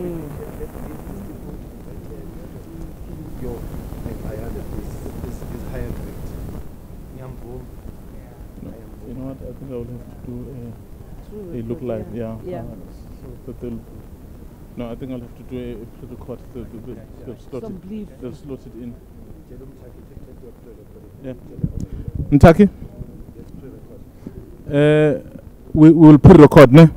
You know what? I think I will have to do a look live. Yeah. So that they'll. No, I think I'll have to do a pre-record. They'll slot it in. Yeah. Ntaki? We will pre-record, ne?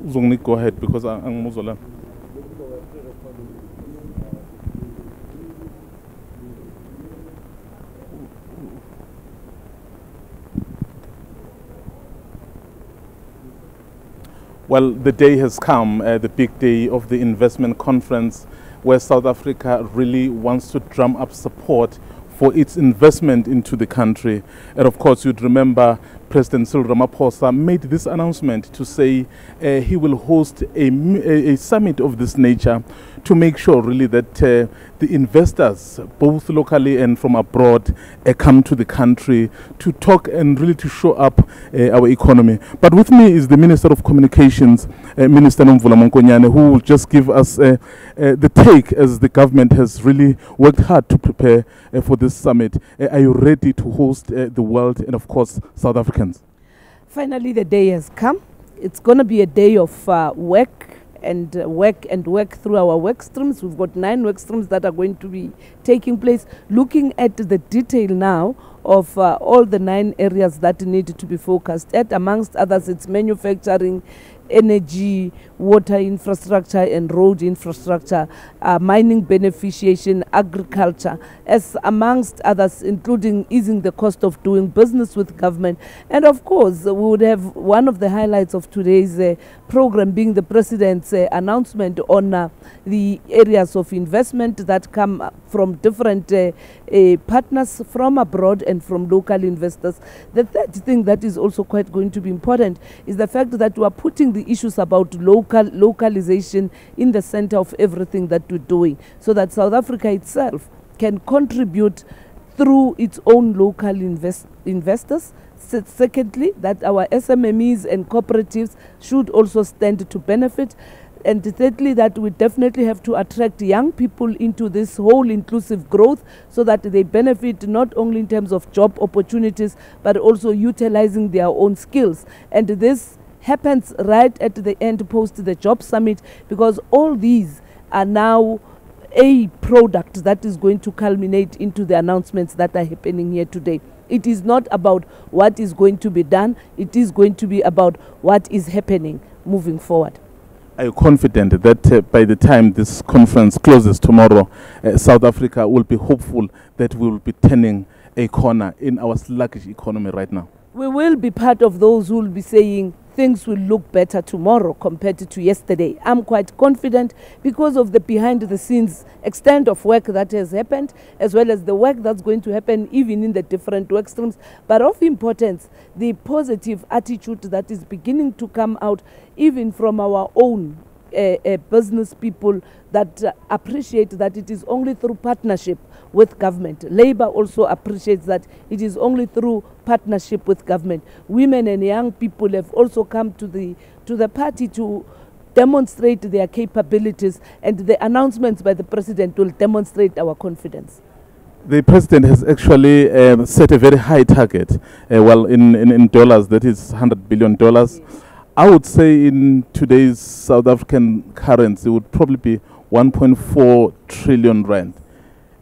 Uzongni go ahead because I'm Muzola. Well, the day has come, the big day of the investment conference, where South Africa really wants to drum up support for its investment into the country. And of course, you'd remember President Cyril Ramaphosa made this announcement to say he will host a summit of this nature to make sure really that the investors, both locally and from abroad, come to the country to talk and really to show up our economy. But with me is the Minister of Communications, Minister Nomvula Mokonyane, who will just give us the take as the government has really worked hard to prepare for this summit. Are you ready to host the world and of course South Africans? Finally, the day has come. It's going to be a day of work through our work streams. We've got 9 work streams that are going to be taking place, looking at the detail now of all the 9 areas that need to be focused at. Amongst others, it's manufacturing, energy, water infrastructure and road infrastructure, mining beneficiation, agriculture, as amongst others, including easing the cost of doing business with government. And of course, we would have one of the highlights of today's program being the President's announcement on the areas of investment that come from different partners from abroad and from local investors. The third thing that is also quite going to be important is the fact that we are putting the issues about localization in the center of everything that we're doing, so that South Africa itself can contribute through its own local investors. Secondly, that our SMMEs and cooperatives should also stand to benefit. And thirdly, that we definitely have to attract young people into this whole inclusive growth so that they benefit not only in terms of job opportunities, but also utilizing their own skills. And this happens right at the end post the job summit, because all these are now a product that is going to culminate into the announcements that are happening here today. It is not about what is going to be done, it is going to be about what is happening moving forward. Are you confident that by the time this conference closes tomorrow, South Africa will be hopeful that we will be turning a corner in our sluggish economy right now? We will be part of those who will be saying things will look better tomorrow compared to yesterday. I'm quite confident because of the behind the scenes extent of work that has happened, as well as the work that's going to happen even in the different work streams. But of importance, the positive attitude that is beginning to come out even from our own business people that appreciate that it is only through partnership with government. Labour also appreciates that it is only through partnership with government. Women and young people have also come to the party to demonstrate their capabilities, and the announcements by the President will demonstrate our confidence. The President has actually set a very high target. Well, in dollars, that is $100 billion. Yes. I would say in today's South African currency, it would probably be 1.4 trillion rand.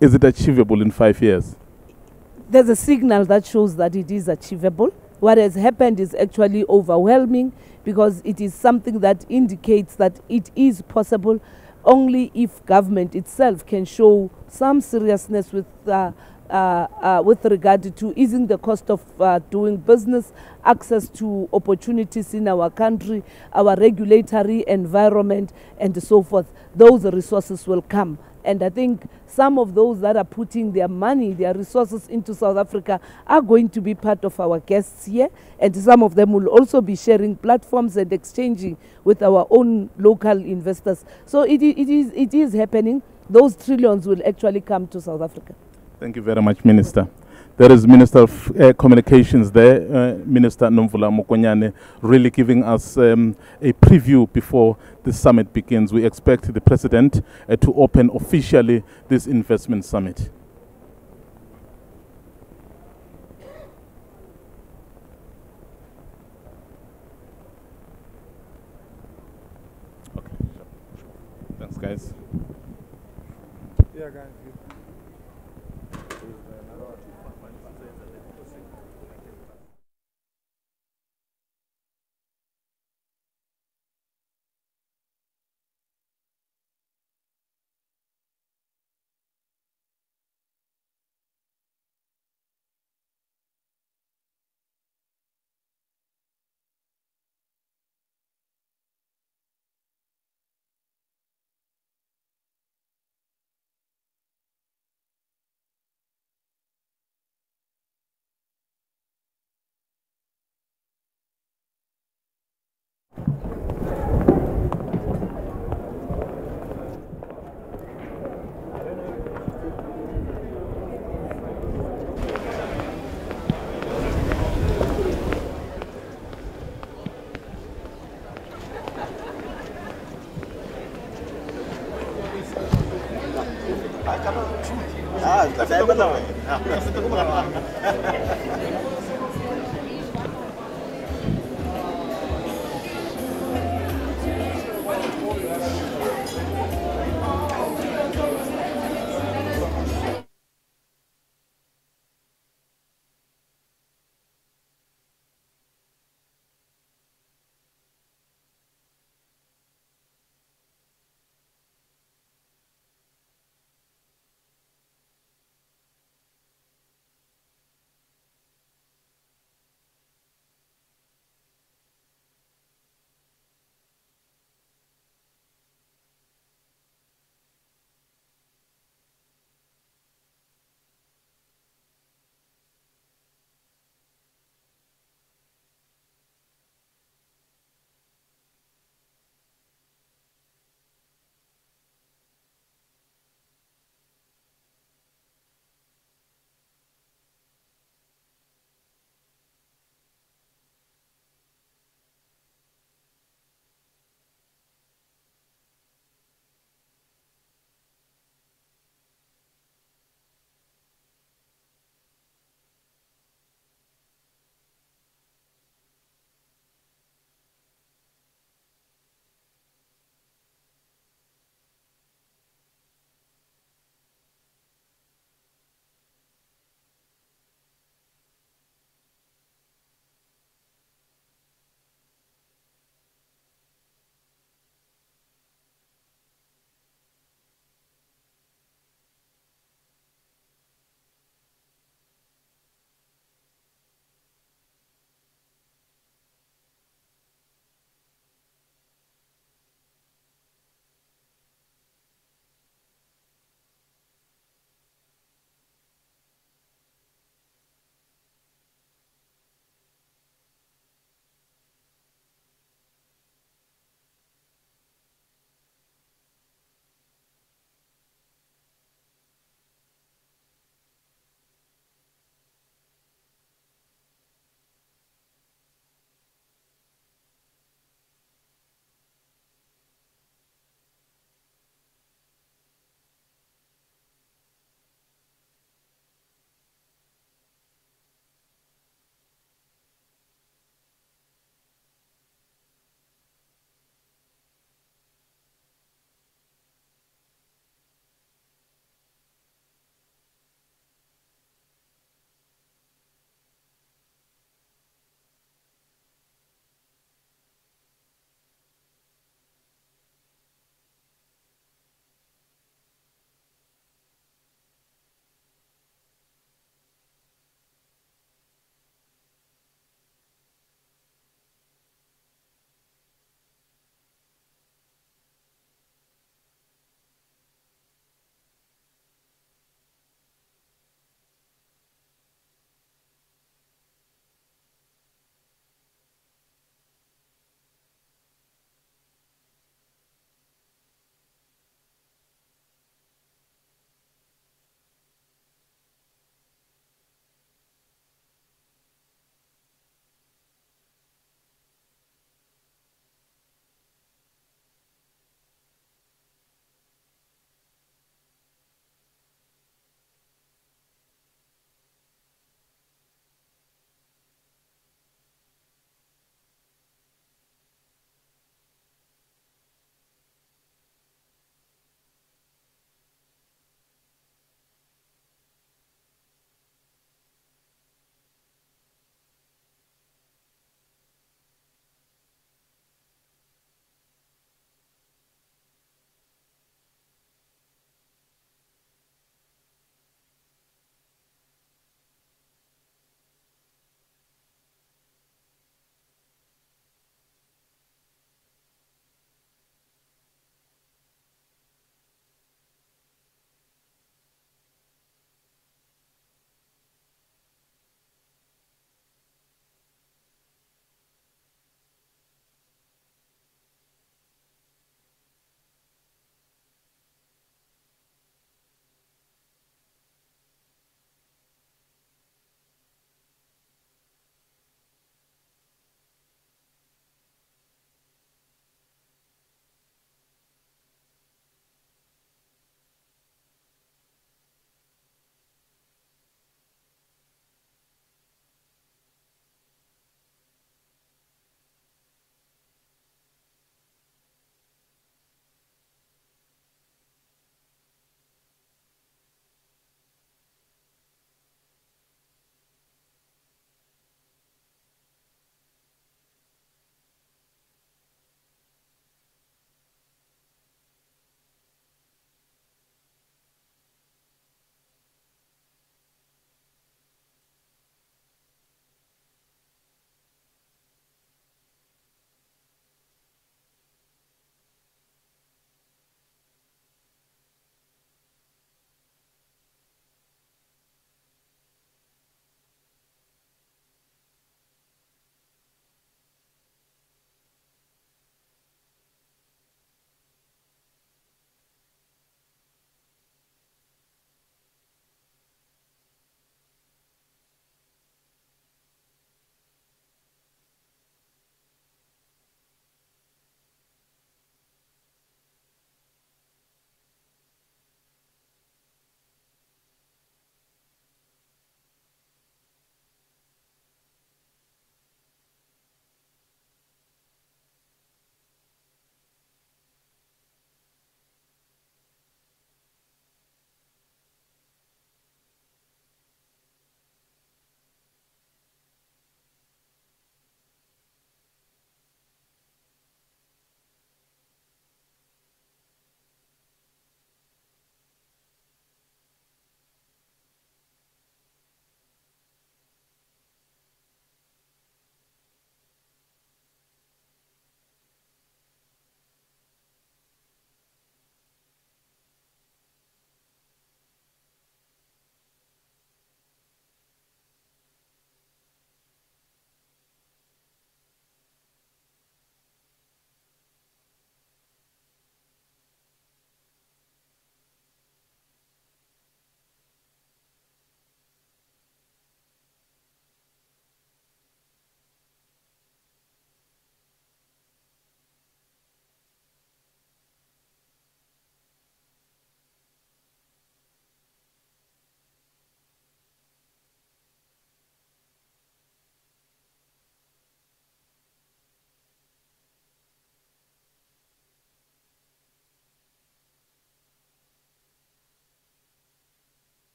Is it achievable in 5 years? There's a signal that shows that it is achievable. What has happened is actually overwhelming, because it is something that indicates that it is possible only if government itself can show some seriousness with regard to easing the cost of doing business, access to opportunities in our country, our regulatory environment, and so forth. Those resources will come. And I think some of those that are putting their money, their resources into South Africa are going to be part of our guests here. And some of them will also be sharing platforms and exchanging with our own local investors. So it is happening. Those trillions will actually come to South Africa. Thank you very much, Minister. There is Minister of Communications there, Minister Nomvula Mokonyane, really giving us a preview before the summit begins. We expect the President to open officially this investment summit. Okay, sure. Thanks, guys. Yeah, guys.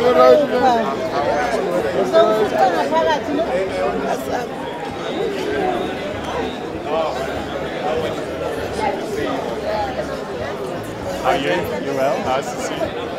How are you? You're well? Nice to see you.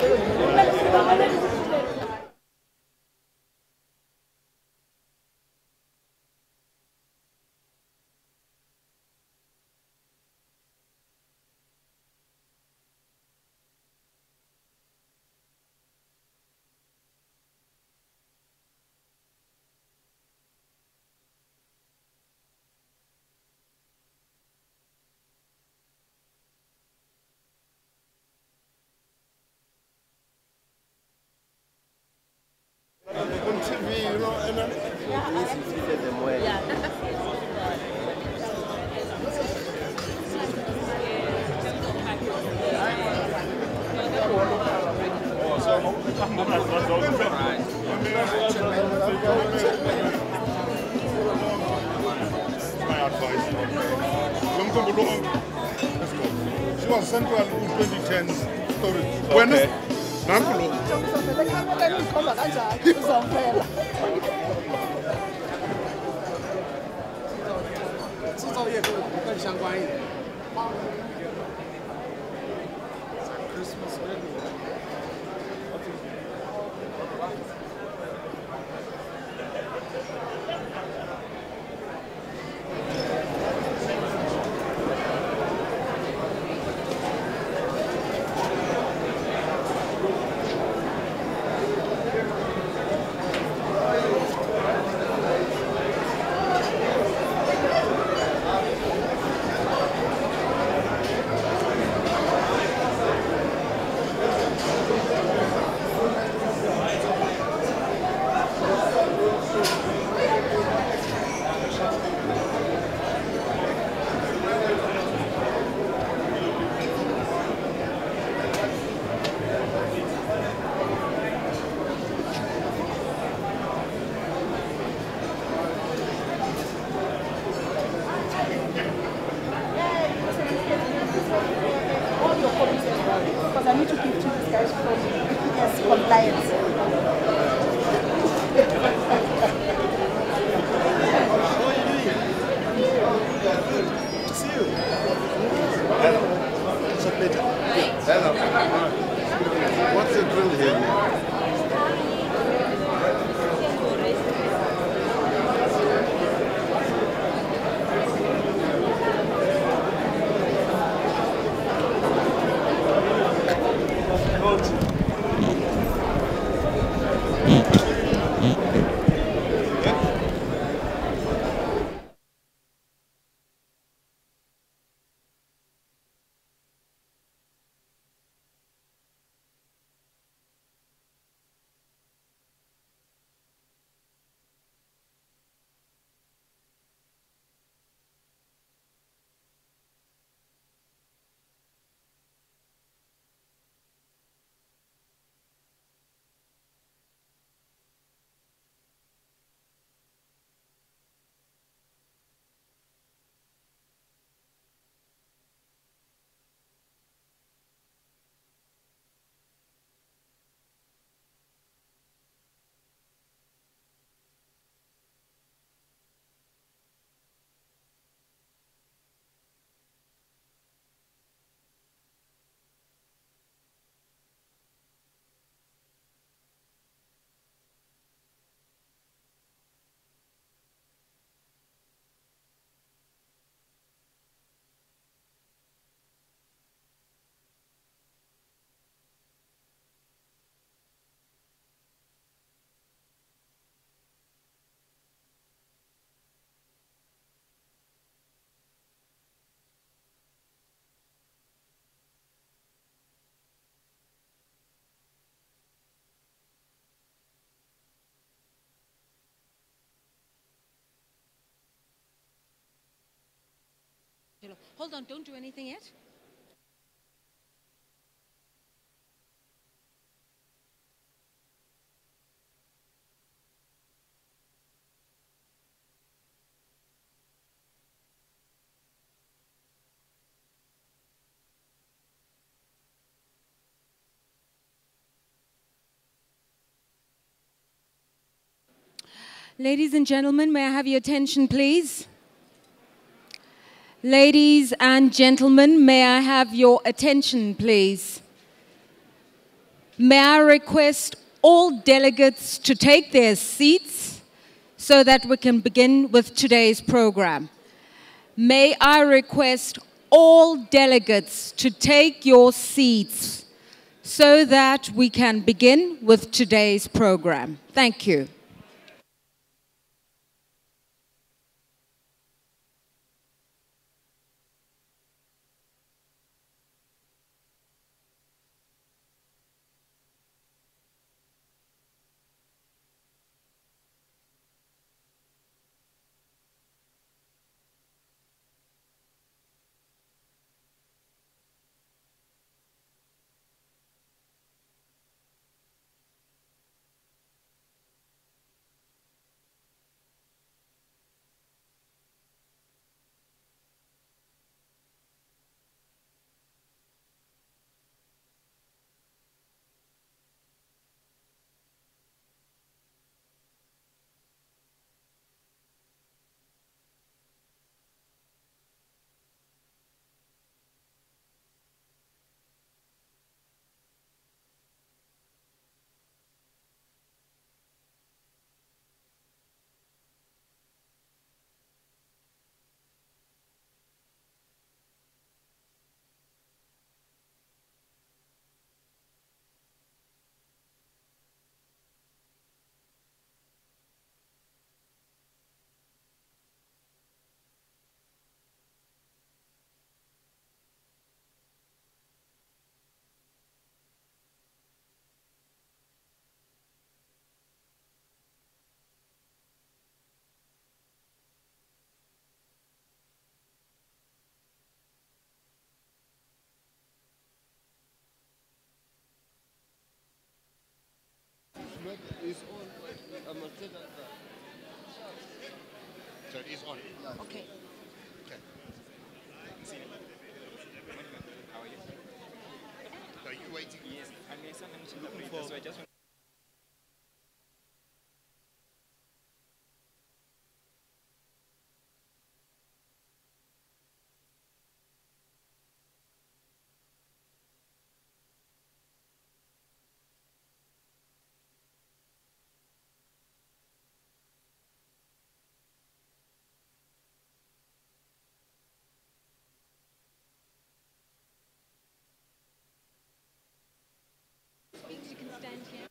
On TV, you know, and then My advice. She was central in 2010 story. When Nankolo. Because I need to give to these guys from yes, compliance. see you. It's a pleasure. Hello. What's the drill here? Hold on, don't do anything yet. Ladies and gentlemen, may I have your attention, please? Ladies and gentlemen, may I have your attention, please? May I request all delegates to take their seats so that we can begin with today's program. May I request all delegates to take your seats so that we can begin with today's program. Thank you. So it is on. Okay. How are you? Are you waiting? Yes, I'm looking for. So I just. You can stand here.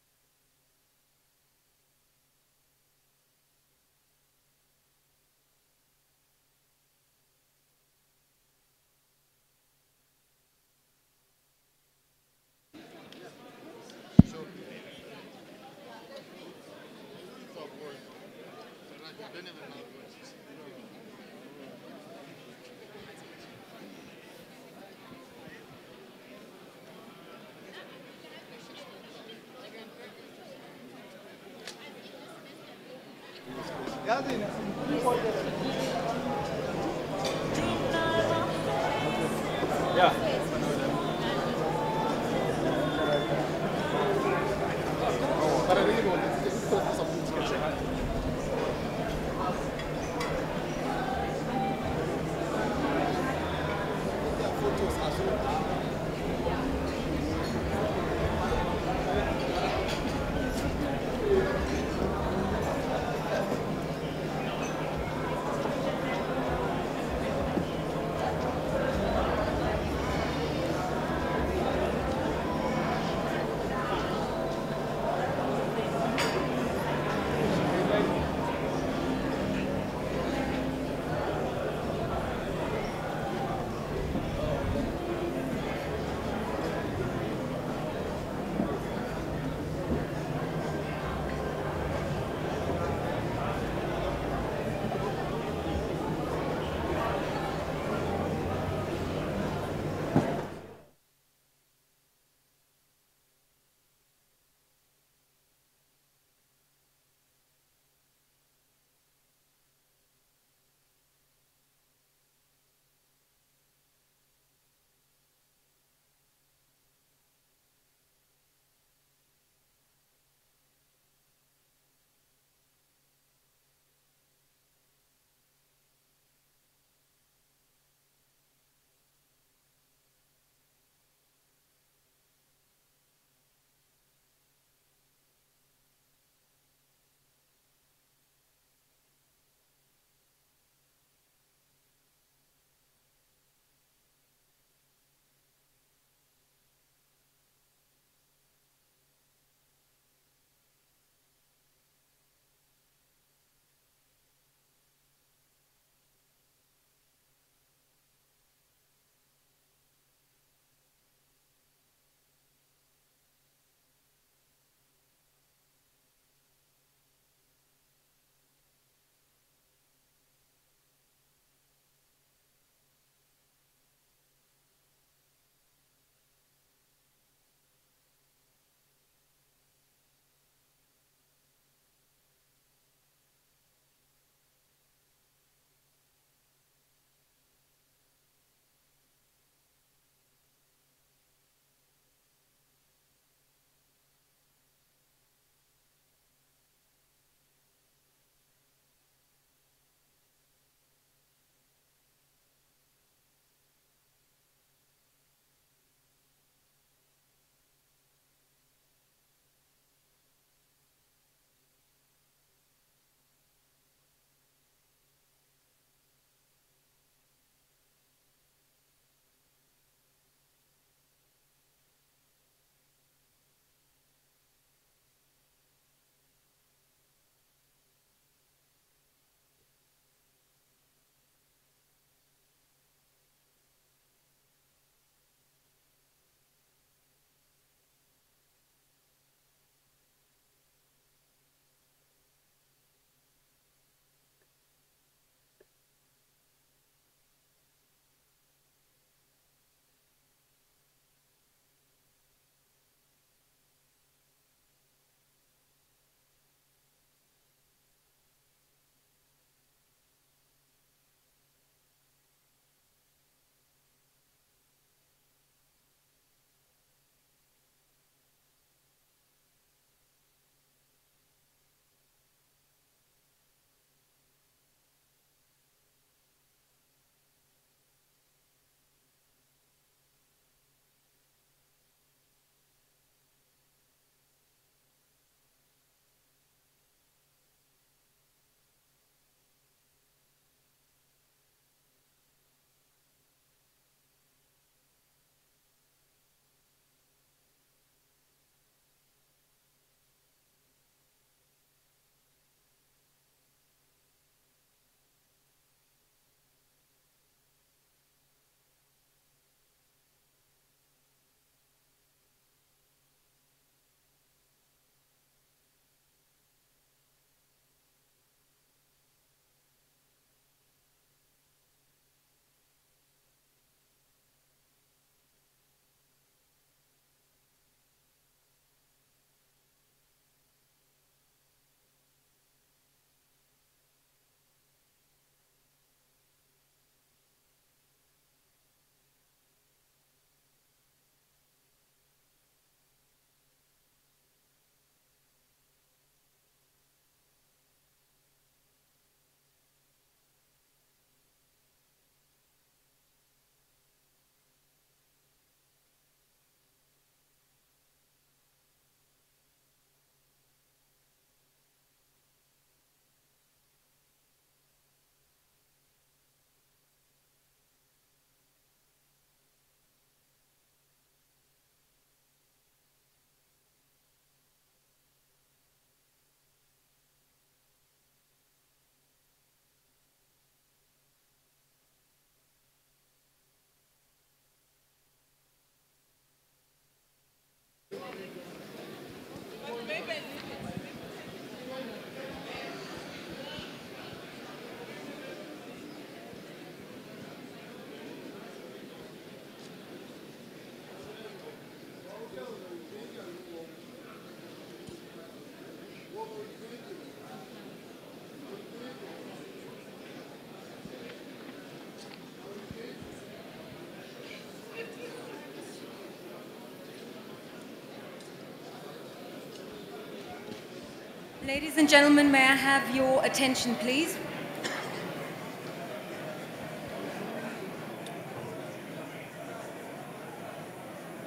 Ladies and gentlemen, may I have your attention, please?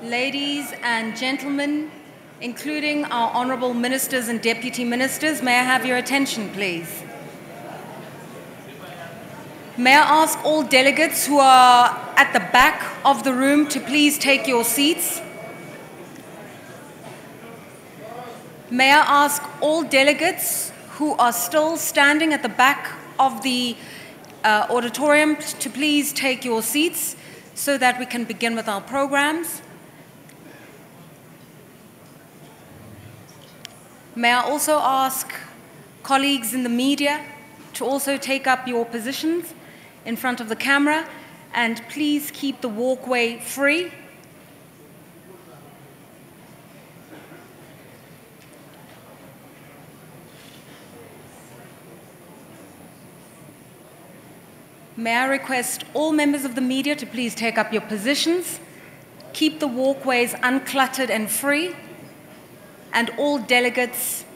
Ladies and gentlemen, including our honorable ministers and deputy ministers, may I have your attention, please? May I ask all delegates who are at the back of the room to please take your seats? May I ask all delegates who are still standing at the back of the auditorium to please take your seats so that we can begin with our programs? May I also ask colleagues in the media to also take up your positions in front of the camera, and please keep the walkway free. May I request all members of the media to please take up your positions, keep the walkways uncluttered and free, and all delegates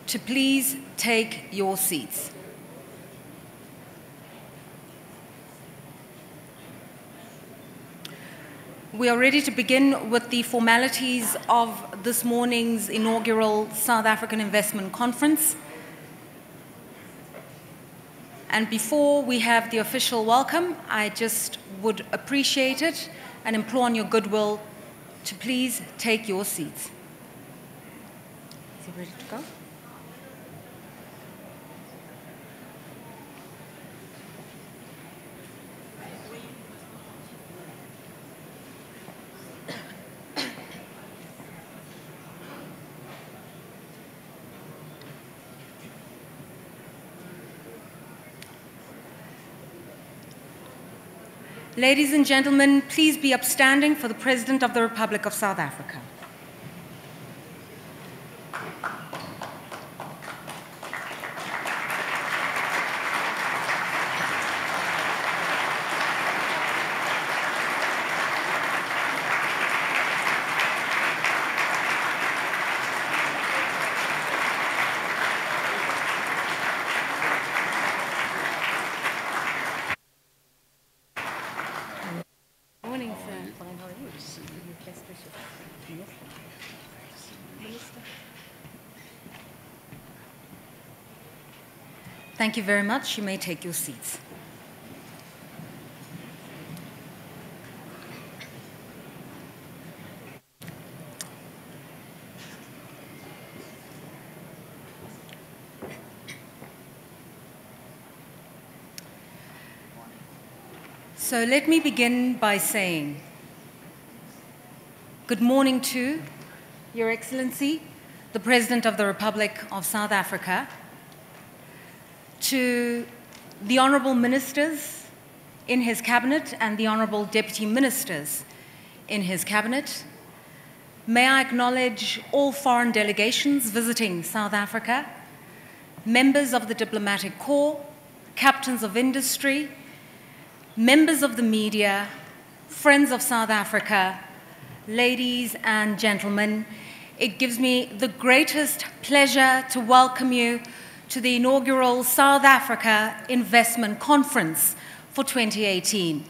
to please take your seats. We are ready to begin with the formalities of this morning's inaugural South African Investment Conference. And before we have the official welcome, I just would appreciate it and implore on your goodwill to please take your seats. Is he ready to go? Ladies and gentlemen, please be upstanding for the President of the Republic of South Africa. Thank you very much. You may take your seats. So let me begin by saying good morning to Your Excellency, the President of the Republic of South Africa, to the honorable ministers in his cabinet and the honorable deputy ministers in his cabinet. May I acknowledge all foreign delegations visiting South Africa, members of the diplomatic corps, captains of industry, members of the media, friends of South Africa, ladies and gentlemen. It gives me the greatest pleasure to welcome you to the inaugural South Africa Investment Conference for 2018.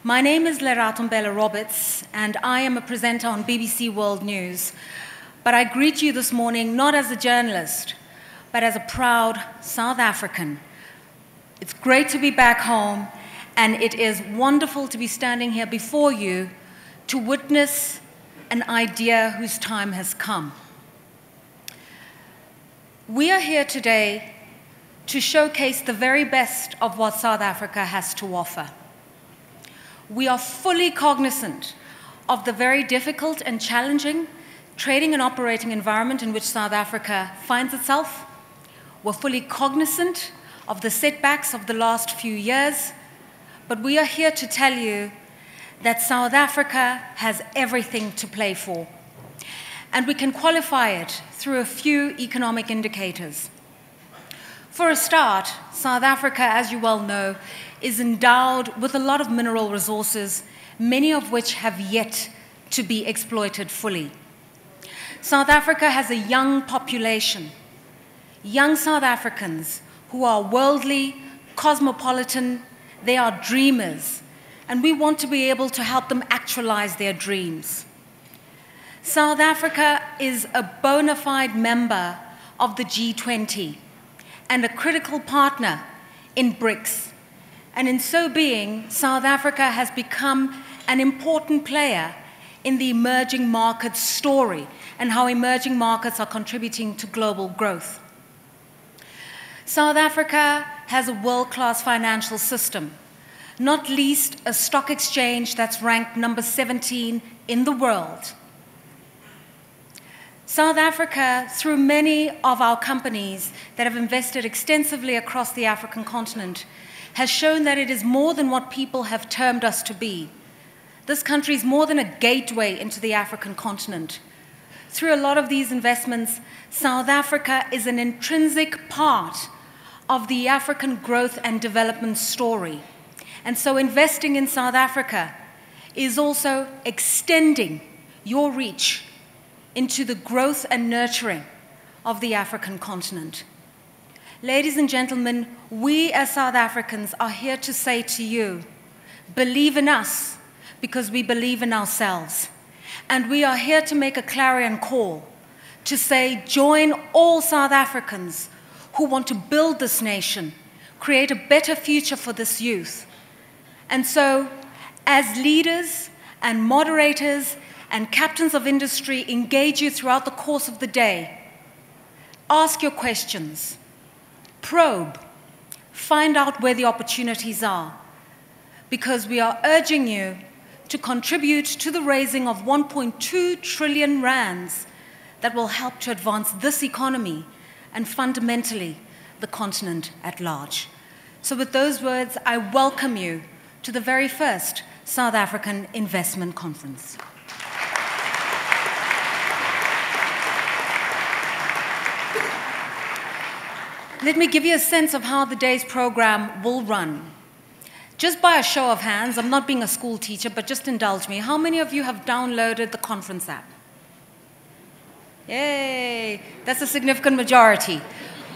My name is Lerato Mbele Roberts, and I am a presenter on BBC World News. But I greet you this morning not as a journalist, but as a proud South African. It's great to be back home, and it is wonderful to be standing here before you to witness an idea whose time has come. We are here today to showcase the very best of what South Africa has to offer. We are fully cognizant of the very difficult and challenging trading and operating environment in which South Africa finds itself. We're fully cognizant of the setbacks of the last few years, but we are here to tell you that South Africa has everything to play for. And we can qualify it through a few economic indicators. For a start, South Africa, as you well know, is endowed with a lot of mineral resources, many of which have yet to be exploited fully. South Africa has a young population, young South Africans who are worldly, cosmopolitan, they are dreamers, and we want to be able to help them actualize their dreams. South Africa is a bona fide member of the G20 and a critical partner in BRICS. And in so being, South Africa has become an important player in the emerging markets story and how emerging markets are contributing to global growth. South Africa has a world-class financial system, not least a stock exchange that's ranked number 17 in the world. South Africa, through many of our companies that have invested extensively across the African continent, has shown that it is more than what people have termed us to be. This country is more than a gateway into the African continent. Through a lot of these investments, South Africa is an intrinsic part of the African growth and development story. And so investing in South Africa is also extending your reach into the growth and nurturing of the African continent. Ladies and gentlemen, we as South Africans are here to say to you, believe in us because we believe in ourselves. And we are here to make a clarion call to say, join all South Africans who want to build this nation, create a better future for this youth. And so, as leaders and moderators and captains of industry engage you throughout the course of the day, ask your questions, probe, find out where the opportunities are, because we are urging you to contribute to the raising of 1.2 trillion rands that will help to advance this economy and fundamentally the continent at large. So with those words, I welcome you to the very first South African Investment Conference. Let me give you a sense of how the day's program will run. Just by a show of hands, I'm not being a school teacher, but just indulge me. How many of you have downloaded the conference app? Yay, that's a significant majority.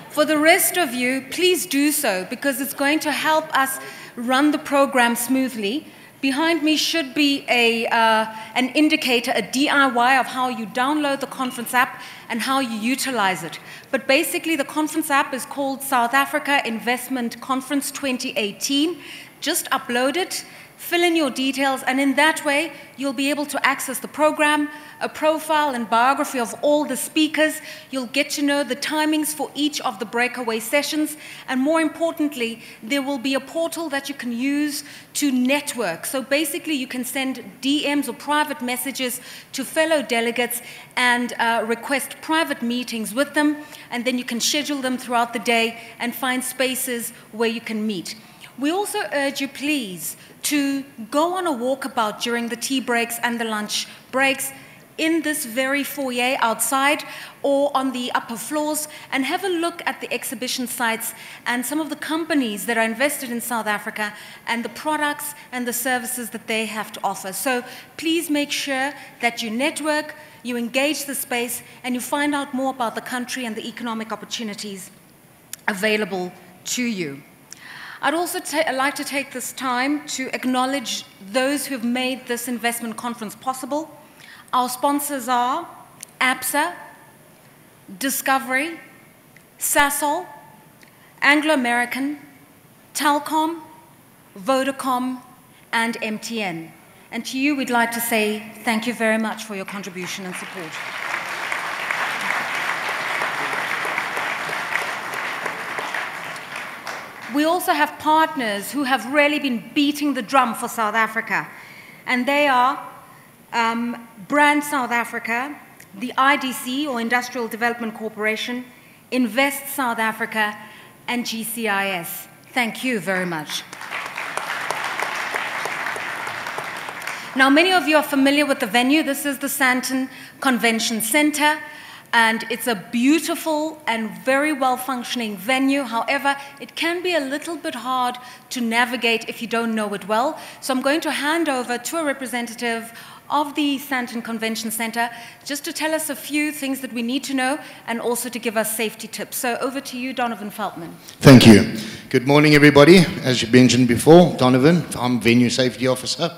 For the rest of you, please do so, because it's going to help us run the program smoothly. Behind me should be an indicator, a DIY of how you download the conference app and how you utilize it. But basically, the conference app is called South Africa Investment Conference 2018. Just upload it, fill in your details, and in that way, you'll be able to access the program, a profile and biography of all the speakers. You'll get to know the timings for each of the breakaway sessions, and more importantly, there will be a portal that you can use to network. So basically, you can send DMs or private messages to fellow delegates and request private meetings with them, and then you can schedule them throughout the day and find spaces where you can meet. We also urge you, please, to go on a walkabout during the tea breaks and the lunch breaks in this very foyer outside or on the upper floors, and have a look at the exhibition sites and some of the companies that are invested in South Africa and the products and the services that they have to offer. So please make sure that you network, you engage the space, and you find out more about the country and the economic opportunities available to you. I'd also like to take this time to acknowledge those who have made this investment conference possible. Our sponsors are ABSA, Discovery, Sasol, Anglo American, Telkom, Vodacom, and MTN. And to you, we'd like to say thank you very much for your contribution and support. We also have partners who have really been beating the drum for South Africa, and they are Brand South Africa, the IDC, or Industrial Development Corporation, Invest South Africa, and GCIS. Thank you very much. Now, many of you are familiar with the venue. This is the Sandton Convention Center, and it's a beautiful and very well-functioning venue. However, it can be a little bit hard to navigate if you don't know it well. So I'm going to hand over to a representative of the Sandton Convention Center, just to tell us a few things that we need to know and also to give us safety tips. So over to you, Donovan Feltman. Thank you. Good morning, everybody. As you mentioned before, Donovan, I'm Venue Safety Officer.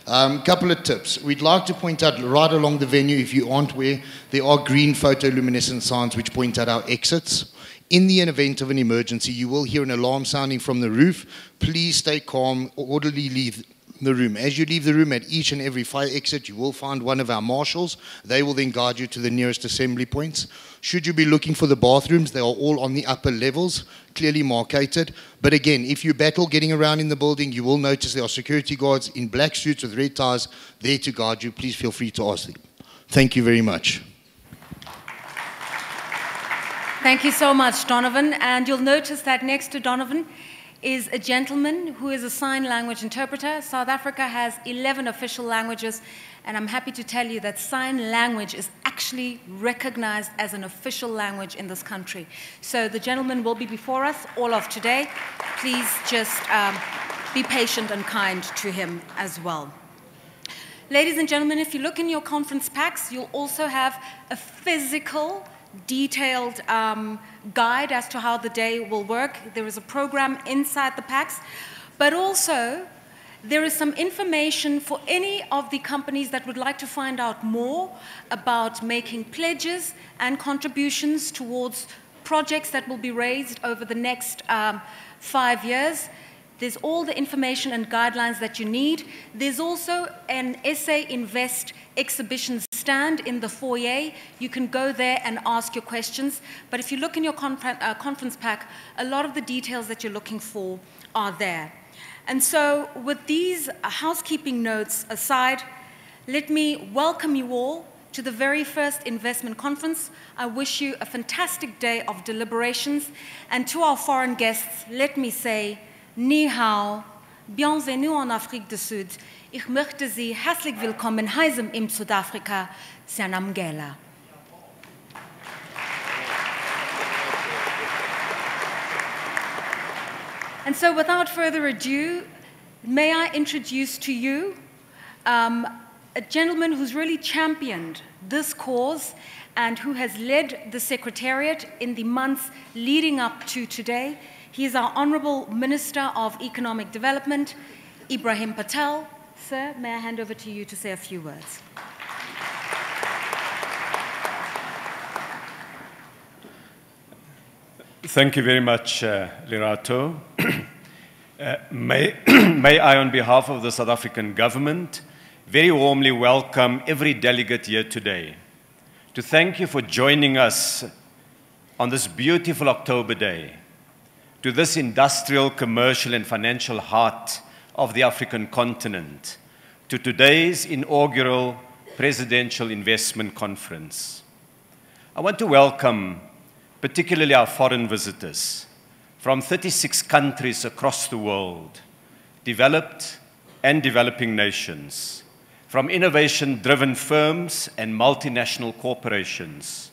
Couple of tips. We'd like to point out right along the venue, if you aren't aware, there are green photoluminescent signs which point out our exits. In the event of an emergency, you will hear an alarm sounding from the roof. Please stay calm, orderly leave the room. As you leave the room, at each and every fire exit, you will find one of our marshals. They will then guide you to the nearest assembly points. Should you be looking for the bathrooms, they are all on the upper levels, clearly marketed. But again, if you battle getting around in the building, you will notice there are security guards in black suits with red ties there to guide you. Please feel free to ask them. Thank you very much. Thank you so much, Donovan. And you'll notice that next to Donovan is a gentleman who is a sign language interpreter. South Africa has 11 official languages, and I'm happy to tell you that sign language is actually recognized as an official language in this country. So the gentleman will be before us all of today. Please just be patient and kind to him as well. Ladies and gentlemen, if you look in your conference packs, you'll also have a physical detailed guide as to how the day will work. There is a program inside the packs, but also there is some information for any of the companies that would like to find out more about making pledges and contributions towards projects that will be raised over the next 5 years. There's all the information and guidelines that you need. There's also an SA Invest exhibition stand in the foyer. You can go there and ask your questions. But if you look in your conference pack, a lot of the details that you're looking for are there. And so with these housekeeping notes aside, let me welcome you all to the very first investment conference. I wish you a fantastic day of deliberations. And to our foreign guests, let me say, Ni hao, bienvenue en Afrique du Sud. Ich möchte Sie herzlich willkommen heißen in Südafrika, Sianamgela. And so without further ado, may I introduce to you a gentleman who's really championed this cause and who has led the Secretariat in the months leading up to today. He is our Honourable Minister of Economic Development, Ibrahim Patel. Sir, may I hand over to you to say a few words? Thank you very much, Lerato. May I, on behalf of the South African government, very warmly welcome every delegate here today. To thank you for joining us on this beautiful October day, to this industrial, commercial, and financial heart of the African continent, to today's inaugural Presidential Investment Conference. I want to welcome particularly our foreign visitors from 36 countries across the world, developed and developing nations, from innovation-driven firms and multinational corporations,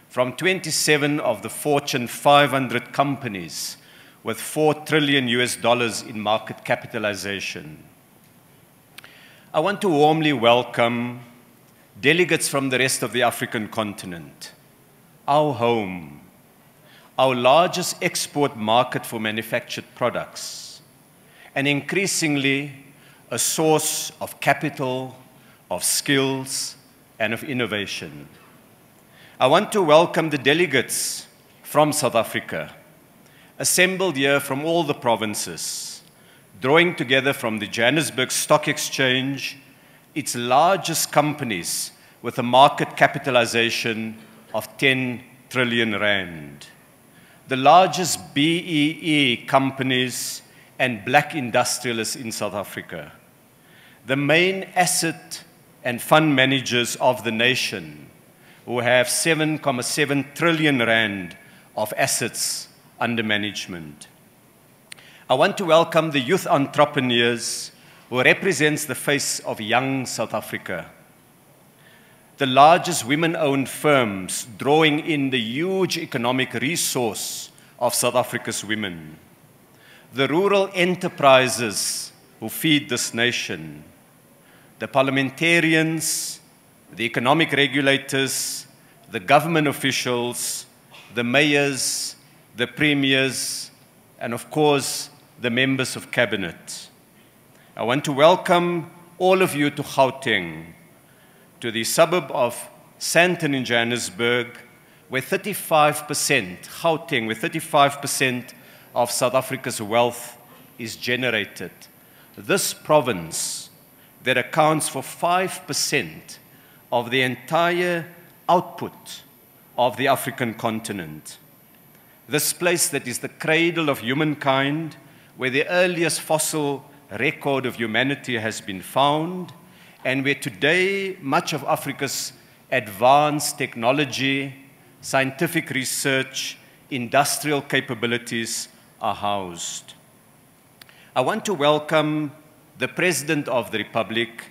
from 27 of the Fortune 500 companies with $4 trillion in market capitalization. I want to warmly welcome delegates from the rest of the African continent, our home, our largest export market for manufactured products, and increasingly a source of capital, of skills, and of innovation. I want to welcome the delegates from South Africa, assembled here from all the provinces, drawing together from the Johannesburg Stock Exchange, its largest companies with a market capitalization of 10 trillion rand, the largest BEE companies and black industrialists in South Africa, the main asset and fund managers of the nation, who have 7.7 trillion rand of assets under management. I want to welcome the youth entrepreneurs who represents the face of young South Africa. The largest women-owned firms drawing in the huge economic resource of South Africa's women. The rural enterprises who feed this nation. the parliamentarians, the economic regulators, the government officials, the mayors, the premiers, and of course, the members of cabinet. I want to welcome all of you to Gauteng, to the suburb of Sandton in Johannesburg, where 35%, Gauteng, where 35% of South Africa's wealth is generated. This province that accounts for 5% of the entire output of the African continent. This place that is the cradle of humankind, where the earliest fossil record of humanity has been found, and where today much of Africa's advanced technology, scientific research, industrial capabilities are housed. I want to welcome the President of the Republic,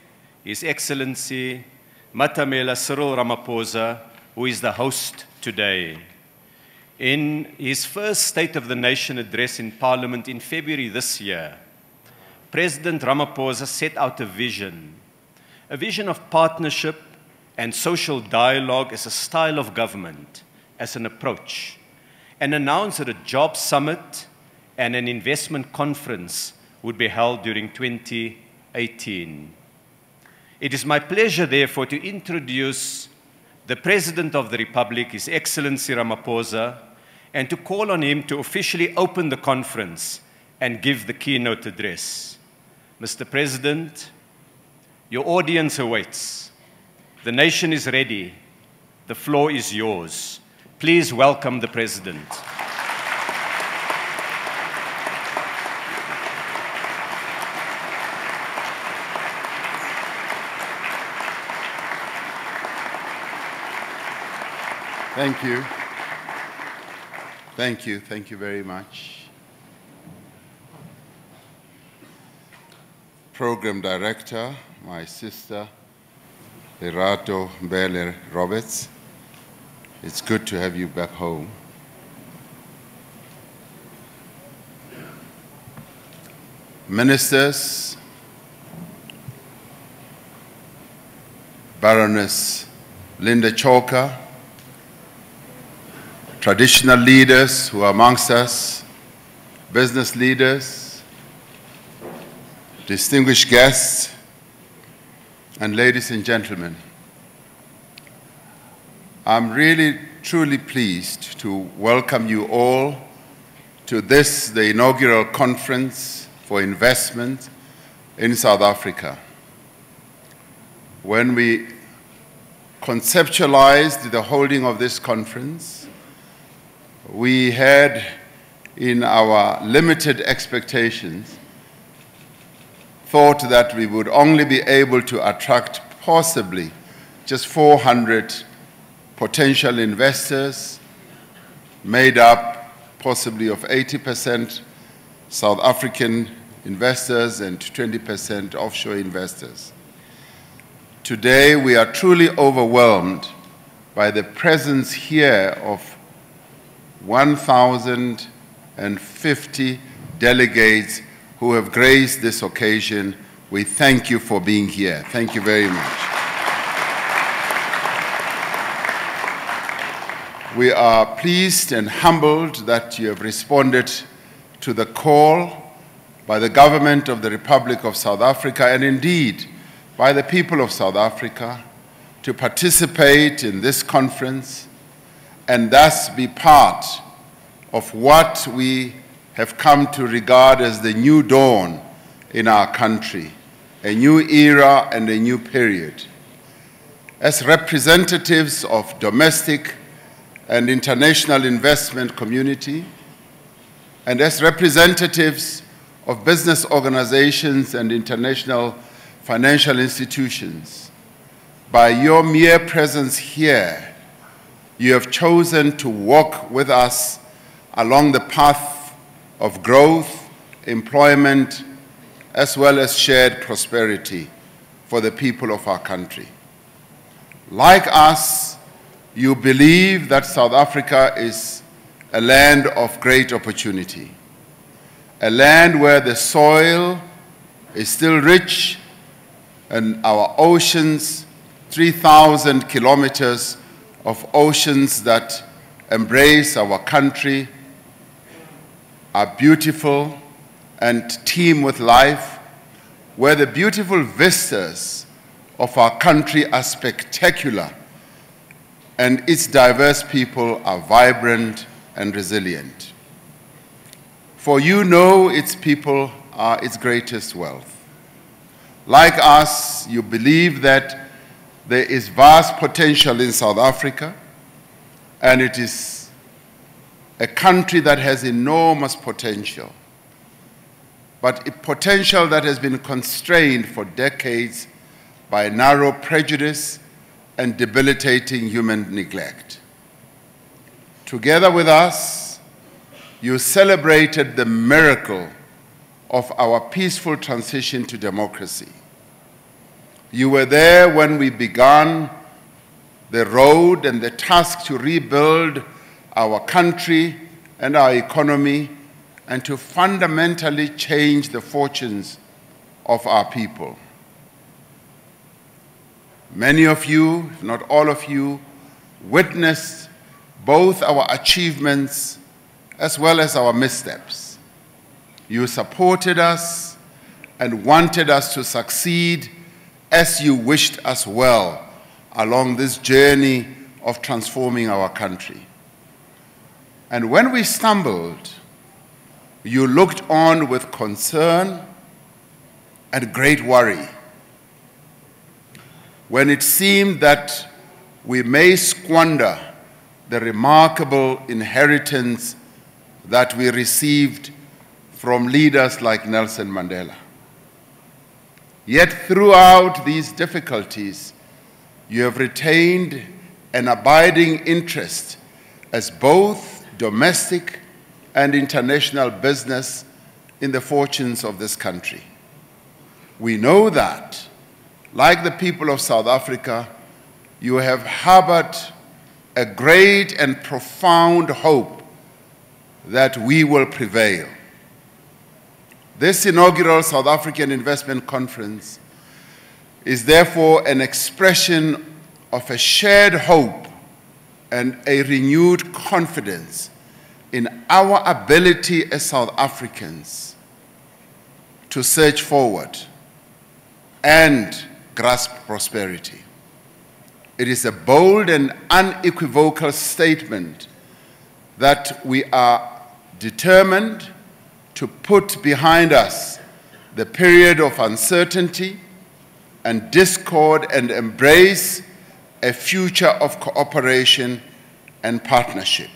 His Excellency Matamela Cyril Ramaphosa, who is the host today. In his first State of the Nation address in Parliament in February this year, President Ramaphosa set out a vision of partnership and social dialogue as a style of government, as an approach, and announced that a job summit and an investment conference would be held during 2018. It is my pleasure, therefore, to introduce the President of the Republic, His Excellency Ramaphosa, and to call on him to officially open the conference and give the keynote address. Mr. President, your audience awaits. The nation is ready. The floor is yours. Please welcome the President. Thank you. Thank you. Thank you very much. Program Director, my sister, Lerato Mbele Roberts. It's good to have you back home. Ministers, Baroness Linda Choka, traditional leaders who are amongst us, business leaders, distinguished guests, and ladies and gentlemen, I'm really, truly pleased to welcome you all to this, the inaugural conference for investment in South Africa. When we conceptualized the holding of this conference, we had, in our limited expectations, thought that we would only be able to attract possibly just 400 potential investors, made up possibly of 80% South African investors and 20% offshore investors. Today, we are truly overwhelmed by the presence here of 1,050 delegates who have graced this occasion. We thank you for being here. Thank you very much. We are pleased and humbled that you have responded to the call by the government of the Republic of South Africa, and indeed by the people of South Africa, to participate in this conference and thus be part of what we have come to regard as the new dawn in our country, a new era and a new period. As representatives of domestic and international investment community, and as representatives of business organizations and international financial institutions, by your mere presence here, you have chosen to walk with us along the path of growth, employment, as well as shared prosperity for the people of our country. Like us, you believe that South Africa is a land of great opportunity, a land where the soil is still rich, and our oceans, 3,000 kilometers of oceans that embrace our country, are beautiful and teem with life, where the beautiful vistas of our country are spectacular and its diverse people are vibrant and resilient. For you know its people are its greatest wealth. Like us, you believe that there is vast potential in South Africa, and it is a country that has enormous potential, but a potential that has been constrained for decades by narrow prejudice and debilitating human neglect. Together with us, you celebrated the miracle of our peaceful transition to democracy. You were there when we began the road and the task to rebuild our country and our economy and to fundamentally change the fortunes of our people. Many of you, if not all of you, witnessed both our achievements as well as our missteps. You supported us and wanted us to succeed as you wished us well along this journey of transforming our country. And when we stumbled, you looked on with concern and great worry. When it seemed that we may squander the remarkable inheritance that we received from leaders like Nelson Mandela. Yet throughout these difficulties, you have retained an abiding interest as both domestic and international business in the fortunes of this country. We know that, like the people of South Africa, you have harbored a great and profound hope that we will prevail. This inaugural South African Investment Conference is therefore an expression of a shared hope and a renewed confidence in our ability as South Africans to surge forward and grasp prosperity. It is a bold and unequivocal statement that we are determined to put behind us the period of uncertainty and discord and embrace a future of cooperation and partnership.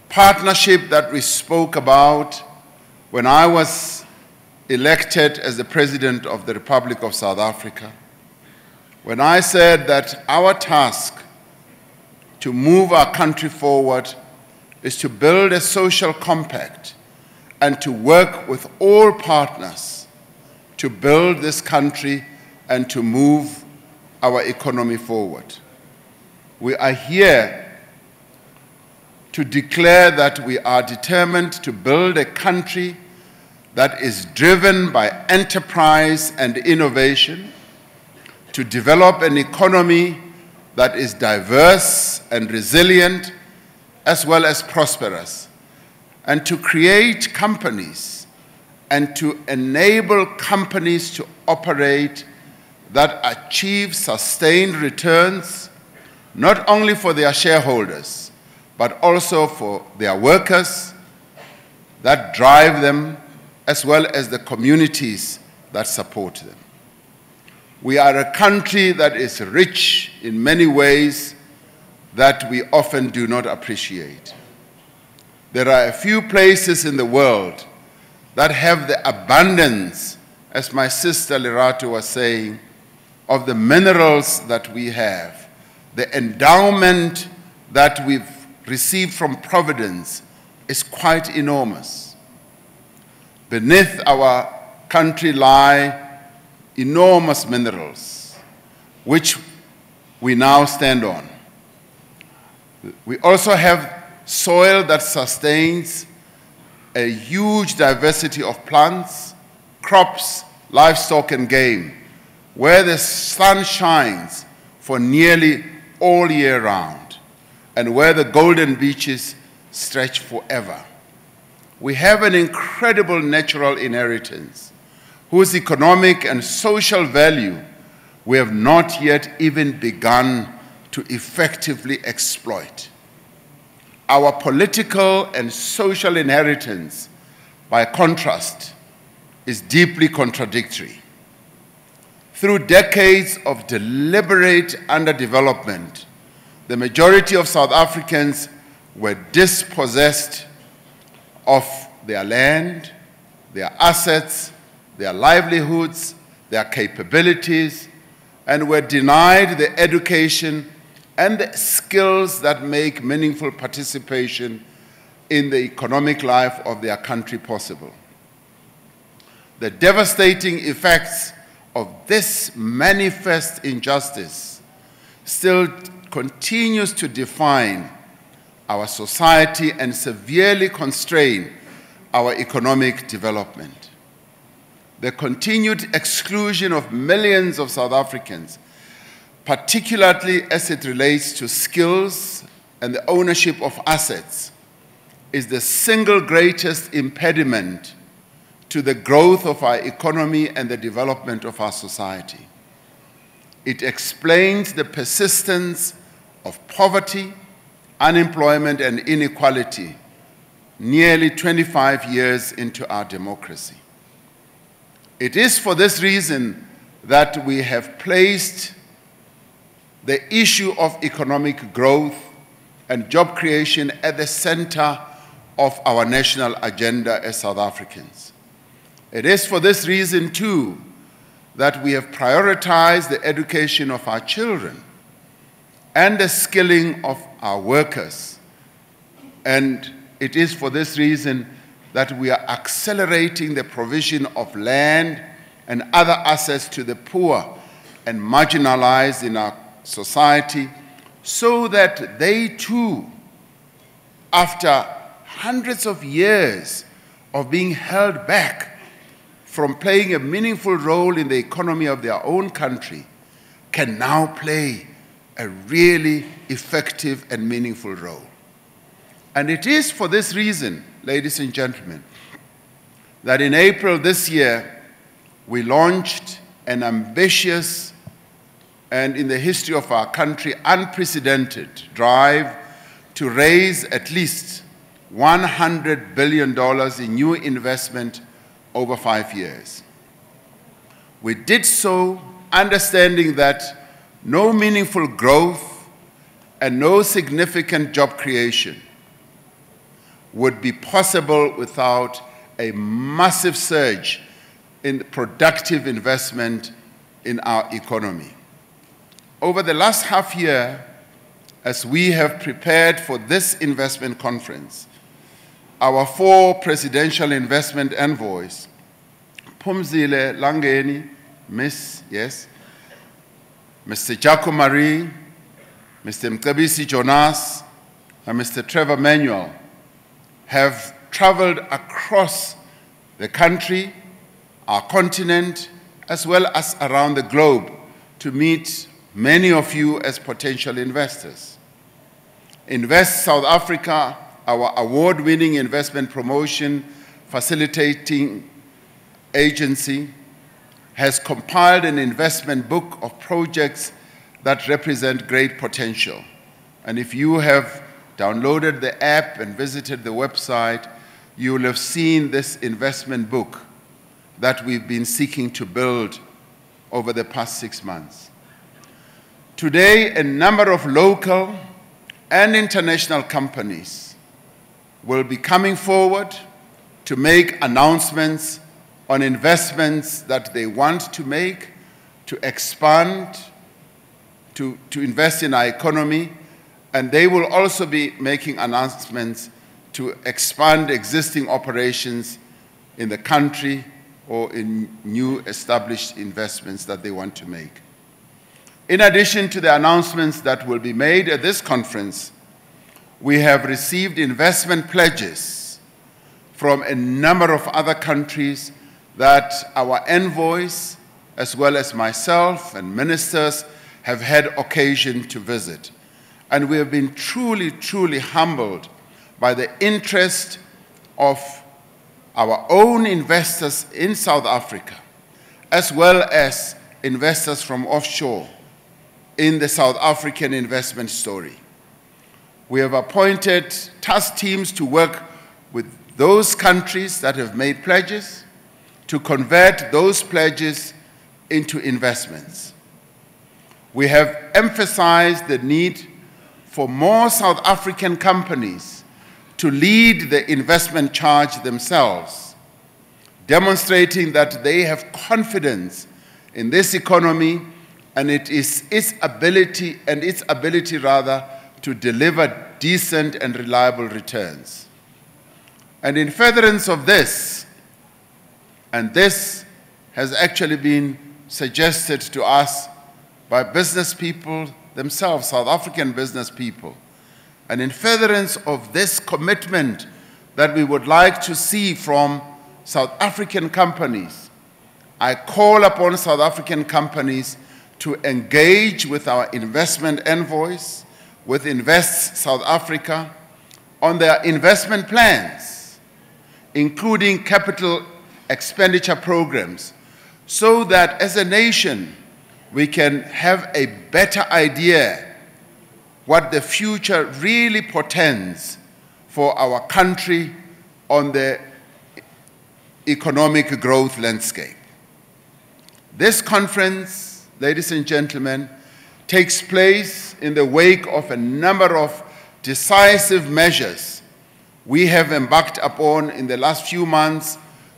Partnership that we spoke about when I was elected as the President of the Republic of South Africa, when I said that our task to move our country forward is to build a social compact and to work with all partners to build this country and to move our economy forward. We are here to declare that we are determined to build a country that is driven by enterprise and innovation, to develop an economy that is diverse and resilient as well as prosperous, and to create companies and to enable companies to operate that achieve sustained returns, not only for their shareholders, but also for their workers that drive them, as well as the communities that support them. We are a country that is rich in many ways that we often do not appreciate. There are a few places in the world that have the abundance, as my sister Lerato was saying, of the minerals that we have, the endowment that we've received from Providence is quite enormous. Beneath our country lie enormous minerals, which we now stand on. We also have soil that sustains a huge diversity of plants, crops, livestock, and game, where the sun shines for nearly all year round, and where the golden beaches stretch forever. We have an incredible natural inheritance whose economic and social value we have not yet even begun to effectively exploit. Our political and social inheritance, by contrast, is deeply contradictory. Through decades of deliberate underdevelopment, the majority of South Africans were dispossessed of their land, their assets, their livelihoods, their capabilities, and were denied the education and the skills that make meaningful participation in the economic life of their country possible. The devastating effects of this manifest injustice still continues to define our society and severely constrain our economic development. The continued exclusion of millions of South Africans, particularly as it relates to skills and the ownership of assets, is the single greatest impediment to the growth of our economy and the development of our society. It explains the persistence of poverty, unemployment, and inequality nearly 25 years into our democracy. It is for this reason that we have placed the issue of economic growth and job creation at the center of our national agenda as South Africans. It is for this reason, too, that we have prioritized the education of our children and the skilling of our workers. And it is for this reason that we are accelerating the provision of land and other assets to the poor and marginalized in our society, so that they too, after hundreds of years of being held back from playing a meaningful role in the economy of their own country, can now play a really effective and meaningful role. And it is for this reason, ladies and gentlemen, that in April this year, we launched an ambitious and, in the history of our country, unprecedented drive to raise at least $100 billion in new investment over 5 years. We did so understanding that no meaningful growth and no significant job creation would be possible without a massive surge in productive investment in our economy. Over the last half year, as we have prepared for this investment conference, our 4 presidential investment envoys, Phumzile Langeni, Mr. Jaco Marie, Mr. Mcebisi Jonas, and Mr. Trevor Manuel, have traveled across the country, our continent, as well as around the globe to meet many of you as potential investors. Invest South Africa, our award-winning investment promotion facilitating agency, has compiled an investment book of projects that represent great potential. And if you have downloaded the app and visited the website, you will have seen this investment book that we've been seeking to build over the past 6 months. Today, a number of local and international companies will be coming forward to make announcements on investments that they want to make, to expand, to invest in our economy, and they will also be making announcements to expand existing operations in the country or in new established investments that they want to make. In addition to the announcements that will be made at this conference, we have received investment pledges from a number of other countries that our envoys as well as myself and ministers, have had occasion to visit. And we have been truly, truly humbled by the interest of our own investors in South Africa, as well as investors from offshore in the South African investment story. We have appointed task teams to work with those countries that have made pledges to convert those pledges into investments. We have emphasized the need for more South African companies to lead the investment charge themselves, demonstrating that they have confidence in this economy and its ability to deliver decent and reliable returns. And in furtherance of this, and this has actually been suggested to us by business people themselves, South African business people, and in furtherance of this commitment that we would like to see from South African companies, I call upon South African companies to engage with our investment envoys, with Invest South Africa, on their investment plans, including capital expenditure programs, so that as a nation we can have a better idea what the future really portends for our country on the economic growth landscape. This conference, ladies and gentlemen, takes place in the wake of a number of decisive measures we have embarked upon in the last few months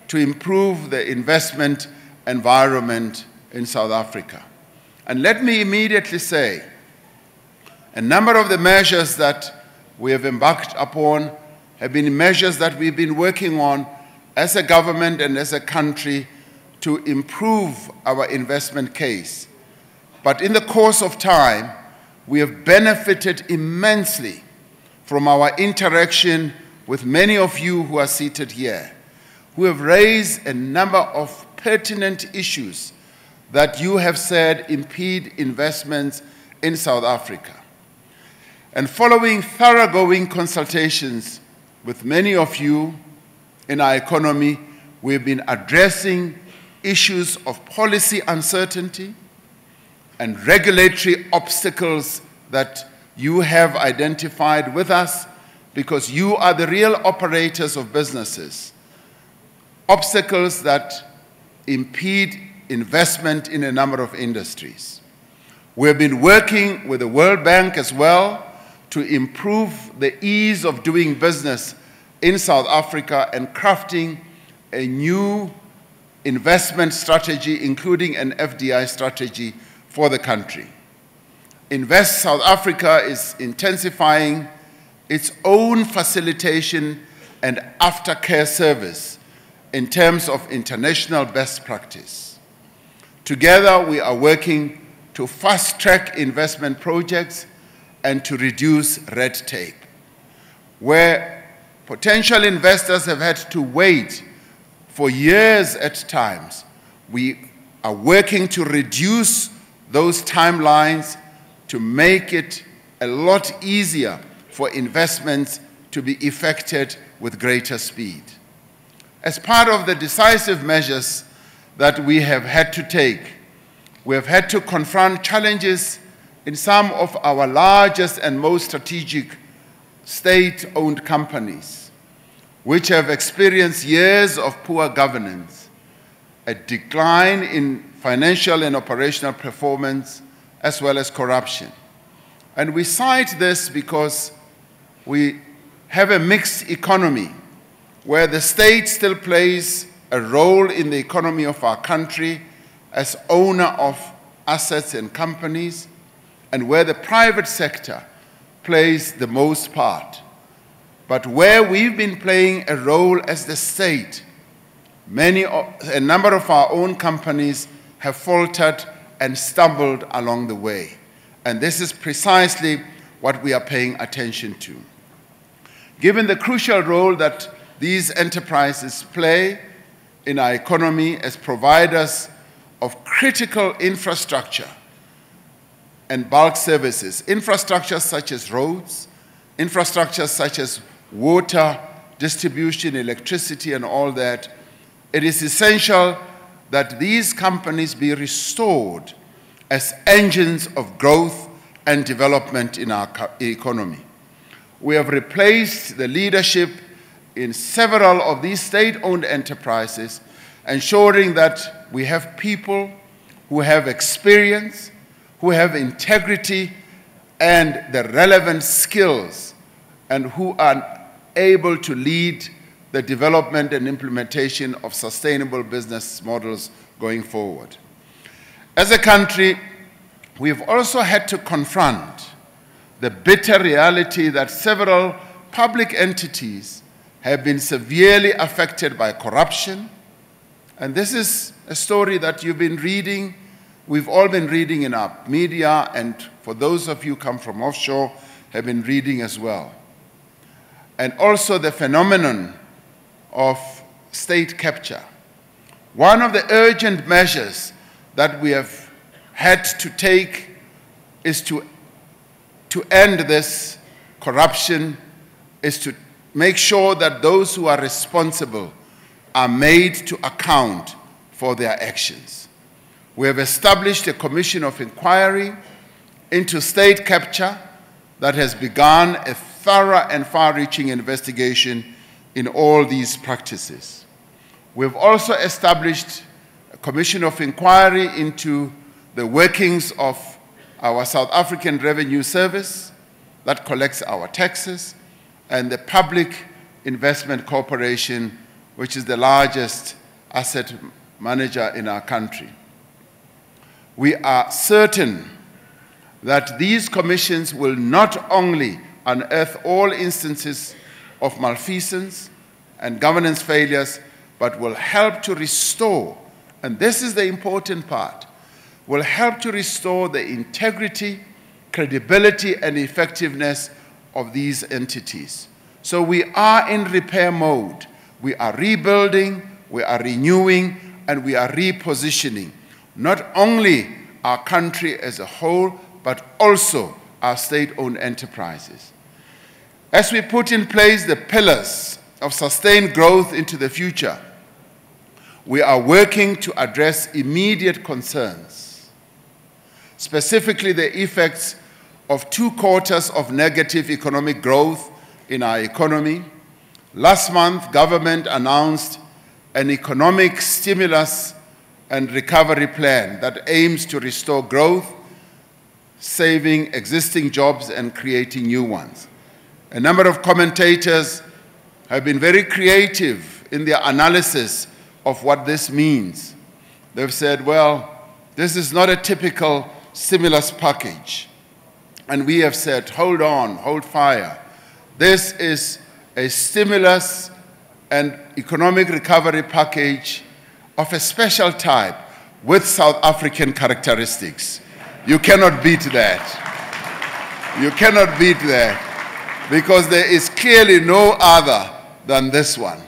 to improve the investment environment in South Africa. And let me immediately say, a number of the measures that we have embarked upon have been measures that we've been working on as a government and as a country to improve our investment case. But in the course of time, we have benefited immensely from our interaction with many of you who are seated here, who have raised a number of pertinent issues that you have said impede investments in South Africa. And following thoroughgoing consultations with many of you in our economy, we've been addressing issues of policy uncertainty and regulatory obstacles that you have identified with us, because you are the real operators of businesses. Obstacles that impede investment in a number of industries. We have been working with the World Bank as well to improve the ease of doing business in South Africa and crafting a new investment strategy, including an FDI strategy for the country. Invest South Africa is intensifying its own facilitation and aftercare service in terms of international best practice. Together, we are working to fast-track investment projects and to reduce red tape. Where potential investors have had to wait for years at times, we are working to reduce those timelines to make it a lot easier for investments to be effected with greater speed. As part of the decisive measures that we have had to take, we have had to confront challenges in some of our largest and most strategic state-owned companies, which have experienced years of poor governance, a decline in financial and operational performance, as well as corruption. And we cite this because we have a mixed economy where the state still plays a role in the economy of our country as owner of assets and companies, and where the private sector plays the most part. But where we've been playing a role as the state, a number of our own companies have faltered and stumbled along the way. And this is precisely what we are paying attention to. Given the crucial role that these enterprises play in our economy as providers of critical infrastructure and bulk services, infrastructure such as roads, infrastructure such as water, distribution, electricity, and all that, it is essential that these companies be restored as engines of growth and development in our economy. We have replaced the leadership in several of these state-owned enterprises, ensuring that we have people who have experience, who have integrity and the relevant skills, and who are able to lead the development and implementation of sustainable business models going forward. As a country, we've also had to confront the bitter reality that several public entities have been severely affected by corruption. And this is a story that you've been reading, we've all been reading in our media, and for those of you who come from offshore, have been reading as well. And also the phenomenon of state capture. One of the urgent measures that we have had to take is to end this corruption, is to make sure that those who are responsible are made to account for their actions. We have established a commission of inquiry into state capture that has begun a thorough and far-reaching investigation in all these practices. We've also established a commission of inquiry into the workings of our South African Revenue Service that collects our taxes, and the Public Investment Corporation, which is the largest asset manager in our country. We are certain that these commissions will not only unearth all instances of malfeasance and governance failures, but will help to restore, and this is the important part, will help to restore the integrity, credibility, and effectiveness of these entities. So we are in repair mode. We are rebuilding, we are renewing, and we are repositioning not only our country as a whole, but also our state-owned enterprises. As we put in place the pillars of sustained growth into the future, we are working to address immediate concerns, specifically the effects of 2 quarters of negative economic growth in our economy. Last month, government announced an economic stimulus and recovery plan that aims to restore growth, saving existing jobs and creating new ones. A number of commentators have been very creative in their analysis of what this means. They've said, well, this is not a typical stimulus package. And we have said, hold on, hold fire. This is a stimulus and economic recovery package of a special type with South African characteristics. You cannot beat that. You cannot beat that, because there is clearly no other than this one.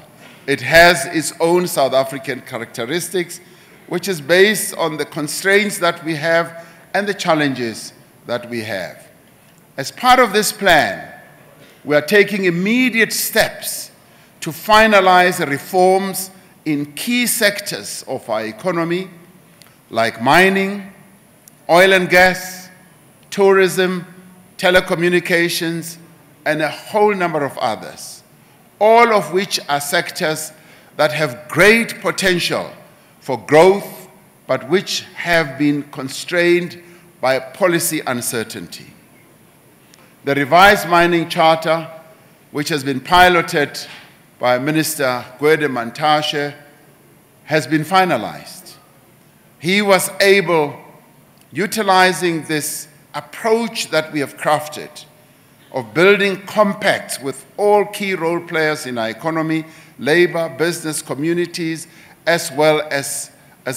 It has its own South African characteristics, which is based on the constraints that we have and the challenges that we have. As part of this plan, we are taking immediate steps to finalize reforms in key sectors of our economy, like mining, oil and gas, tourism, telecommunications, and a whole number of others, all of which are sectors that have great potential for growth, but which have been constrained by policy uncertainty. The revised mining charter, which has been piloted by Minister Gwede Mantashe, has been finalized. He was able, utilizing this approach that we have crafted, of building compacts with all key role players in our economy, labor, business, communities, as well as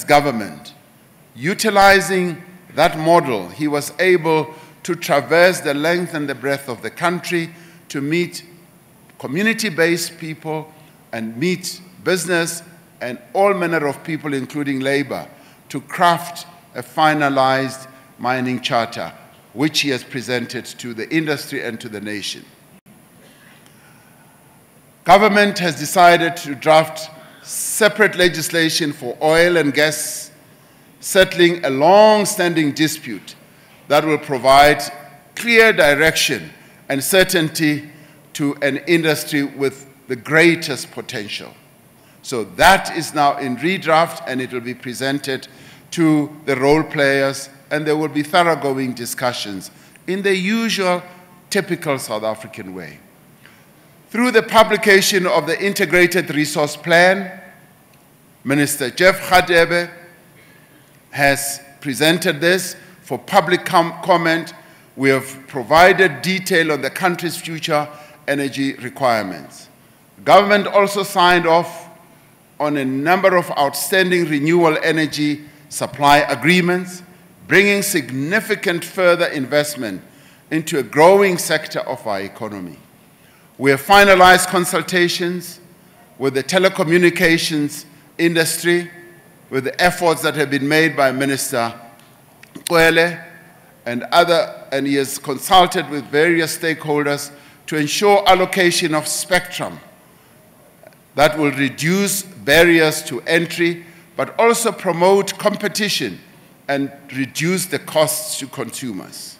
government. Utilizing that model, he was able to traverse the length and the breadth of the country to meet community-based people and meet business and all manner of people, including labor, to craft a finalized mining charter, which he has presented to the industry and to the nation. Government has decided to draft separate legislation for oil and gas, settling a long-standing dispute that will provide clear direction and certainty to an industry with the greatest potential. So that is now in redraft, and it will be presented to the role players, and there will be thoroughgoing discussions in the usual, typical South African way. Through the publication of the Integrated Resource Plan, Minister Jeff Radebe has presented this for public comment. We have provided detail on the country's future energy requirements. Government also signed off on a number of outstanding renewable energy supply agreements, bringing significant further investment into a growing sector of our economy. We have finalized consultations with the telecommunications industry, with the efforts that have been made by Minister Cwele and he has consulted with various stakeholders to ensure allocation of spectrum that will reduce barriers to entry, but also promote competition and reduce the costs to consumers.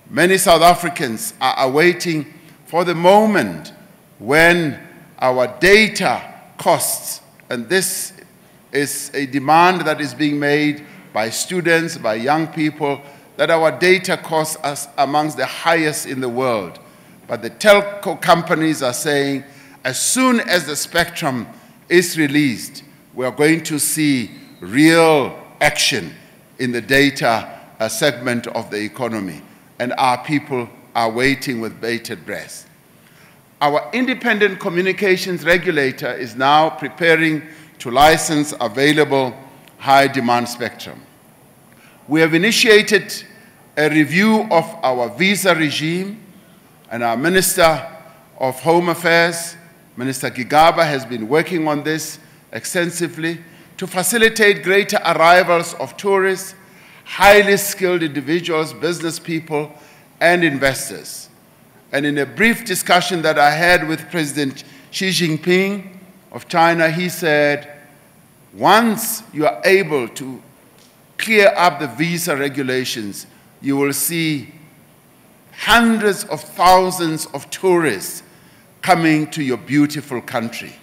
Many South Africans are awaiting for the moment when our data costs, and this is a demand that is being made by students, by young people, that our data costs are amongst the highest in the world. But the telco companies are saying, as soon as the spectrum is released, we are going to see real action in the data segment of the economy. And our people are waiting with bated breath. Our independent communications regulator is now preparing to license available high-demand spectrum. We have initiated a review of our visa regime, and our Minister of Home Affairs, Minister Gigaba, has been working on this extensively to facilitate greater arrivals of tourists, highly skilled individuals, business people, and investors. And in a brief discussion that I had with President Xi Jinping of China, he said, once you are able to clear up the visa regulations, you will see hundreds of thousands of tourists coming to your beautiful country.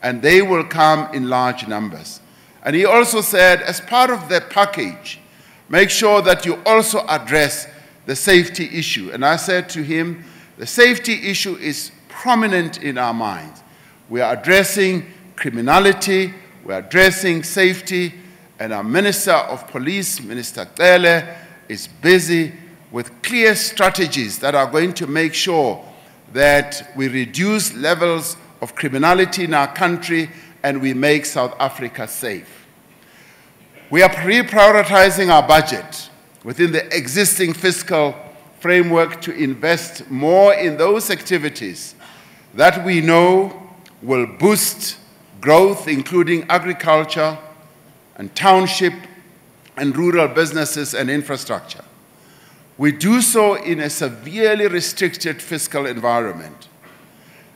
And they will come in large numbers. And he also said, as part of the package, make sure that you also address the safety issue. And I said to him, the safety issue is prominent in our minds. We are addressing criminality, we are addressing safety, and our Minister of Police, Minister Cwele, is busy with clear strategies that are going to make sure that we reduce levels of criminality in our country and we make South Africa safe. We are reprioritizing our budget within the existing fiscal framework to invest more in those activities that we know will boost growth, including agriculture and township and rural businesses and infrastructure. We do so in a severely restricted fiscal environment.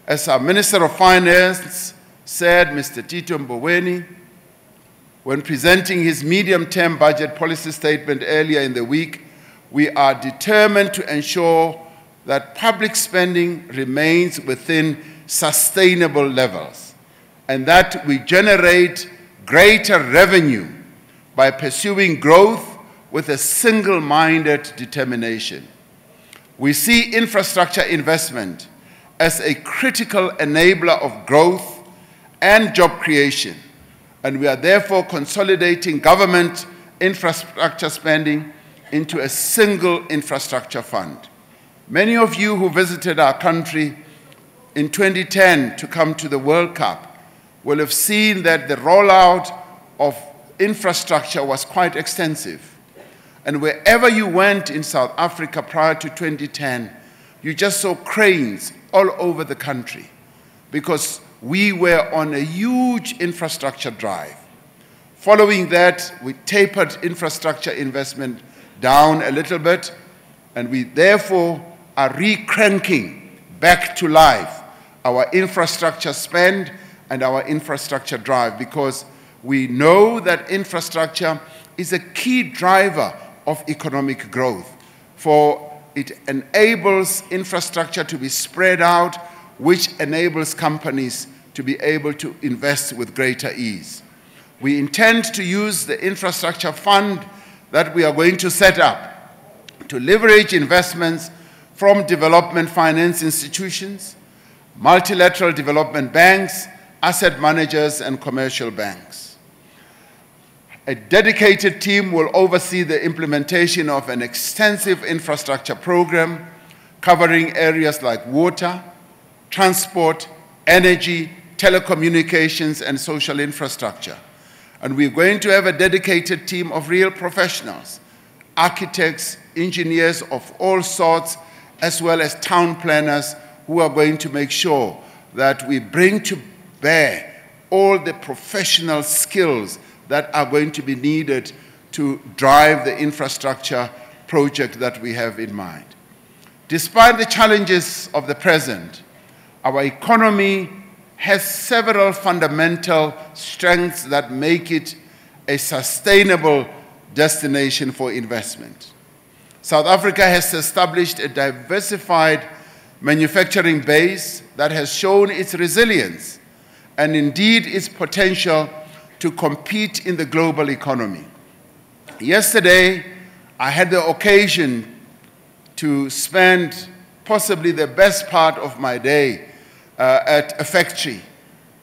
As our Minister of Finance said, Mr. Tito Mboweni, when presenting his medium-term budget policy statement earlier in the week, we are determined to ensure that public spending remains within sustainable levels and that we generate greater revenue by pursuing growth with a single-minded determination. We see infrastructure investment as a critical enabler of growth and job creation, and we are therefore consolidating government infrastructure spending into a single infrastructure fund. Many of you who visited our country in 2010 to come to the World Cup will have seen that the rollout of infrastructure was quite extensive. And wherever you went in South Africa prior to 2010, you just saw cranes all over the country because we were on a huge infrastructure drive. Following that, we tapered infrastructure investment down a little bit, and we therefore are re-cranking back to life our infrastructure spend and our infrastructure drive, because we know that infrastructure is a key driver of economic growth, for it enables infrastructure to be spread out, which enables companies to be able to invest with greater ease. We intend to use the infrastructure fund that we are going to set up to leverage investments from development finance institutions, multilateral development banks, asset managers, and commercial banks. A dedicated team will oversee the implementation of an extensive infrastructure program covering areas like water, transport, energy, telecommunications, and social infrastructure. And we're going to have a dedicated team of real professionals, architects, engineers of all sorts, as well as town planners who are going to make sure that we bring to bear all the professional skills that are going to be needed to drive the infrastructure project that we have in mind. Despite the challenges of the present, our economy has several fundamental strengths that make it a sustainable destination for investment. South Africa has established a diversified manufacturing base that has shown its resilience and indeed its potential to compete in the global economy. Yesterday, I had the occasion to spend possibly the best part of my day at a factory.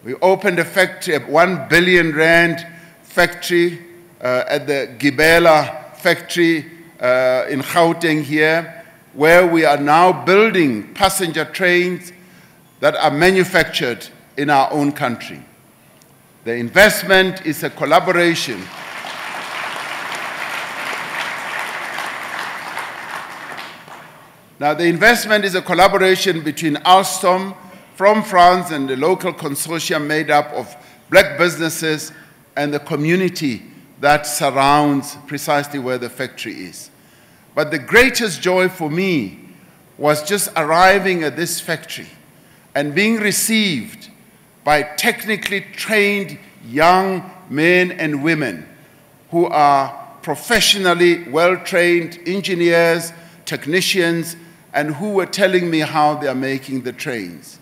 We opened a factory, a 1 billion rand factory at the Gibela factory in Gauteng here, where we are now building passenger trains that are manufactured in our own country. The investment is a collaboration Now, the investment is a collaboration between Alstom from France and the local consortium made up of black businesses and the community that surrounds precisely where the factory is. But the greatest joy for me was just arriving at this factory and being received by technically trained young men and women who are professionally well-trained engineers, technicians, and who were telling me how they are making the trains.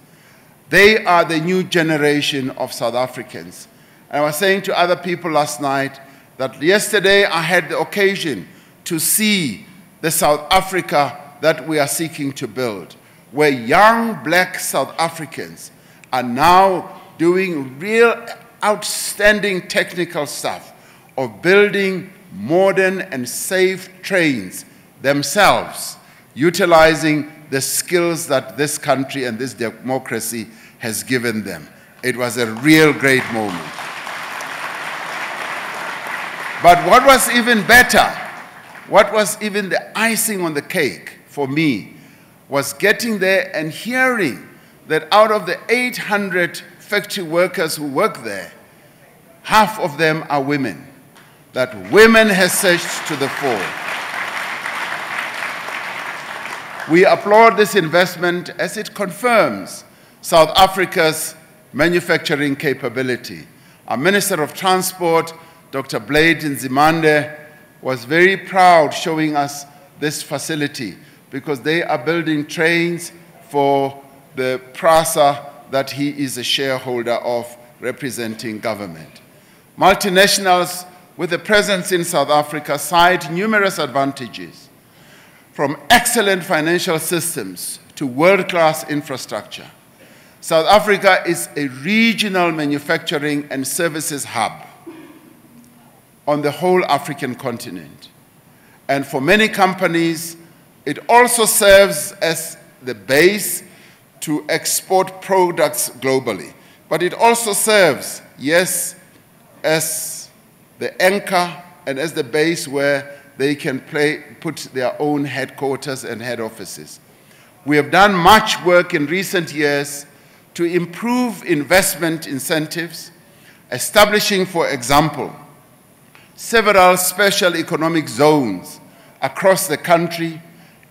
They are the new generation of South Africans. And I was saying to other people last night that yesterday I had the occasion to see the South Africa that we are seeking to build, where young black South Africans are now doing real outstanding technical stuff of building modern and safe trains themselves, utilizing the skills that this country and this democracy has given them. It was a real great moment. But what was even better, what was even the icing on the cake for me, was getting there and hearing that out of the 800 factory workers who work there, half of them are women, that women have surged to the fore. We applaud this investment as it confirms South Africa's manufacturing capability. Our Minister of Transport, Dr. Blade Nzimande, was very proud showing us this facility because they are building trains for the PRASA that he is a shareholder of, representing government. Multinationals with a presence in South Africa cite numerous advantages, from excellent financial systems to world-class infrastructure. South Africa is a regional manufacturing and services hub on the whole African continent. And for many companies, it also serves as the base to export products globally. But it also serves, yes, as the anchor and as the base where they can put their own headquarters and head offices. We have done much work in recent years to improve investment incentives, establishing, for example, several special economic zones across the country,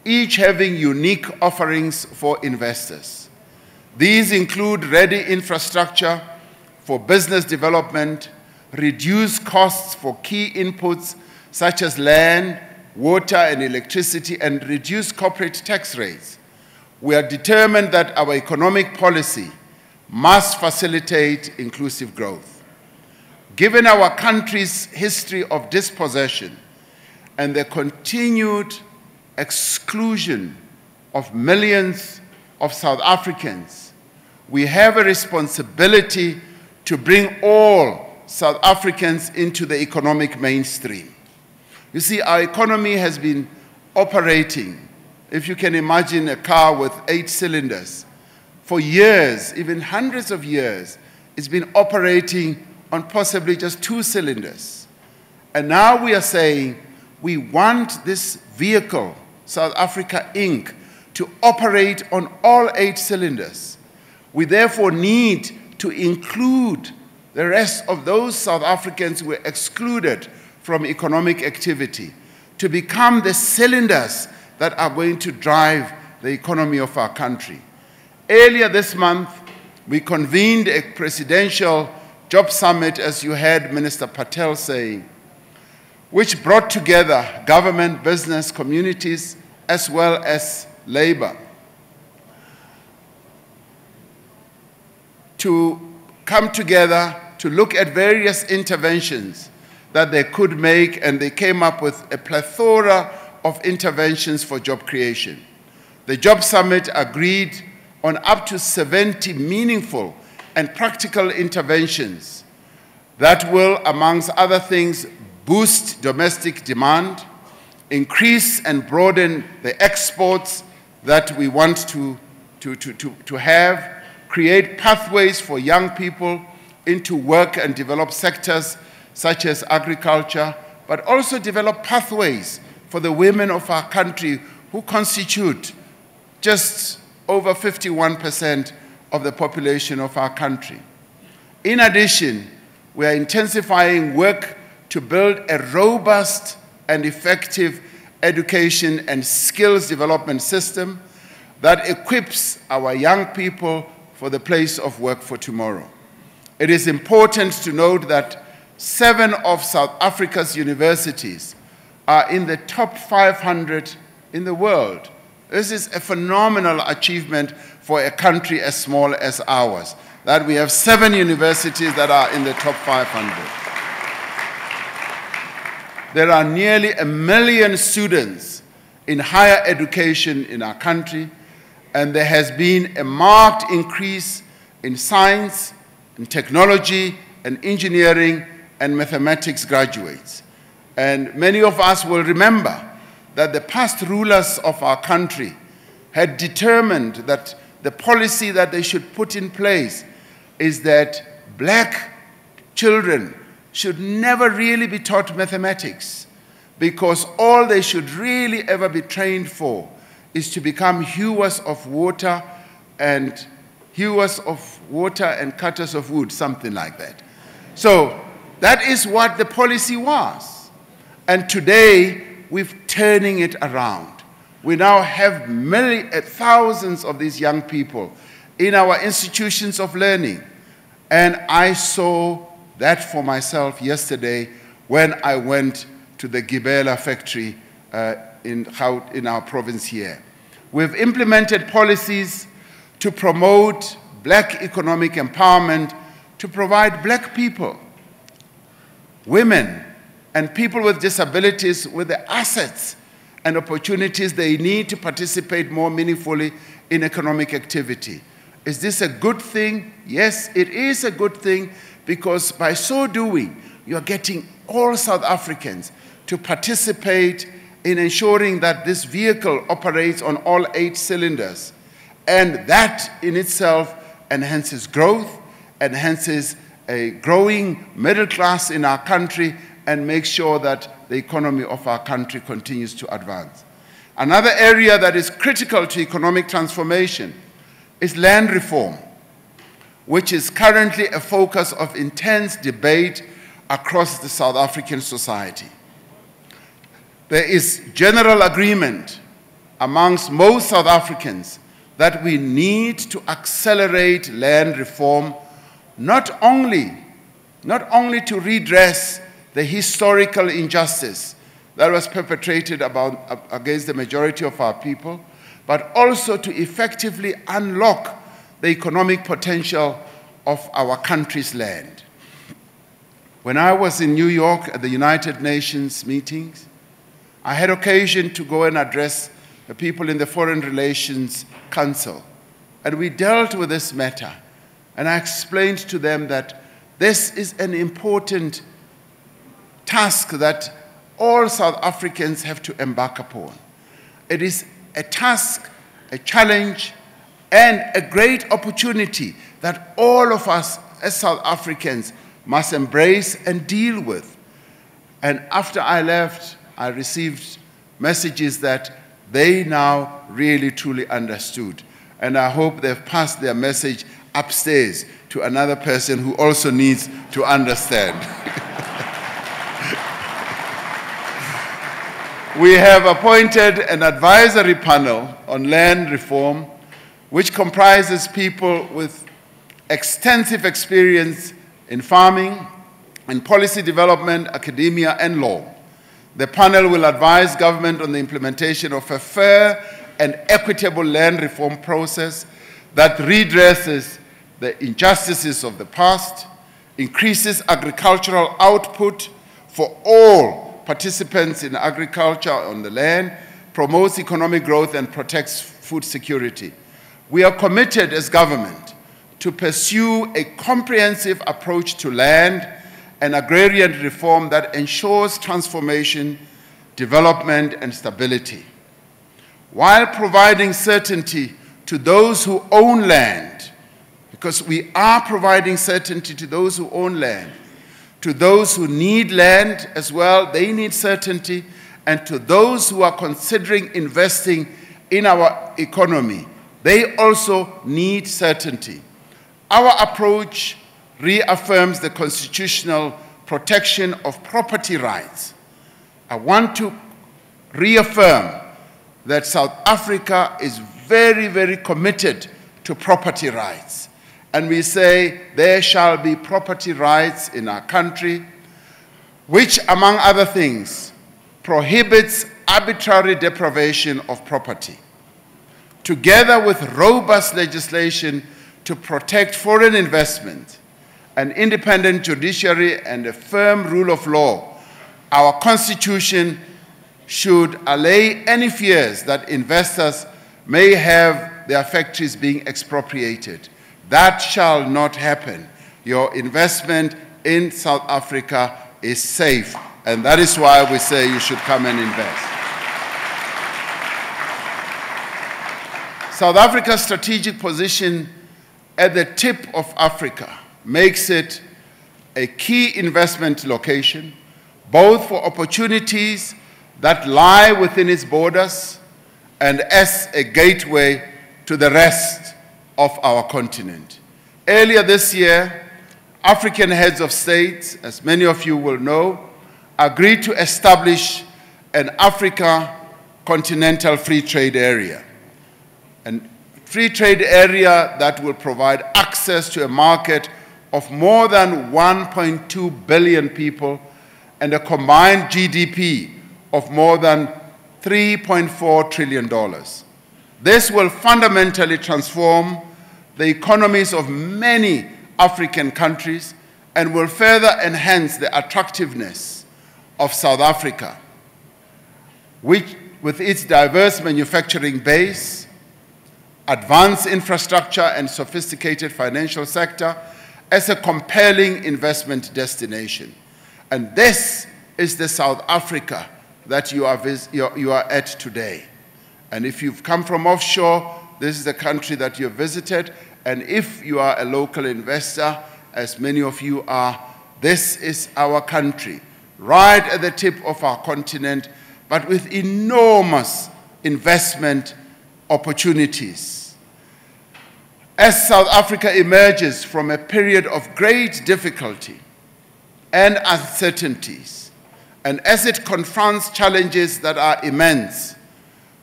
each having unique offerings for investors. These include ready infrastructure for business development, reduced costs for key inputs such as land, water, and electricity, and reduced corporate tax rates. We are determined that our economic policy must facilitate inclusive growth. Given our country's history of dispossession and the continued exclusion of millions of South Africans, we have a responsibility to bring all South Africans into the economic mainstream. You see, our economy has been operating, if you can imagine a car with 8 cylinders, for years, even hundreds of years, it's been operating on possibly just 2 cylinders. And now we are saying we want this vehicle, South Africa Inc., to operate on all 8 cylinders. We therefore need to include the rest of those South Africans who were excluded from economic activity to become the cylinders that are going to drive the economy of our country. Earlier this month, we convened a presidential job summit, as you heard Minister Patel saying, which brought together government, business, communities, as well as labor, to come together to look at various interventions that they could make, and they came up with a plethora of interventions for job creation. The Job Summit agreed on up to 70 meaningful and practical interventions that will, amongst other things, boost domestic demand, increase and broaden the exports that we want to have, create pathways for young people into work and develop sectors such as agriculture, but also develop pathways for the women of our country who constitute just over 51% of the population of our country. In addition, we are intensifying work to build a robust and effective education and skills development system that equips our young people for the place of work for tomorrow. It is important to note that 7 of South Africa's universities are in the top 500 in the world. This is a phenomenal achievement for a country as small as ours, that we have 7 universities that are in the top 500. There are nearly 1 million students in higher education in our country, and there has been a marked increase in science, in technology, and engineering, and mathematics graduates. And many of us will remember that the past rulers of our country had determined that the policy that they should put in place is that black children should never really be taught mathematics, because all they should really ever be trained for is to become hewers of water and cutters of wood, something like that. So that is what the policy was. And today, we're turning it around. We now have thousands of these young people in our institutions of learning. And I saw that for myself yesterday when I went to the Gibela factory in our province here. We've implemented policies to promote black economic empowerment, to provide black people, women, and people with disabilities with the assets and opportunities they need to participate more meaningfully in economic activity. Is this a good thing? Yes, it is a good thing, because by so doing, you are getting all South Africans to participate in ensuring that this vehicle operates on all 8 cylinders. And that in itself enhances growth, enhances a growing middle class in our country, and makes sure that the economy of our country continues to advance. Another area that is critical to economic transformation is land reform, which is currently a focus of intense debate across the South African society. There is general agreement amongst most South Africans that we need to accelerate land reform, not only to redress the historical injustice that was perpetrated against the majority of our people, but also to effectively unlock the economic potential of our country's land. When I was in New York at the United Nations meetings, I had occasion to go and address the people in the Foreign Relations Council, and we dealt with this matter, and I explained to them that this is an important task that all South Africans have to embark upon. It is a task, a challenge, and a great opportunity that all of us as South Africans must embrace and deal with. And after I left, I received messages that they now really truly understood. And I hope they've passed their message upstairs to another person who also needs to understand. We have appointed an advisory panel on land reform, which comprises people with extensive experience in farming, in policy development, academia, and law. The panel will advise government on the implementation of a fair and equitable land reform process that redresses the injustices of the past, increases agricultural output for all participants in agriculture on the land, promotes economic growth, and protects food security. We are committed as government to pursue a comprehensive approach to land and agrarian reform that ensures transformation, development, and stability, while providing certainty to those who own land, because we are providing certainty to those who own land, to those who need land as well, they need certainty, and to those who are considering investing in our economy, they also need certainty. Our approach reaffirms the constitutional protection of property rights. I want to reaffirm that South Africa is very, very committed to property rights. And we say there shall be property rights in our country, which, among other things, prohibits arbitrary deprivation of property, together with robust legislation to protect foreign investment, an independent judiciary, and a firm rule of law. Our Constitution should allay any fears that investors may have their factories being expropriated. That shall not happen. Your investment in South Africa is safe, and that is why we say you should come and invest. South Africa's strategic position at the tip of Africa makes it a key investment location, both for opportunities that lie within its borders and as a gateway to the rest of our continent. Earlier this year, African heads of state, as many of you will know, agreed to establish an Africa continental free trade area. A free trade area that will provide access to a market of more than 1.2 billion people and a combined GDP of more than $3.4 trillion. This will fundamentally transform the economies of many African countries and will further enhance the attractiveness of South Africa, which, with its diverse manufacturing base, advanced infrastructure, and sophisticated financial sector, as a compelling investment destination. And this is the South Africa that you are at today. And if you've come from offshore, this is the country that you've visited. And if you are a local investor, as many of you are, this is our country, right at the tip of our continent, but with enormous investment opportunities. As South Africa emerges from a period of great difficulty, and uncertainties, and as it confronts challenges that are immense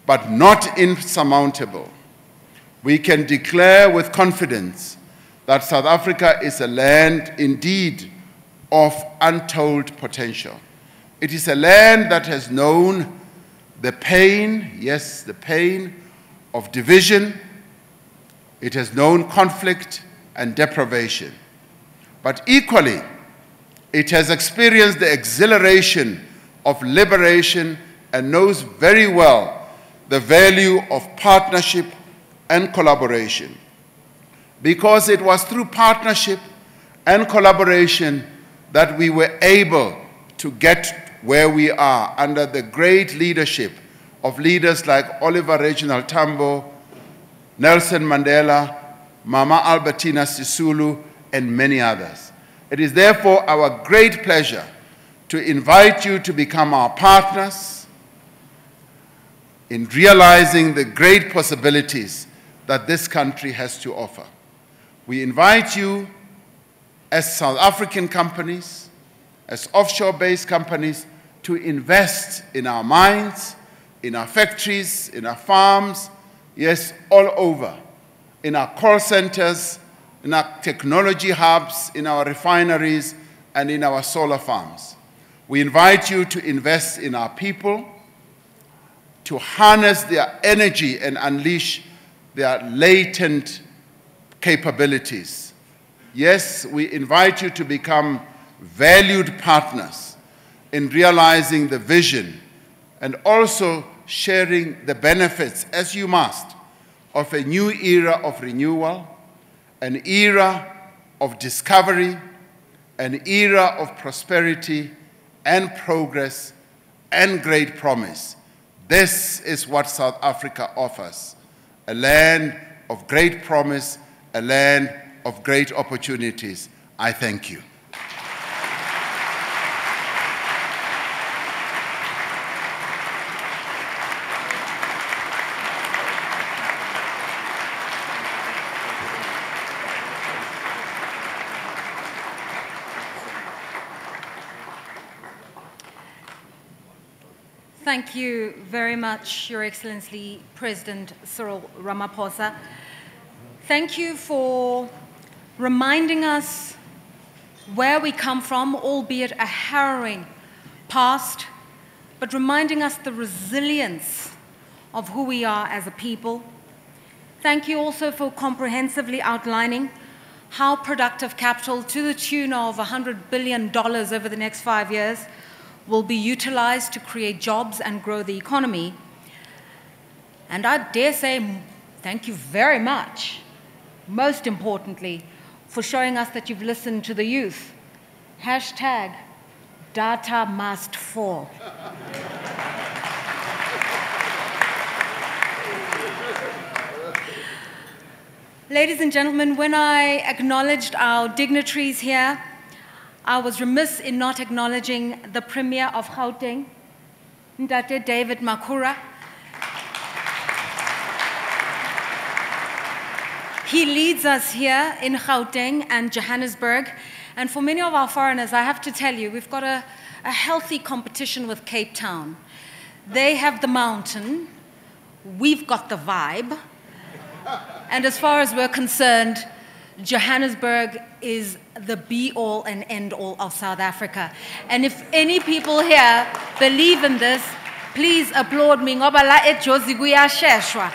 but not insurmountable, we can declare with confidence that South Africa is a land indeed of untold potential. It is a land that has known the pain, yes, the pain of division. It has known conflict and deprivation. But equally, it has experienced the exhilaration of liberation and knows very well the value of partnership and collaboration. Because it was through partnership and collaboration that we were able to get where we are under the great leadership of leaders like Oliver Reginald Tambo, Nelson Mandela, Mama Albertina Sisulu, and many others. It is therefore our great pleasure to invite you to become our partners in realizing the great possibilities that this country has to offer. We invite you as South African companies, as offshore-based companies, to invest in our mines, in our factories, in our farms, yes, all over, in our call centers, in our technology hubs, in our refineries, and in our solar farms. We invite you to invest in our people, to harness their energy and unleash their latent capabilities. Yes, we invite you to become valued partners in realizing the vision and also sharing the benefits, as you must, of a new era of renewal, an era of discovery, an era of prosperity and progress and great promise. This is what South Africa offers, a land of great promise, a land of great opportunities. I thank you. Thank you very much, Your Excellency, President Cyril Ramaphosa. Thank you for reminding us where we come from, albeit a harrowing past, but reminding us the resilience of who we are as a people. Thank you also for comprehensively outlining how productive capital to the tune of $100 billion over the next 5 years will be utilized to create jobs and grow the economy. And I dare say, thank you very much, most importantly, for showing us that you've listened to the youth. Hashtag data must fall. Ladies and gentlemen, when I acknowledged our dignitaries here, I was remiss in not acknowledging the Premier of Gauteng, Ntate David Makhura. He leads us here in Gauteng and Johannesburg. And for many of our foreigners, I have to tell you, we've got a healthy competition with Cape Town. They have the mountain, we've got the vibe. And as far as we're concerned, Johannesburg is the be-all and end-all of South Africa. And if any people here believe in this, please applaud me. Ngoba la eJozi kuyasheshwa.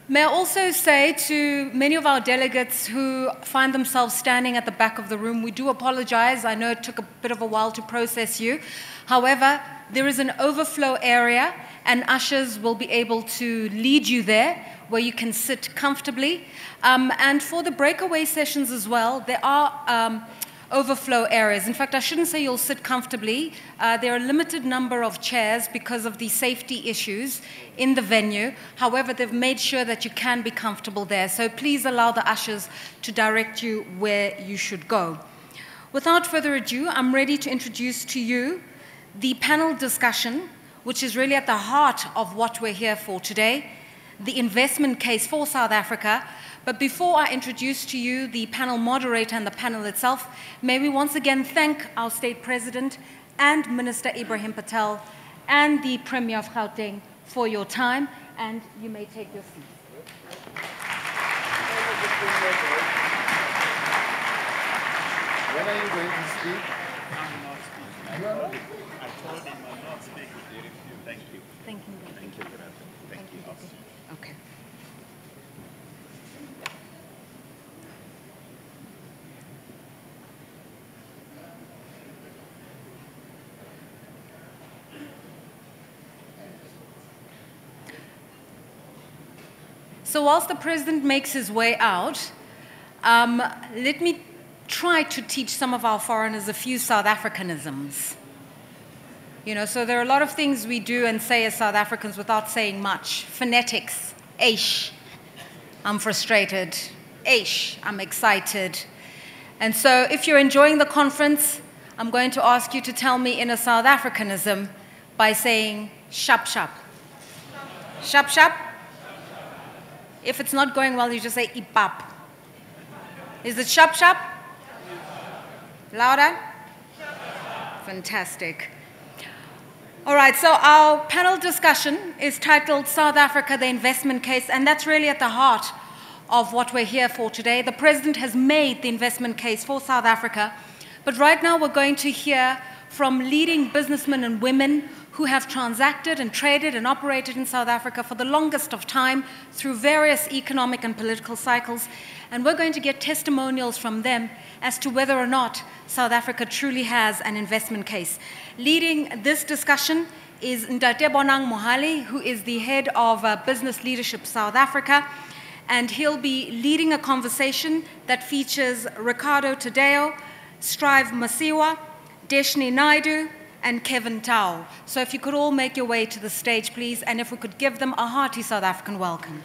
May I also say to many of our delegates who find themselves standing at the back of the room, we do apologize. I know it took a bit of a while to process you. However, there is an overflow area, and ushers will be able to lead you there where you can sit comfortably. And for the breakaway sessions as well, there are overflow areas. In fact, I shouldn't say you'll sit comfortably. There are a limited number of chairs because of the safety issues in the venue. However, they've made sure that you can be comfortable there. So please allow the ushers to direct you where you should go. Without further ado, I'm ready to introduce to you the panel discussion, which is really at the heart of what we're here for today. the investment case for South Africa. But before I introduce to you the panel moderator and the panel itself, may we once again thank our State President and Minister Ibrahim Patel and the Premier of Gauteng for your time, and you may take your seats. When are you going to speak? I'm not speaking. I told him I'm not speaking during you. Thank you. Thank you. Thank you, Greta. Thank you. Okay. So whilst the President makes his way out, let me try to teach some of our foreigners a few South Africanisms. You know, so there are a lot of things we do and say as South Africans without saying much. Phonetics, eish, I'm frustrated. Eish, I'm excited. And so if you're enjoying the conference, I'm going to ask you to tell me in a South Africanism by saying shap shap. Shap shap? If it's not going well, you just say ipap. Is it shap shap? Louder? Fantastic. All right, so our panel discussion is titled South Africa, the Investment Case, and that's really at the heart of what we're here for today. The President has made the investment case for South Africa, but right now we're going to hear from leading businessmen and women who have transacted and traded and operated in South Africa for the longest of time through various economic and political cycles. And we're going to get testimonials from them as to whether or not South Africa truly has an investment case. Leading this discussion is Ndate Bonang Mohale, who is the head of Business Leadership South Africa. And he'll be leading a conversation that features Ricardo Tadeo, Strive Masiwa, Deshni Naidu, and Kevin Tao. So if you could all make your way to the stage, please, and if we could give them a hearty South African welcome.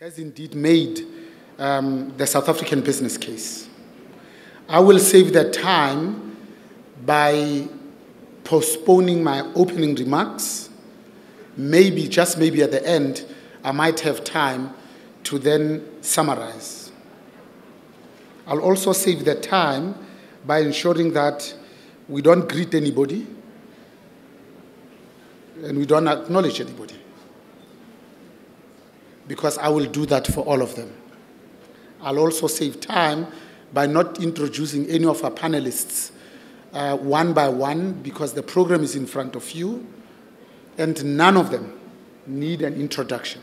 has indeed made the South African business case. I will save that time by postponing my opening remarks. Maybe, just maybe at the end, I might have time to then summarize. I'll also save that time by ensuring that we don't greet anybody and we don't acknowledge anybody, because I will do that for all of them. I'll also save time by not introducing any of our panelists one by one, because the program is in front of you and none of them need an introduction.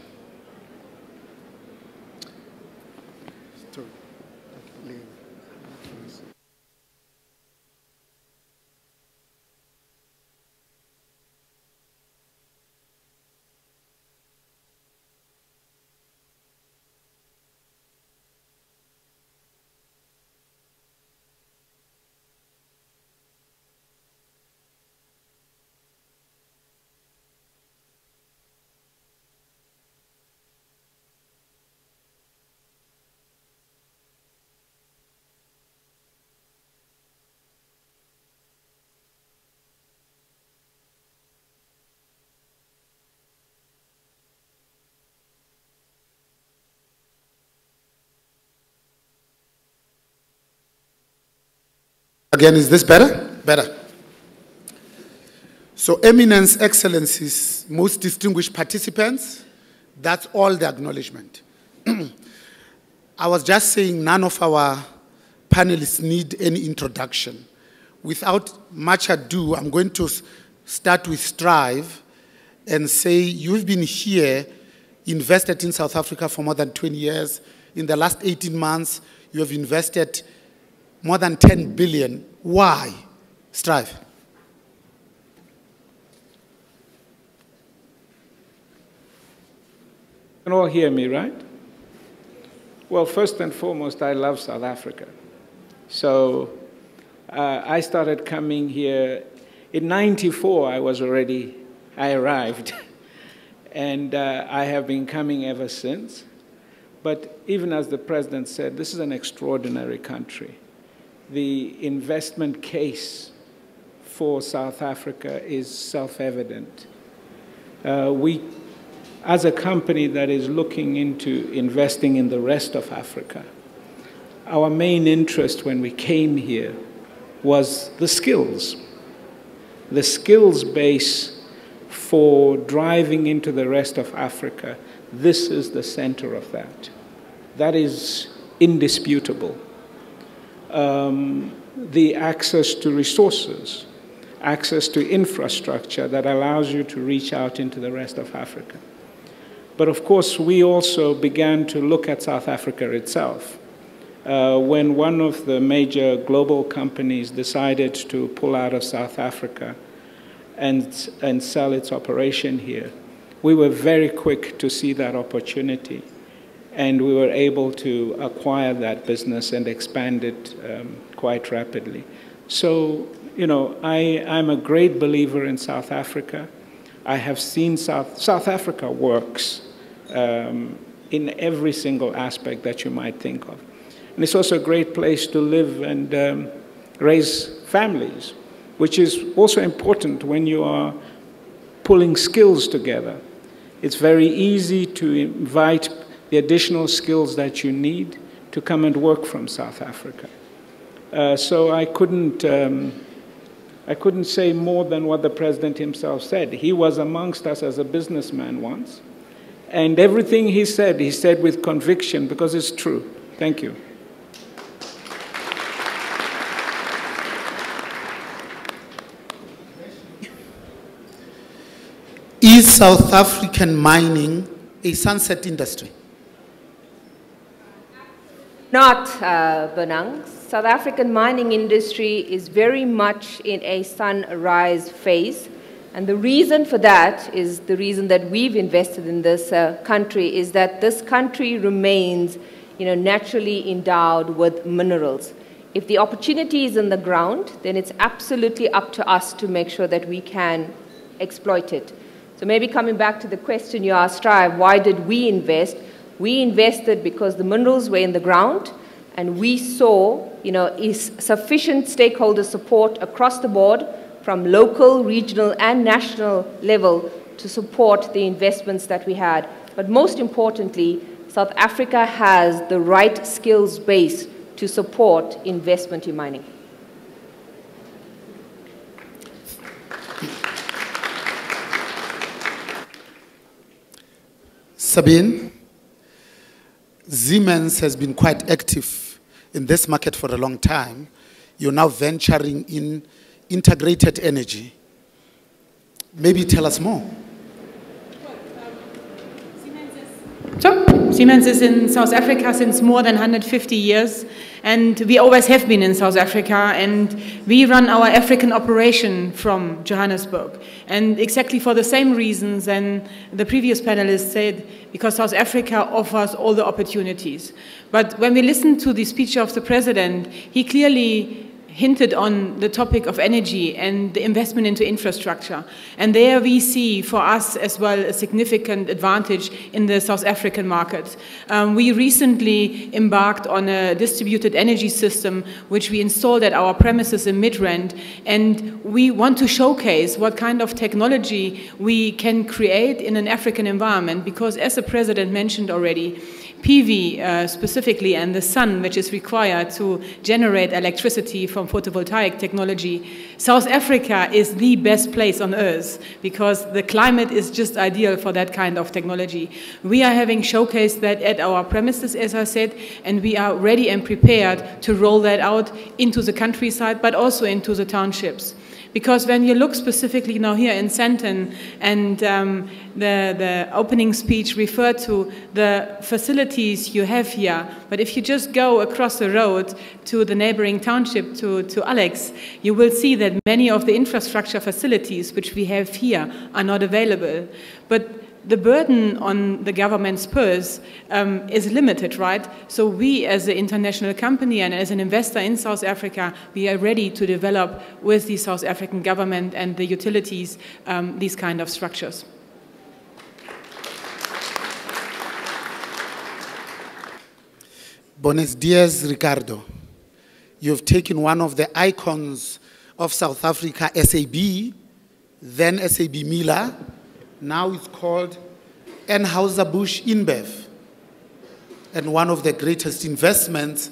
Again, is this better? Better. So, Eminence, Excellencies, most distinguished participants, that's all the acknowledgement. I was just saying none of our panelists need any introduction. Without much ado, I'm going to start with Strive and say you've been here, invested in South Africa for more than 20 years. In the last 18 months, you have invested more than 10 billion. Why? Strive. You can all hear me, right? Well, first and foremost, I love South Africa. So I started coming here in '94. I arrived, and I have been coming ever since. But even as the president said, this is an extraordinary country. The investment case for South Africa is self-evident. We, as a company that is looking into investing in the rest of Africa, our main interest when we came here was the skills base for driving into the rest of Africa. This is the center of that. That is indisputable. The access to resources, access to infrastructure that allows you to reach out into the rest of Africa. But of course, we also began to look at South Africa itself. When one of the major global companies decided to pull out of South Africa and sell its operation here, we were very quick to see that opportunity. And we were able to acquire that business and expand it quite rapidly. So, you know, I'm a great believer in South Africa. I have seen South Africa works in every single aspect that you might think of. And it's also a great place to live and raise families, which is also important when you are pulling skills together. It's very easy to invite the additional skills that you need to come and work from South Africa. So I couldn't say more than what the president himself said. He was amongst us as a businessman once, and everything he said with conviction, because it's true. Thank you. Is South African mining a sunset industry? Not, Bonang. South African mining industry is very much in a sunrise phase. And the reason for that is the reason that we've invested in this country is that this country remains, you know, naturally endowed with minerals. If the opportunity is in the ground, then it's absolutely up to us to make sure that we can exploit it. So maybe coming back to the question you asked, Strive, why did we invest? We invested because the minerals were in the ground, and we saw, is sufficient stakeholder support across the board from local, regional, and national level to support the investments that we had. But most importantly, South Africa has the right skills base to support investment in mining. Sabine, Siemens has been quite active in this market for a long time. You're now venturing in integrated energy. Maybe tell us more. Siemens is in South Africa since more than 150 years, and we always have been in South Africa, and we run our African operation from Johannesburg. And exactly for the same reasons than the previous panelists said, because South Africa offers all the opportunities. But when we listened to the speech of the President, he clearly hinted on the topic of energy and the investment into infrastructure. And there we see for us as well a significant advantage in the South African market. We recently embarked on a distributed energy system which we installed at our premises in Midrand, and we want to showcase what kind of technology we can create in an African environment, because as the President mentioned already, PV specifically, and the sun, which is required to generate electricity from photovoltaic technology, South Africa is the best place on earth because the climate is just ideal for that kind of technology. We are having showcased that at our premises, as I said, and we are ready and prepared to roll that out into the countryside, but also into the townships. Because when you look specifically now here in Sandton, and the opening speech referred to the facilities you have here, but if you just go across the road to the neighboring township, to Alex, you will see that many of the infrastructure facilities which we have here are not available. But the burden on the government's purse is limited, right? So we, as an international company and as an investor in South Africa, we are ready to develop with the South African government and the utilities these kind of structures. Buenos dias, Ricardo. You've taken one of the icons of South Africa, SAB, then SAB Miller. Now it's called Anheuser-Busch InBev, and one of the greatest investments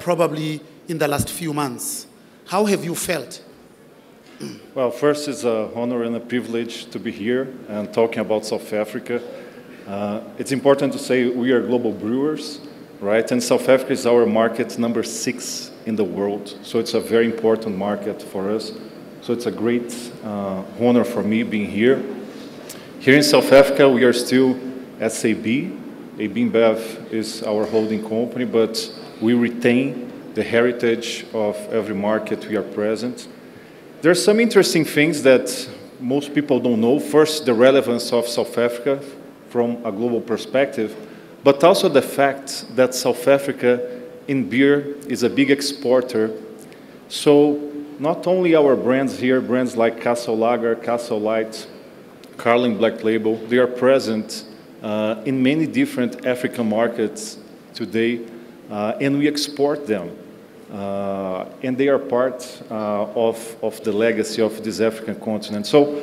probably in the last few months. How have you felt? Well, first, it's an honor and a privilege to be here and talking about South Africa. It's important to say we are global brewers, right? And South Africa is our market number 6 in the world, so it's a very important market for us. So it's a great honor for me being here. Here in South Africa, we are still SAB. AB InBev is our holding company, but we retain the heritage of every market we are present. There are some interesting things that most people don't know. First, the relevance of South Africa from a global perspective, but also the fact that South Africa in beer is a big exporter. So not only our brands here, brands like Castle Lager, Castle Light, Carling Black Label, they are present in many different African markets today, and we export them. And they are part of the legacy of this African continent. So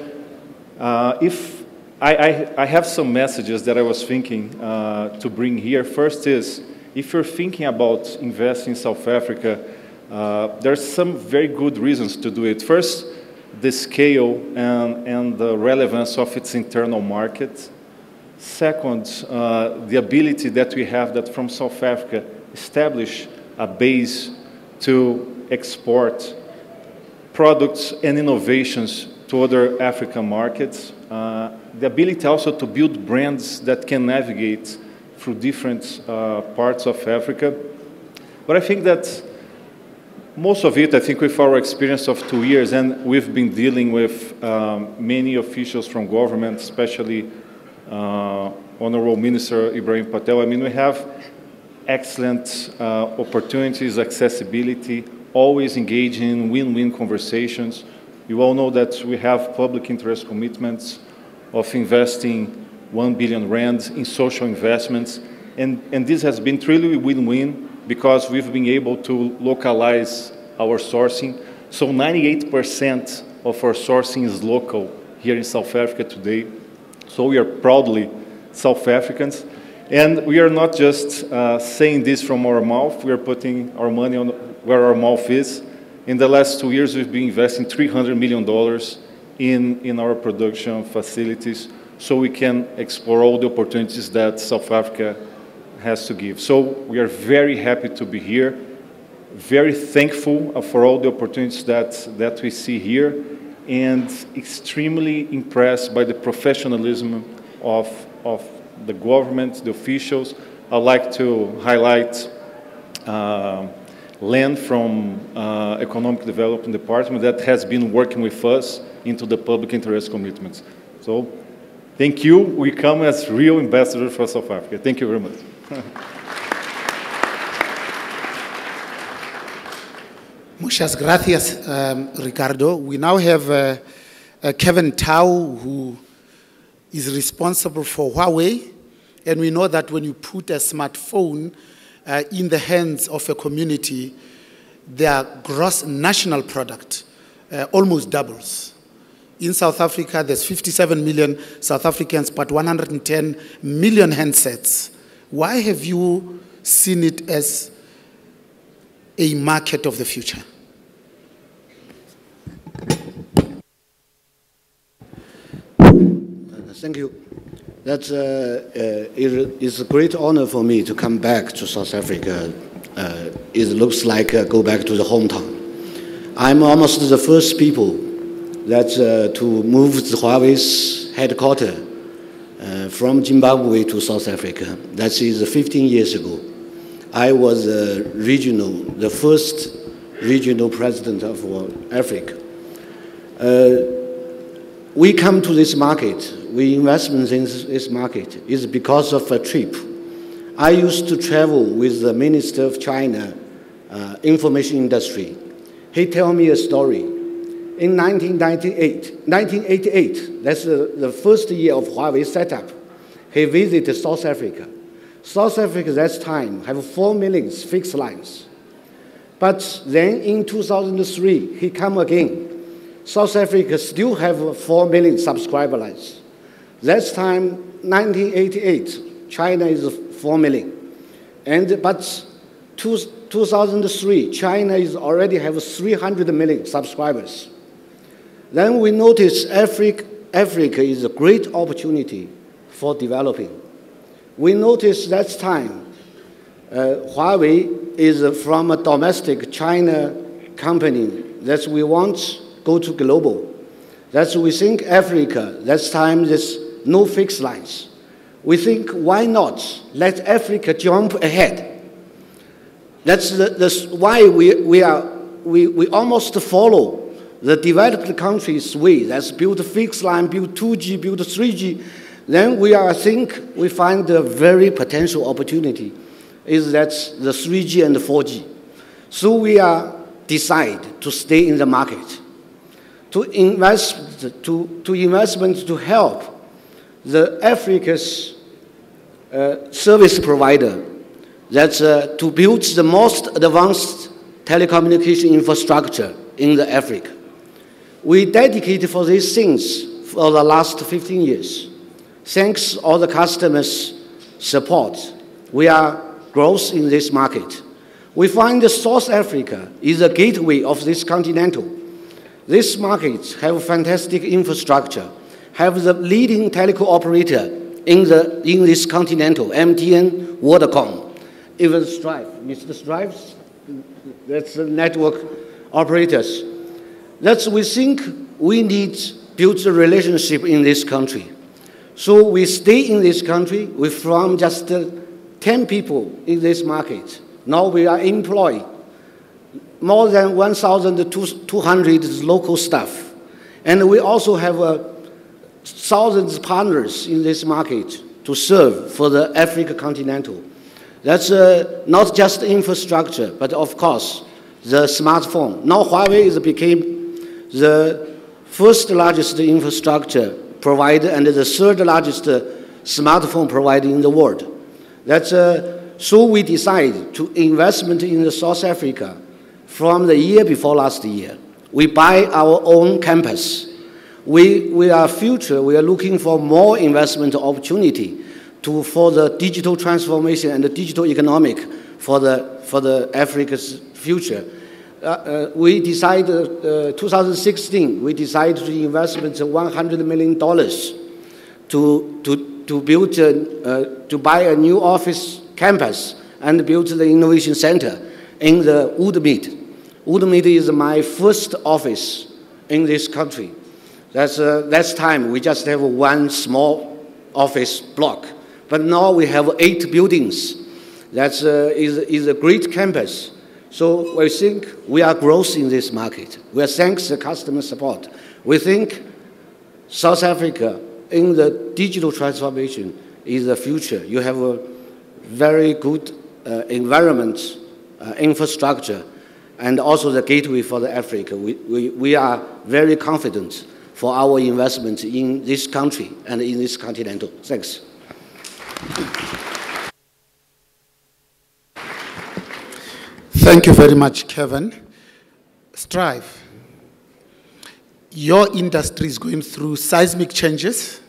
if I have some messages that I was thinking to bring here. First is, if you're thinking about investing in South Africa, there's some very good reasons to do it. First, the scale and the relevance of its internal market. Second, the ability that we have that from South Africa establish a base to export products and innovations to other African markets. The ability also to build brands that can navigate through different parts of Africa. But I think that most of it, I think with our experience of 2 years, and we've been dealing with many officials from government, especially Honorable Minister Ibrahim Patel. I mean, we have excellent opportunities, accessibility, always engaging in win-win conversations. You all know that we have public interest commitments of investing 1 billion rand in social investments. And this has been truly win-win because we've been able to localize our sourcing. So 98% of our sourcing is local here in South Africa today. So we are proudly South Africans. And we are not just saying this from our mouth, we are putting our money on where our mouth is. In the last 2 years, we've been investing $300 million in our production facilities so we can explore all the opportunities that South Africa has to give. So we are very happy to be here, very thankful for all the opportunities that we see here, and extremely impressed by the professionalism of the government, the officials. I'd like to highlight Len from Economic Development Department that has been working with us into the public interest commitments. So thank you. We come as real ambassadors for South Africa. Thank you very much. Muchas gracias, Ricardo. We now have Kevin Tao, who is responsible for Huawei. And we know that when you put a smartphone in the hands of a community, their gross national product almost doubles. In South Africa, there's 57 million South Africans, but 110 million handsets. Why have you seen it as a market of the future? Thank you. It is a great honor for me to come back to South Africa. It looks like go back to the hometown. I'm almost the first people that to move the Huawei's headquarters from Zimbabwe to South Africa. That is 15 years ago. I was the first regional president of Africa. We come to this market, we invest in this market is because of a trip. I used to travel with the Minister of China Information Industry. He told me a story. In 1988, that's the first year of Huawei setup, he visited South Africa. South Africa at that time have 4 million fixed lines. But then in 2003, he come again. South Africa still have 4 million subscriber lines. That time, 1988, China is 4 million. But 2003, China is already have 300 million subscribers. Then we notice Africa is a great opportunity for developing. We notice that time, Huawei is from a domestic China company that we want go to global. That's we think Africa, that time there's no fixed lines. We think why not let Africa jump ahead? That's why we almost follow the developed countries' way. That's build a fixed line, build 2G, build 3G. Then we find a very potential opportunity is that the 3G and the 4G. So we decide to stay in the market. To investment to help the Africa's service provider that's to build the most advanced telecommunication infrastructure in the Africa. We dedicated for these things for the last 15 years. Thanks all the customers' support, we are growth in this market. We find that South Africa is a gateway of this continental. These markets have fantastic infrastructure, have the leading telecom operator in this continental, MTN, Vodacom, even Stripe. Mr. Stripe, that's the network operators. That's we think we need to build a relationship in this country. So we stay in this country, we from just 10 people in this market. Now we are employed more than 1,200 local staff. And we also have thousands of partners in this market to serve for the Africa continental. That's not just infrastructure, but of course, the smartphone. Now Huawei became the first largest infrastructure provider and the third largest smartphone provider in the world. So we decided to investment in South Africa from the year before last year. We buy our own campus. We are looking for more investment opportunity for the digital transformation and the digital economic for the Africa's future. We decided, 2016, we decided to invest $100 million to buy a new office campus and build the innovation center in the Woodmead. Woodmead is my first office in this country. Last time we just have one small office block, but now we have 8 buildings. That is a great campus. So we think we are growing in this market. We are thanks to customer support. We think South Africa in the digital transformation is the future. You have a very good environment, infrastructure, and also the gateway for the Africa. We are very confident for our investment in this country and in this continental. Thanks. Thank you very much, Kevin. Strive. Your industry is going through seismic changes.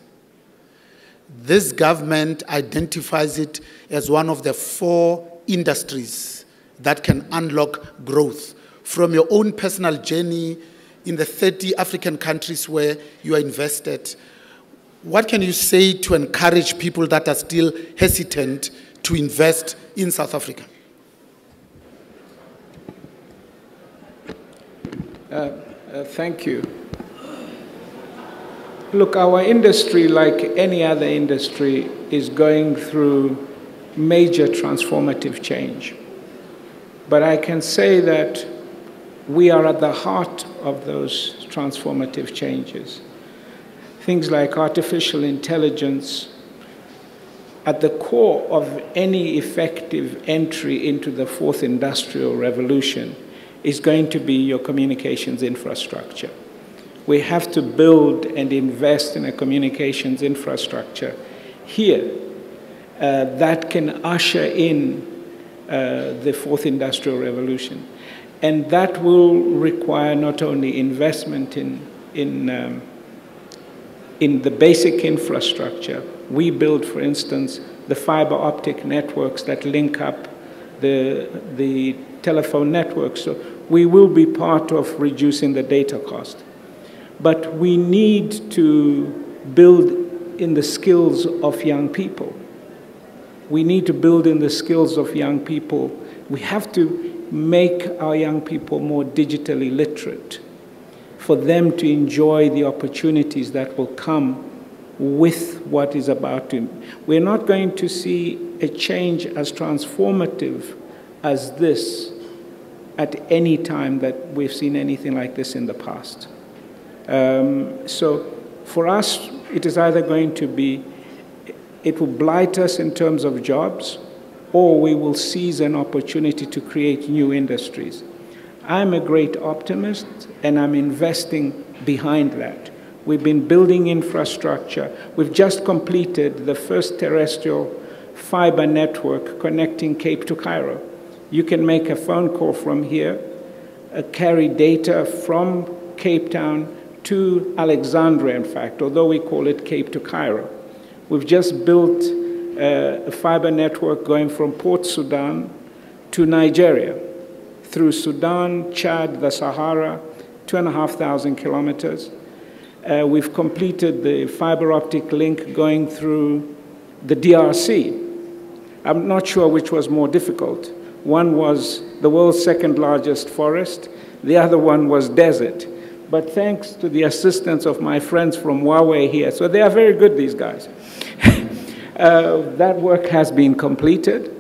This government identifies it as one of the 4 industries that can unlock growth. From your own personal journey in the 30 African countries where you are invested, what can you say to encourage people that are still hesitant to invest in South Africa? Thank you. Look, our industry, like any other industry, is going through major transformative change. But I can say that we are at the heart of those transformative changes. Things like artificial intelligence, at the core of any effective entry into the 4th industrial revolution is going to be your communications infrastructure. We have to build and invest in a communications infrastructure here that can usher in the 4th industrial revolution. And that will require not only investment in the basic infrastructure. We build, for instance, the fiber optic networks that link up the telephone networks. So we will be part of reducing the data cost. But we need to build in the skills of young people. We need to build in the skills of young people. We have to make our young people more digitally literate for them to enjoy the opportunities that will come with what is about to. We're not going to see a change as transformative as this at any time that we've seen anything like this in the past. So for us, it is either going to be, it will blight us in terms of jobs, or we will seize an opportunity to create new industries. I'm a great optimist, and I'm investing behind that. We've been building infrastructure. We've just completed the first terrestrial fiber network connecting Cape to Cairo. You can make a phone call from here, carry data from Cape Town to Alexandria, in fact, although we call it Cape to Cairo. We've just built a fiber network going from Port Sudan to Nigeria, through Sudan, Chad, the Sahara, 2,500 kilometers. We've completed the fiber optic link going through the DRC. I'm not sure which was more difficult. One was the world's 2nd largest forest. The other one was desert. But thanks to the assistance of my friends from Huawei here, so they are very good, these guys. That work has been completed.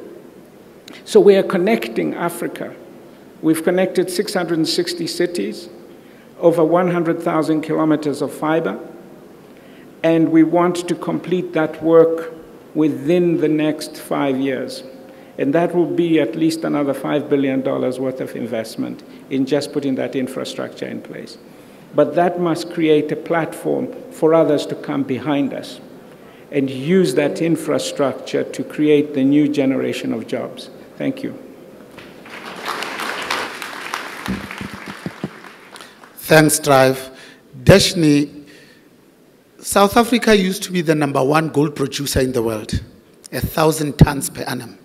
So we are connecting Africa. We've connected 660 cities, over 100,000 kilometers of fiber, and we want to complete that work within the next 5 years. And that will be at least another $5 billion worth of investment in just putting that infrastructure in place. But that must create a platform for others to come behind us. and use that infrastructure to create the new generation of jobs. Thank you. Thanks, Drive. Deshni, South Africa used to be the #1 gold producer in the world, 1,000 tons per annum.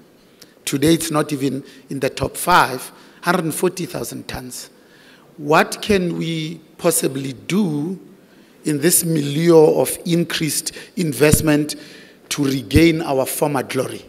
Today, it's not even in the top 5, 140,000 tons. What can we possibly do in this milieu of increased investment to regain our former glory?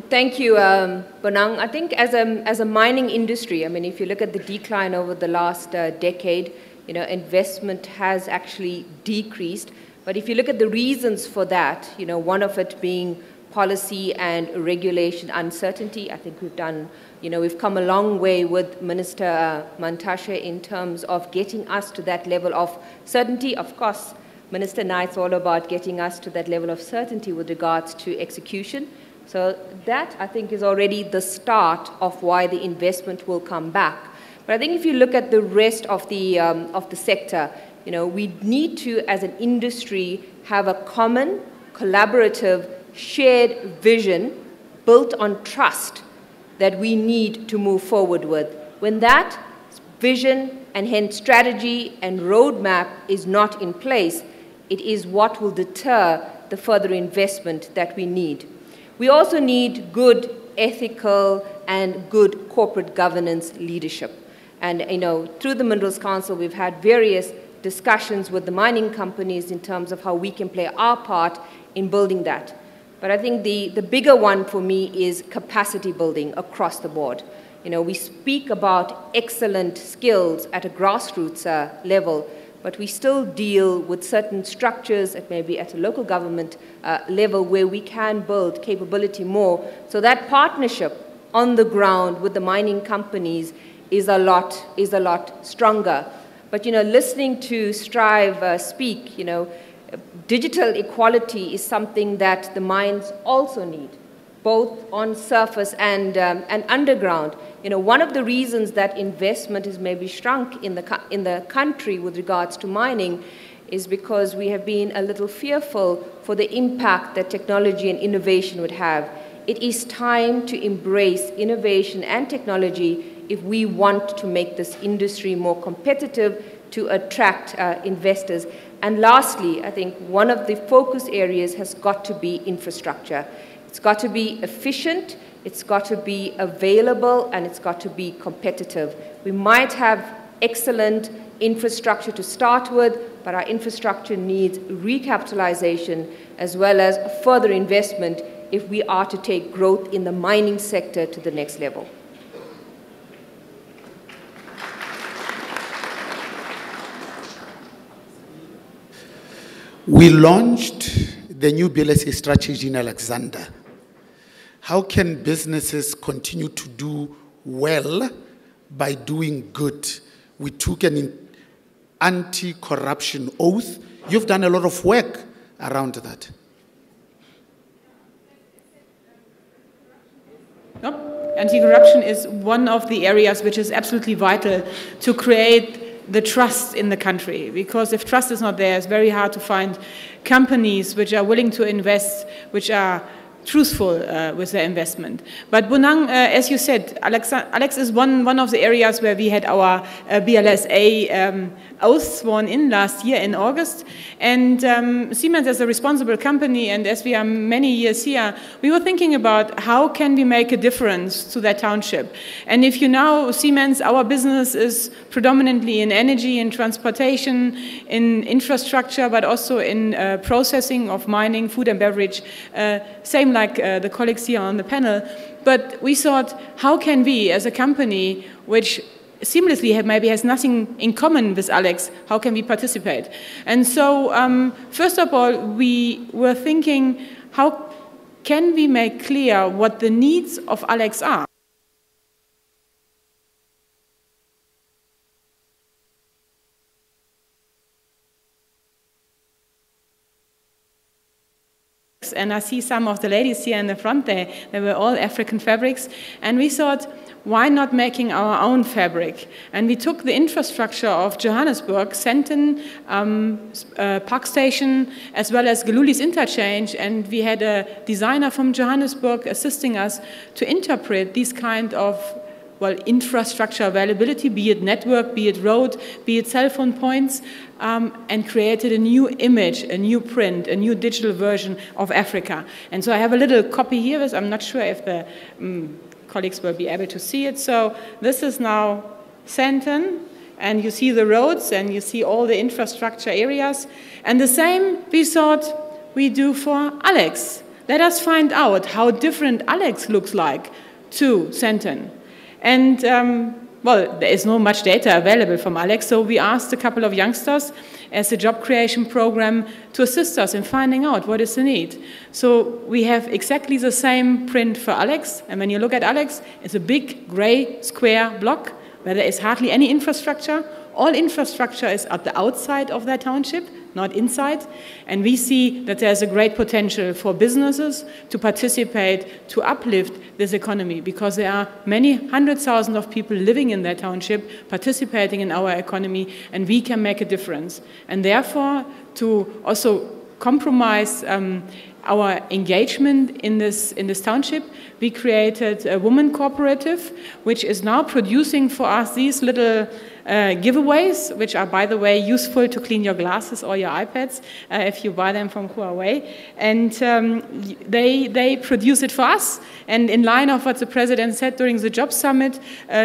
Thank you, Bonang. I think as a mining industry, I mean, if you look at the decline over the last decade, you know, investment has actually decreased. But if you look at the reasons for that, you know, one of it being policy and regulation uncertainty, I think we've done, you know, we've come a long way with Minister Mantashe in terms of getting us to that level of certainty. Of course, Minister Knight's all about getting us to that level of certainty with regards to execution. So that, I think, is already the start of why the investment will come back. But I think if you look at the rest of the sector, you know, we need to, as an industry, have a common, collaborative, shared vision built on trust that we need to move forward with. When that vision and hence strategy and roadmap is not in place, it is what will deter the further investment that we need. We also need good ethical and good corporate governance leadership. And, you know, through the Minerals Council, we've had various discussions with the mining companies in terms of how we can play our part in building that. But I think the bigger one for me is capacity building across the board. You know, we speak about excellent skills at a grassroots level, but we still deal with certain structures at maybe at a local government level where we can build capability more. So that partnership on the ground with the mining companies is a lot stronger. But, you know, listening to Strive speak, you know, digital equality is something that the mines also need, both on surface and underground. You know, one of the reasons that investment has maybe shrunk in the country with regards to mining is because we have been a little fearful for the impact that technology and innovation would have. It is time to embrace innovation and technology if we want to make this industry more competitive to attract investors. And lastly, I think one of the focus areas has got to be infrastructure. It's got to be efficient, it's got to be available, and it's got to be competitive. We might have excellent infrastructure to start with, but our infrastructure needs recapitalization as well as further investment if we are to take growth in the mining sector to the next level. We launched the new BLSA strategy in Alexander. How can businesses continue to do well by doing good? We took an anti-corruption oath. You've done a lot of work around that. Nope. Anti-corruption is one of the areas which is absolutely vital to create the trust in the country, because if trust is not there, it's very hard to find companies which are willing to invest, which are truthful with their investment. But Bonang, as you said, Alex is one of the areas where we had our BLSA oath sworn in last year in August. And Siemens, as a responsible company, and as we are many years here, we were thinking about how can we make a difference to that township. And if you know Siemens, our business is predominantly in energy and transportation, in infrastructure, but also in processing of mining, food and beverage, same like the colleagues here on the panel. But we thought, how can we, as a company which seamlessly maybe has nothing in common with Alex, how can we participate? And so, first of all, we were thinking, how can we make clear what the needs of Alex are? and I see some of the ladies here in the front there, they were all African fabrics, and we thought, why not making our own fabric? And we took the infrastructure of Johannesburg, Sandton, Park Station, as well as Galuli's interchange, and we had a designer from Johannesburg assisting us to interpret these kind of infrastructure availability, be it network, be it road, be it cell phone points, and created a new image, a new print, a new digital version of Africa. And so I have a little copy here. I'm not sure if the colleagues will be able to see it. So this is now Sandton, and you see the roads, and you see all the infrastructure areas. And the same we thought we do for Alex. Let us find out how different Alex looks like to Sandton. And, there is not much data available from Alex, so we asked a couple of youngsters as a job creation program to assist us in finding out what is the need. So we have exactly the same print for Alex, and when you look at Alex, it's a big gray square block where there is hardly any infrastructure. All infrastructure is at the outside of that township, not inside, and we see that there's a great potential for businesses to participate, to uplift this economy, because there are many 100,000 of people living in that township, participating in our economy, and we can make a difference. And therefore, to also compromise our engagement in this township, we created a woman cooperative, which is now producing for us these little giveaways, which are, by the way, useful to clean your glasses or your iPads if you buy them from Huawei. And they produce it for us. And in line of what the President said during the Job Summit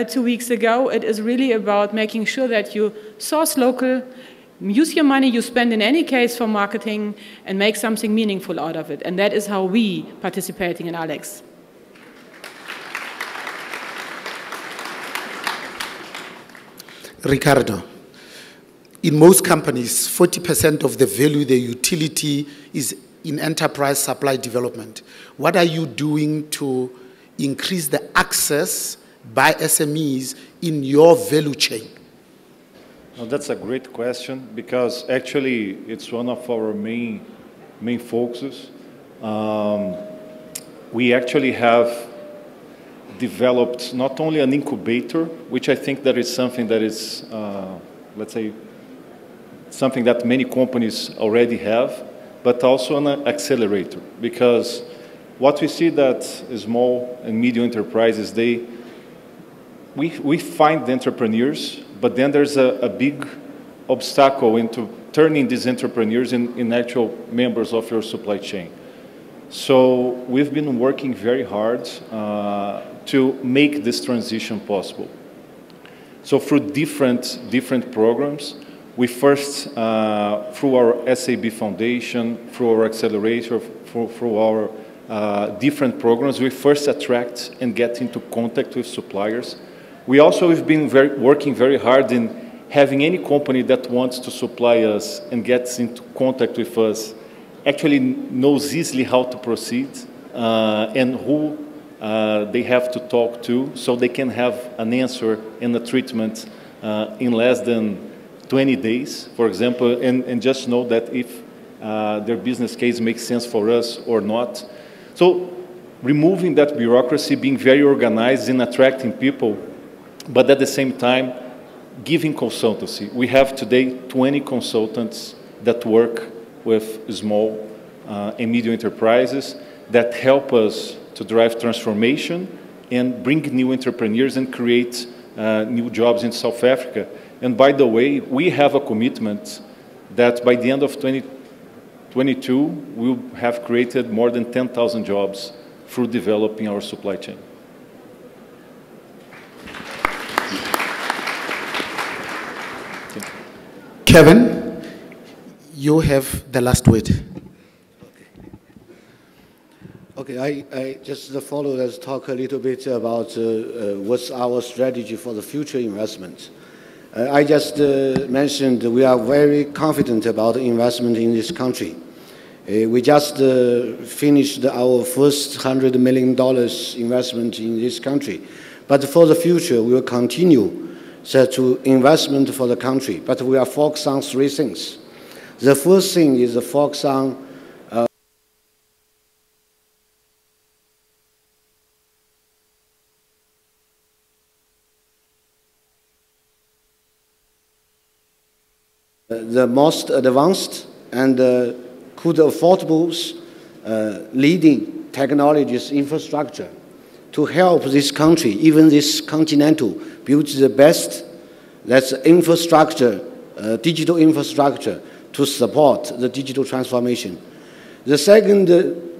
2 weeks ago, it is really about making sure that you source local, use your money you spend in any case for marketing, and make something meaningful out of it. And that is how we participating in Alex. Ricardo, in most companies, 40% of the value, the utility, is in enterprise supply development. What are you doing to increase the access by SMEs in your value chain? Well, that's a great question, because actually it's one of our main focuses. We actually have developed not only an incubator, which I think that is something that is, let's say, something that many companies already have, but also an accelerator. Because what we see that small and medium enterprises, we find the entrepreneurs, but then there's a big obstacle into turning these entrepreneurs in actual members of your supply chain. So we've been working very hard to make this transition possible. So through different programs, we first, through our SAB Foundation, through our accelerator, through our different programs, we first attract and get into contact with suppliers. We also have been working very hard in having any company that wants to supply us and gets into contact with us actually knows easily how to proceed and who they have to talk to, so they can have an answer and a treatment in less than 20 days, for example, and just know that if their business case makes sense for us or not. So removing that bureaucracy, being very organized in attracting people, but at the same time, giving consultancy. We have today 20 consultants that work with small and medium enterprises that help us to drive transformation and bring new entrepreneurs and create new jobs in South Africa. And by the way, we have a commitment that by the end of 2022, we'll have created more than 10,000 jobs through developing our supply chain. Kevin, you have the last word. Okay, I just follow. Let's talk a little bit about what's our strategy for the future investment. I just mentioned we are very confident about investment in this country. We just finished our first $100 million investment in this country. But for the future, we will continue to investment for the country. But we are focused on three things. The first thing is the focus on the most advanced and could affordable leading technologies infrastructure to help this country, even this continental, build the best that's infrastructure, digital infrastructure to support the digital transformation. The second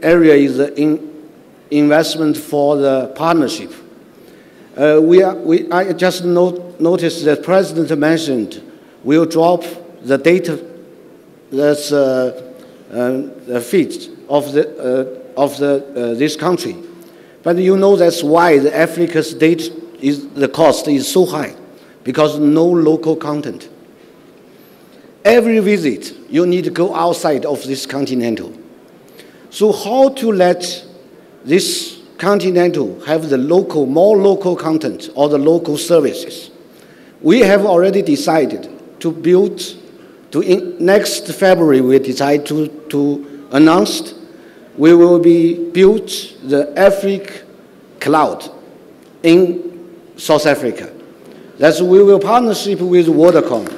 area is investment for the partnership. I just noticed that President mentioned we'll drop the data that's feed of this country. But you know that's why the Africa's data the cost is so high, because no local content. Every visit, you need to go outside of this continental. So how to let this continental have the local, more local content or the local services? We have already decided to build, next February we decide to announce we will be built the Africa Cloud in South Africa. That's we will partnership with Vodacom.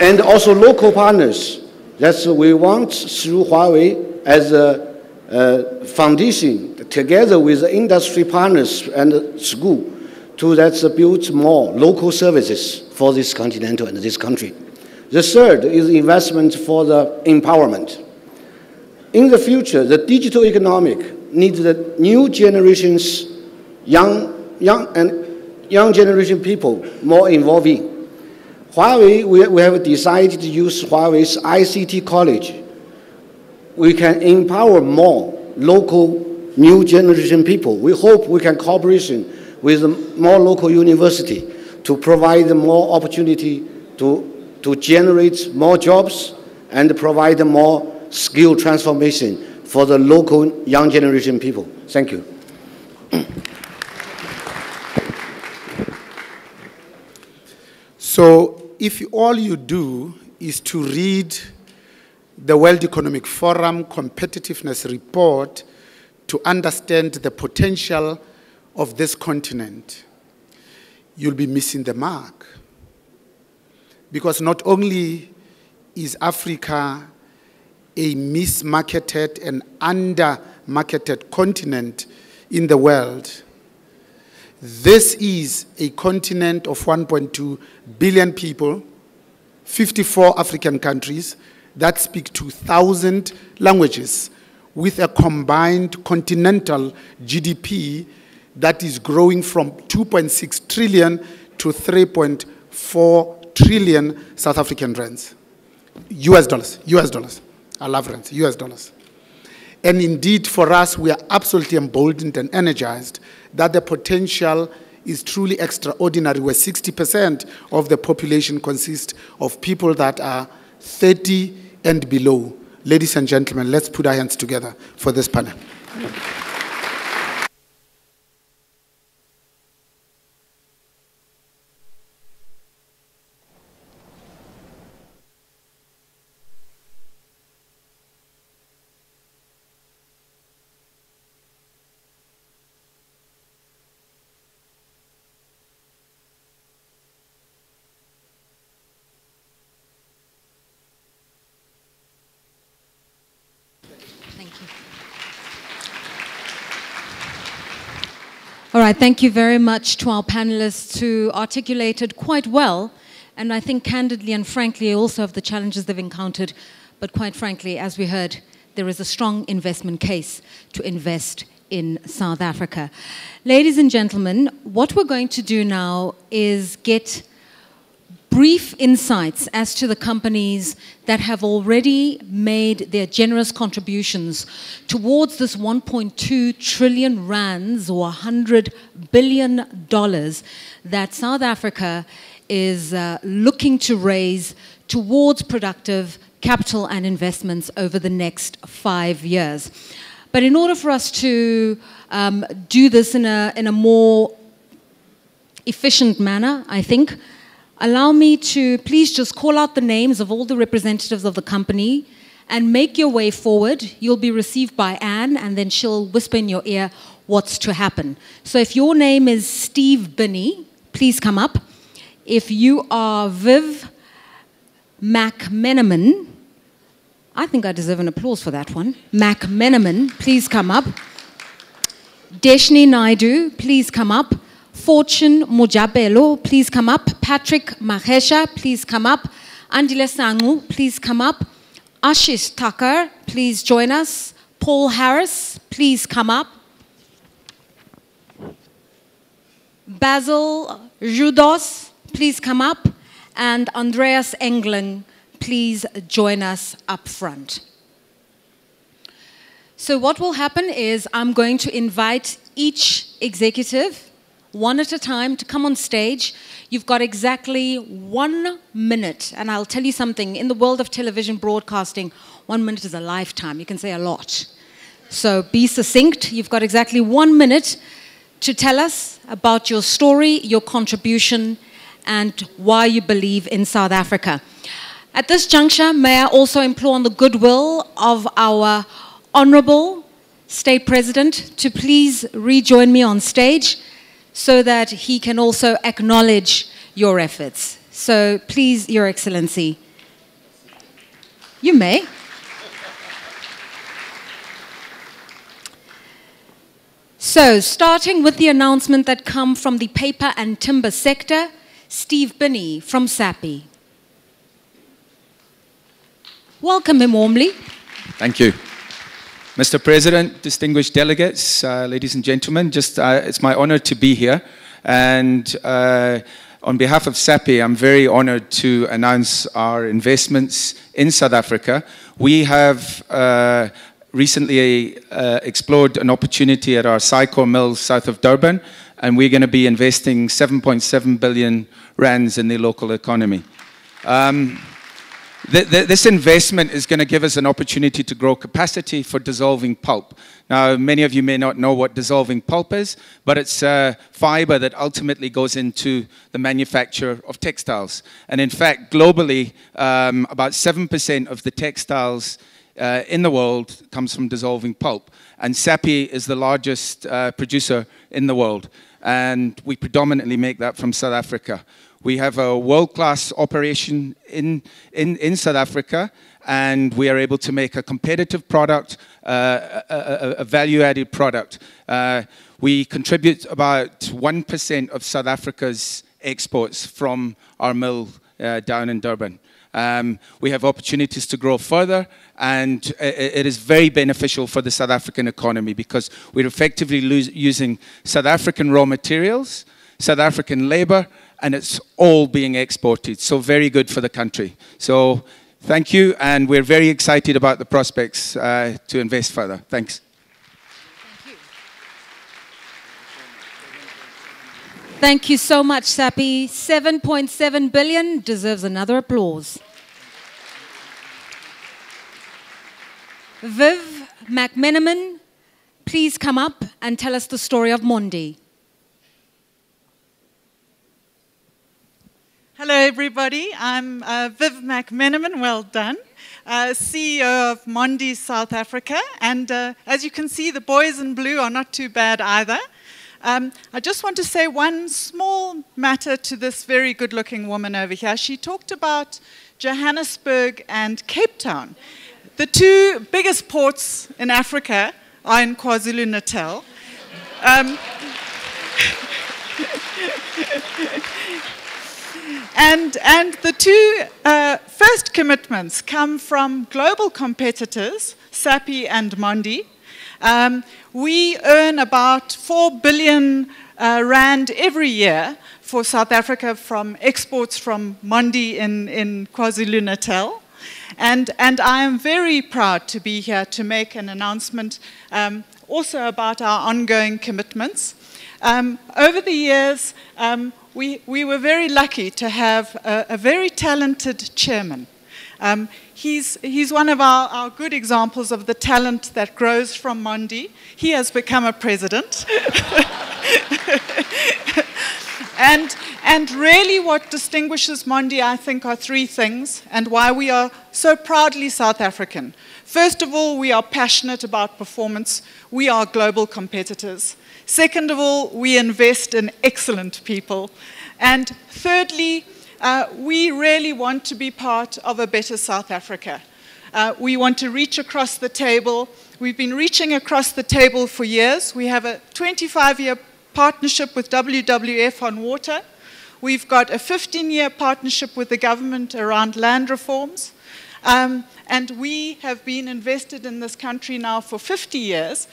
And also local partners. That's we want through Huawei as a foundation together with the industry partners and school to build more local services for this continental and this country. The third is investment for the empowerment. In the future, the digital economic needs the new generations, young generation people more involving. Huawei, we have decided to use Huawei's ICT college. We can empower more local new generation people. We hope we can cooperation with more local university to provide more opportunity to generate more jobs and provide more skill transformation for the local young generation people. Thank you. So if all you do is to read the World Economic Forum Competitiveness Report to understand the potential of this continent, you'll be missing the mark. Because not only is Africa a mismarketed and under-marketed continent in the world, this is a continent of 1.2 billion people, 54 African countries that speak 2,000 languages with a combined continental GDP that is growing from 2.6 trillion to 3.4 trillion South African rands. US dollars. I love rands, US dollars. And indeed, for us, we are absolutely emboldened and energized that the potential is truly extraordinary, where 60% of the population consists of people that are 30 and below. Ladies and gentlemen, let's put our hands together for this panel. All right, thank you very much to our panelists who articulated quite well, and I think candidly and frankly also of the challenges they've encountered, but quite frankly, as we heard, there is a strong investment case to invest in South Africa. Ladies and gentlemen, what we're going to do now is get brief insights as to the companies that have already made their generous contributions towards this 1.2 trillion rands or $100 billion that South Africa is looking to raise towards productive capital and investments over the next 5 years. But in order for us to do this in a more efficient manner, I think, allow me to please just call out the names of all the representatives of the company and make your way forward. You'll be received by Anne, and then she'll whisper in your ear what's to happen. So if your name is Steve Binney, please come up. If you are Viv McMenamin, I think I deserve an applause for that one. McMenamin, please come up. Deshni Naidu, please come up. Fortune Mojabelo, please come up. Patrick Mahesha, please come up. Andile Sangu, please come up. Ashish Thakur, please join us. Paul Harris, please come up. Basil Judos, please come up. And Andreas Englen, please join us up front. So what will happen is I'm going to invite each executive, one at a time, to come on stage. You've got exactly 1 minute. And I'll tell you something, in the world of television broadcasting, 1 minute is a lifetime. You can say a lot. So be succinct. You've got exactly 1 minute to tell us about your story, your contribution, and why you believe in South Africa. At this juncture, may I also implore on the goodwill of our Honorable State President to please rejoin me on stage so that he can also acknowledge your efforts. So please, Your Excellency, you may. So, starting with the announcement that come from the paper and timber sector, Steve Binney from SAPI. Welcome him warmly. Thank you. Mr. President, distinguished delegates, ladies and gentlemen, it's my honor to be here. And on behalf of SAPI, I'm very honored to announce our investments in South Africa. We have recently explored an opportunity at our Sycor mill south of Durban, and we're going to be investing 7.7 billion rands in the local economy. This investment is going to give us an opportunity to grow capacity for dissolving pulp. Now, many of you may not know what dissolving pulp is, but it's fiber that ultimately goes into the manufacture of textiles. And in fact, globally, about 7% of the textiles in the world comes from dissolving pulp. And SAPI is the largest producer in the world. And we predominantly make that from South Africa. We have a world-class operation in South Africa, and we are able to make a competitive product, a value-added product. We contribute about 1% of South Africa's exports from our mill down in Durban. We have opportunities to grow further, and it is very beneficial for the South African economy because we're effectively using South African raw materials, South African labor, and it's all being exported. So very good for the country. So thank you, and we're very excited about the prospects to invest further. Thanks. Thank you so much, SAPI. 7.7 billion deserves another applause. Viv McMenamin, please come up and tell us the story of Mondi. Hello, everybody. I'm Viv McMenamin, well done, CEO of Mondi South Africa. And as you can see, the boys in blue are not too bad either. I just want to say one small matter to this very good-looking woman over here. She talked about Johannesburg and Cape Town. The two biggest ports in Africa are in KwaZulu-Natal. And the two first commitments come from global competitors, SAPI and Mondi. We earn about 4 billion rand every year for South Africa from exports from Mondi in KwaZulu-Natal. And I am very proud to be here to make an announcement also about our ongoing commitments. Over the years, we were very lucky to have a very talented chairman. He's one of our good examples of the talent that grows from Mondi. He has become a president. And really what distinguishes Mondi, I think, are three things, and why we are so proudly South African. First of all, we are passionate about performance. We are global competitors. Second of all, we invest in excellent people. And thirdly, we really want to be part of a better South Africa. We want to reach across the table. We've been reaching across the table for years. We have a 25-year partnership with WWF on water. We've got a 15-year partnership with the government around land reforms. And we have been invested in this country now for 50 years.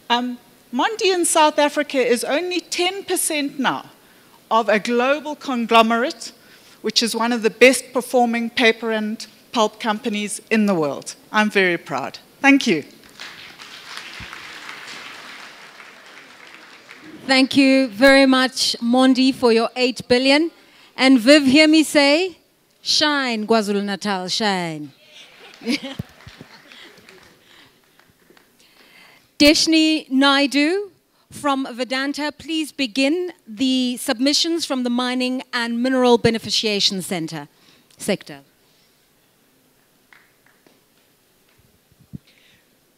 Mondi in South Africa is only 10% now of a global conglomerate, which is one of the best performing paper and pulp companies in the world. I'm very proud. Thank you. Thank you very much, Mondi, for your 8 billion. And Viv, hear me say, shine, KwaZulu-Natal, shine. Deshni Naidu from Vedanta, please begin the submissions from the Mining and Mineral Beneficiation sector.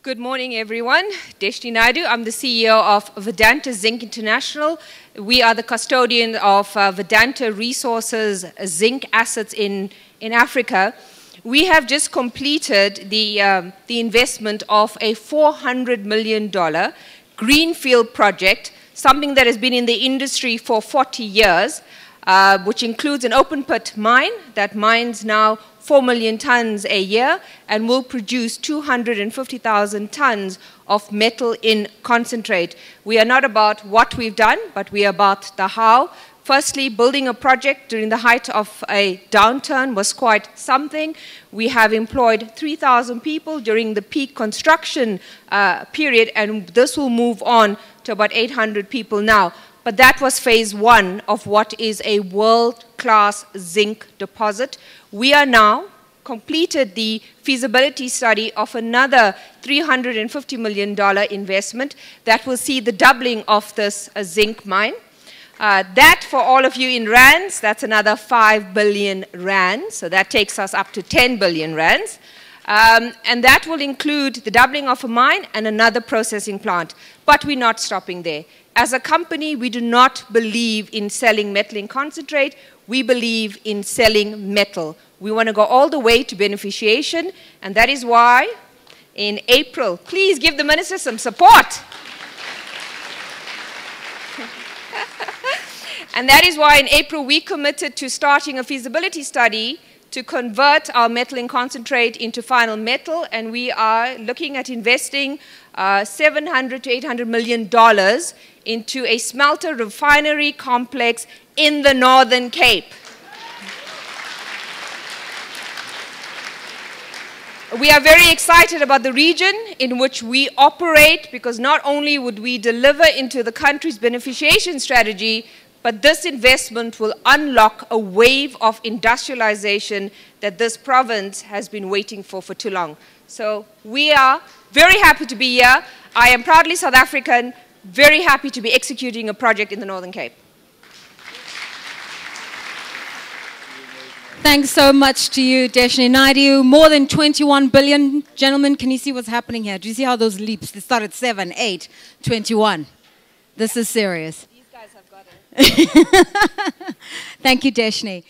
Good morning, everyone. Deshni Naidu. I'm the CEO of Vedanta Zinc International. We are the custodian of Vedanta Resources zinc assets in Africa. We have just completed the investment of a $400 million greenfield project, something that has been in the industry for 40 years, which includes an open pit mine that mines now 4 million tons a year and will produce 250,000 tons of metal in concentrate. We are not about what we've done, but we are about the how. Firstly, building a project during the height of a downturn was quite something. We have employed 3,000 people during the peak construction period, and this will move on to about 800 people now. But that was phase one of what is a world-class zinc deposit. We are now completed the feasibility study of another $350 million investment that will see the doubling of this zinc mine. That, for all of you in rands, that's another 5 billion rands. So that takes us up to 10 billion rands. And that will include the doubling of a mine and another processing plant. But we're not stopping there. As a company, we do not believe in selling metal in concentrate. We believe in selling metal. We want to go all the way to beneficiation, and that is why in April, please give the minister some support. And that is why in April we committed to starting a feasibility study to convert our metal in concentrate into final metal, and we are looking at investing $700 to $800 million into a smelter refinery complex in the Northern Cape. We are very excited about the region in which we operate, because not only would we deliver into the country's beneficiation strategy, but this investment will unlock a wave of industrialization that this province has been waiting for too long. So we are very happy to be here. I am proudly South African, very happy to be executing a project in the Northern Cape. Thanks so much to you, Deshni Naidu. More than 21 billion. Gentlemen, can you see what's happening here? Do you see how those leaps? They start at 7, 8, 21. This is serious. These guys have got it. Thank you, Deshni.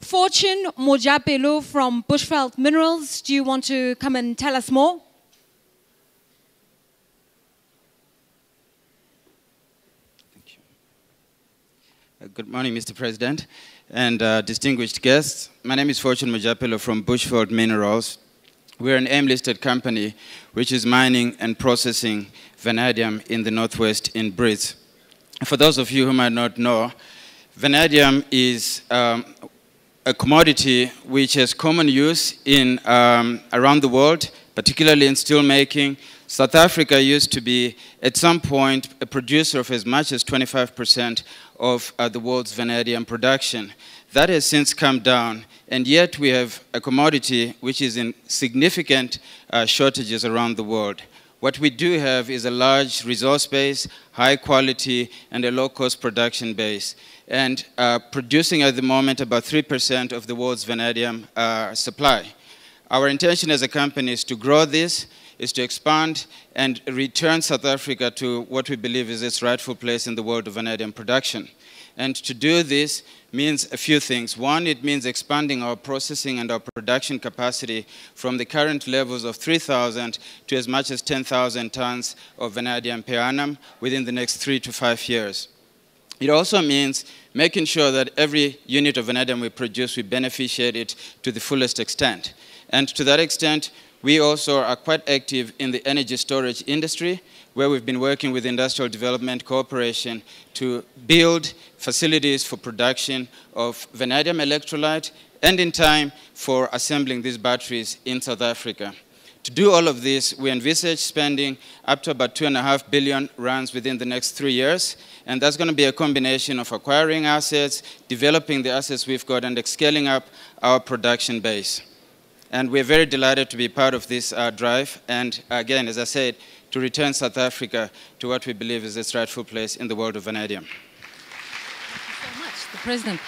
Fortune Mojapelo from Bushveld Minerals. Do you want to come and tell us more? Thank you. Good morning, Mr. President and distinguished guests. My name is Fortune Mojapelo from Bushveld Minerals. We're an AIM-listed company which is mining and processing vanadium in the northwest in Brits. For those of you who might not know, vanadium is a commodity which has common use in around the world, particularly in steel making. South Africa used to be, at some point, a producer of as much as 25% of the world's vanadium production. That has since come down, and yet we have a commodity which is in significant shortages around the world. What we do have is a large resource base, high quality, and a low-cost production base, and producing at the moment about 3% of the world's vanadium supply. Our intention as a company is to grow this is to expand and return South Africa to what we believe is its rightful place in the world of vanadium production. And to do this means a few things. One, it means expanding our processing and our production capacity from the current levels of 3,000 to as much as 10,000 tons of vanadium per annum within the next 3 to 5 years. It also means making sure that every unit of vanadium we produce, we beneficiate it to the fullest extent. And to that extent, we also are quite active in the energy storage industry, where we've been working with Industrial Development Corporation to build facilities for production of vanadium electrolyte and in time for assembling these batteries in South Africa. To do all of this, we envisage spending up to about 2.5 billion rands within the next 3 years, and that's going to be a combination of acquiring assets, developing the assets we've got, and scaling up our production base. And we're very delighted to be part of this drive, and again, as I said, to return South Africa to what we believe is its rightful place in the world of vanadium. Thank you so much, the President.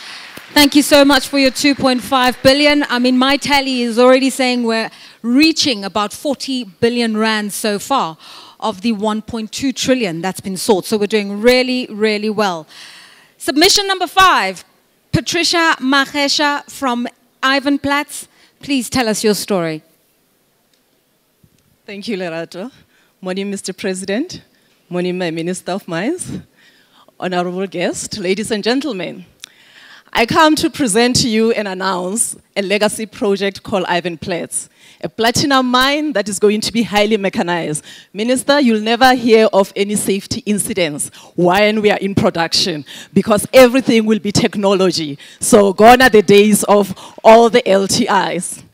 Thank you so much for your 2.5 billion. I mean, my tally is already saying we're reaching about 40 billion rands so far of the 1.2 trillion that's been sought. So we're doing really, really well. Submission number 5, Patricia Magesha from Ivanplats. Please tell us your story. Thank you, Lerato. Morning, Mr. President. Morning, my Minister of Mines. Honorable guests, ladies and gentlemen. I come to present to you and announce a legacy project called Ivanplats, a platinum mine that is going to be highly mechanized. Minister, you'll never hear of any safety incidents when we are in production, because everything will be technology. So gone are the days of all the LTIs.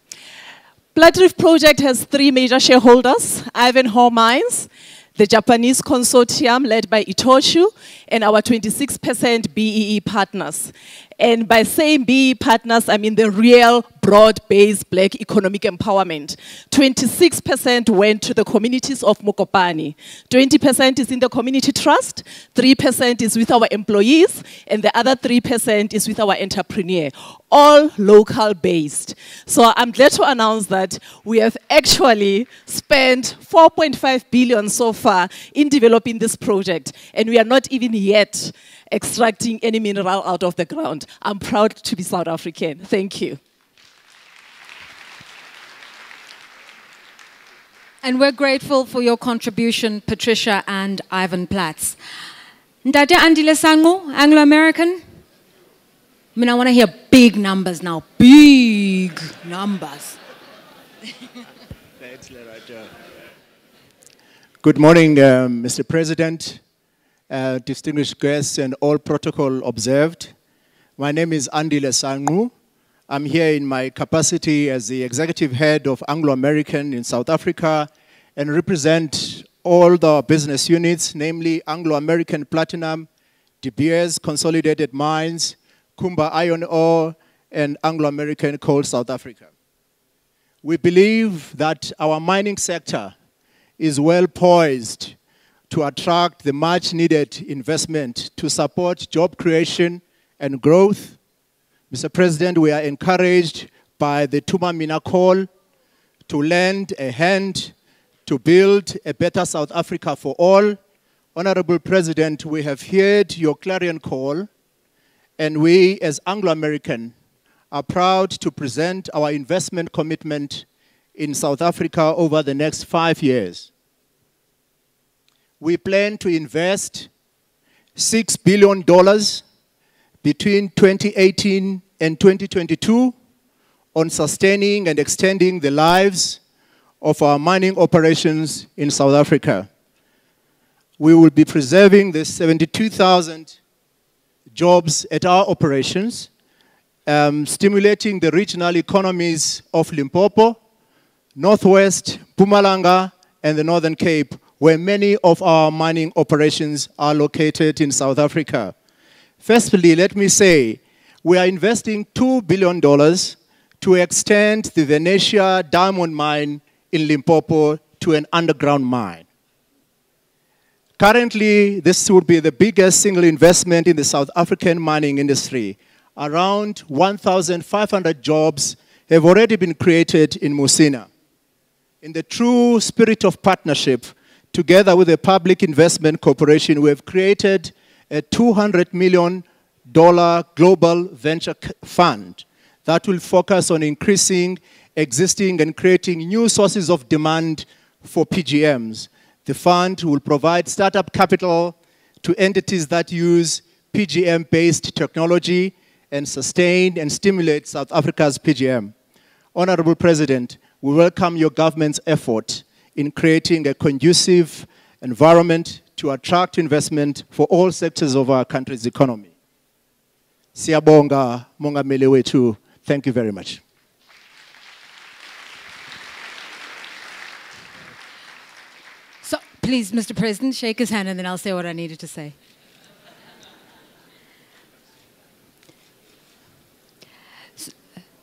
Platreef project has 3 major shareholders: Ivanhoe Mines, the Japanese consortium led by Itochu, and our 26% BEE partners. And by saying BEE partners, I mean the real broad-based black economic empowerment. 26% went to the communities of Mokopane. 20% is in the community trust, 3% is with our employees, and the other 3% is with our entrepreneur, all local-based. So I'm glad to announce that we have actually spent 4.5 billion so far in developing this project, and we are not even yet extracting any mineral out of the ground. I'm proud to be South African. Thank you. And we're grateful for your contribution, Patricia and Ivanplats. Ndade Andile Sango, Anglo-American. I mean, I want to hear big numbers now. Big numbers. Thanks, Lerato. Good morning, Mr. President, distinguished guests, and all protocol observed. My name is Andile Sango. I'm here in my capacity as the executive head of Anglo-American in South Africa and represent all the business units, namely Anglo-American Platinum, De Beers Consolidated Mines, Kumba Iron Ore, and Anglo-American Coal South Africa. We believe that our mining sector is well poised to attract the much needed investment to support job creation and growth. Mr. President, we are encouraged by the Tumamina call to lend a hand to build a better South Africa for all. Honorable President, we have heard your clarion call, and we as Anglo-American are proud to present our investment commitment in South Africa over the next 5 years. We plan to invest $6 billion between 2018 and 2022 on sustaining and extending the lives of our mining operations in South Africa. We will be preserving the 72,000 jobs at our operations, stimulating the regional economies of Limpopo, Northwest, Mpumalanga, and the Northern Cape, where many of our mining operations are located in South Africa. Firstly, let me say, we are investing $2 billion to extend the Venetia diamond mine in Limpopo to an underground mine. Currently, this would be the biggest single investment in the South African mining industry. Around 1,500 jobs have already been created in Musina. In the true spirit of partnership, together with the Public Investment Corporation, we have created a $200 million global venture fund that will focus on increasing existing and creating new sources of demand for PGMs. The fund will provide startup capital to entities that use PGM-based technology and sustain and stimulate South Africa's PGM. Honorable President, we welcome your government's effort in creating a conducive environment to attract investment for all sectors of our country's economy. Siyabonga, Mongameli wethu. Thank you very much. So, please, Mr. President, shake his hand and then I'll say what I needed to say.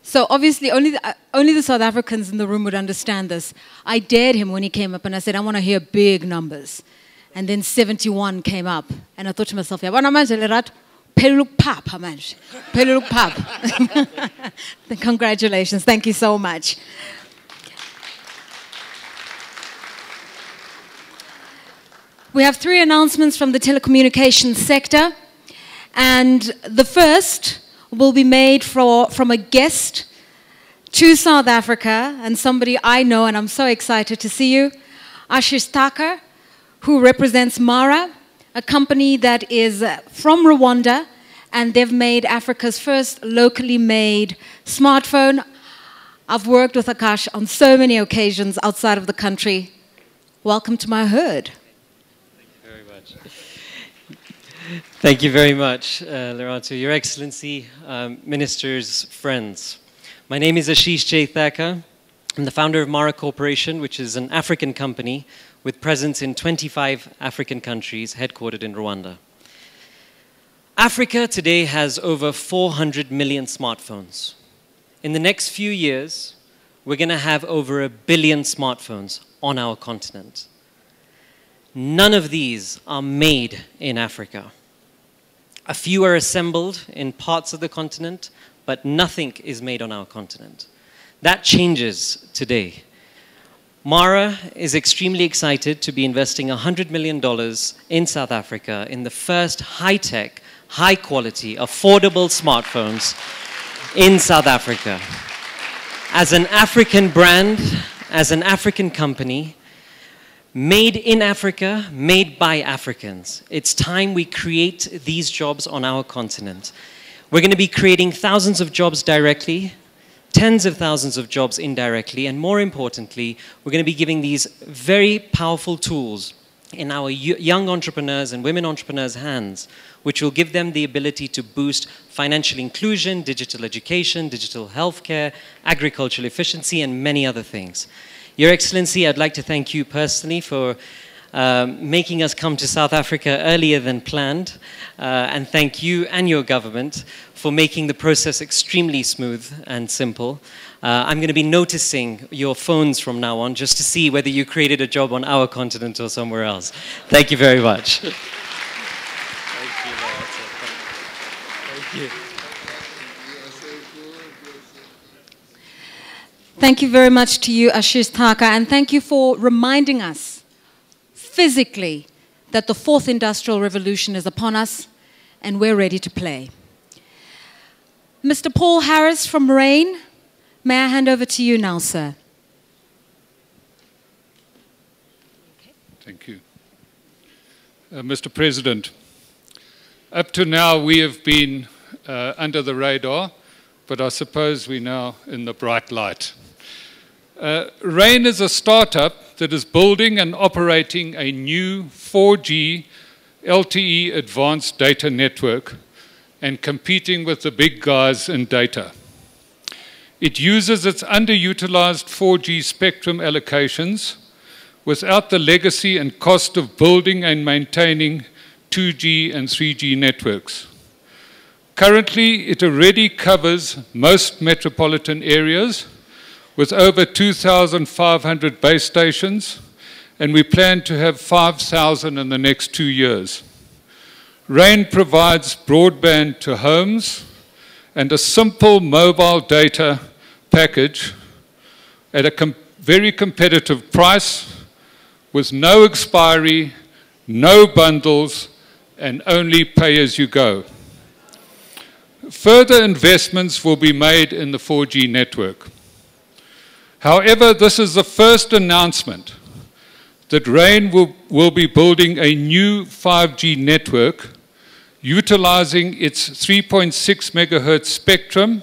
So obviously, only the South Africans in the room would understand this. I dared him when he came up and I said, I want to hear big numbers. And then 71 came up. And I thought to myself, congratulations. Thank you so much. We have 3 announcements from the telecommunications sector. And the first will be made from a guest to South Africa, and somebody I know, and I'm so excited to see you, Ashish Thakur, who represents Mara, a company that is from Rwanda, and they've made Africa's first locally made smartphone. I've worked with Akash on so many occasions outside of the country. Welcome to my herd. Thank you very much, Leranto. Your Excellency, ministers, friends. My name is Ashish J. Thakur. I'm the founder of Mara Corporation, which is an African company with presence in 25 African countries, headquartered in Rwanda. Africa today has over 400 million smartphones. In the next few years, we're going to have over 1 billion smartphones on our continent. None of these are made in Africa. A few are assembled in parts of the continent, but nothing is made on our continent. That changes today. Mara is extremely excited to be investing $100 million in South Africa in the first high-tech, high-quality, affordable smartphones in South Africa. As an African brand, as an African company, made in Africa, made by Africans. It's time we create these jobs on our continent. We're going to be creating thousands of jobs directly, tens of thousands of jobs indirectly, and more importantly, we're going to be giving these very powerful tools in our young entrepreneurs and women entrepreneurs' hands, which will give them the ability to boost financial inclusion, digital education, digital healthcare, agricultural efficiency, and many other things. Your Excellency, I'd like to thank you personally for making us come to South Africa earlier than planned, and thank you and your government for making the process extremely smooth and simple. I'm going to be noticing your phones from now on just to see whether you created a job on our continent or somewhere else. Thank you very much. Thank you. Thank you very much to you, Ashish Thakur, and thank you for reminding us physically that the 4th Industrial Revolution is upon us and we're ready to play. Mr. Paul Harris from RAIN, may I hand over to you now, sir? Thank you. Mr. President, up to now we have been under the radar, but I suppose we're now in the bright light. RAIN is a startup that is building and operating a new 4G LTE advanced data network and competing with the big guys in data. It uses its underutilized 4G spectrum allocations without the legacy and cost of building and maintaining 2G and 3G networks. Currently, it already covers most metropolitan areas with over 2,500 base stations, and we plan to have 5,000 in the next 2 years. RAIN provides broadband to homes and a simple mobile data package at a very competitive price with no expiry, no bundles, and only pay as you go. Further investments will be made in the 4G network. However, this is the first announcement that Rain will be building a new 5G network utilizing its 3.6 megahertz spectrum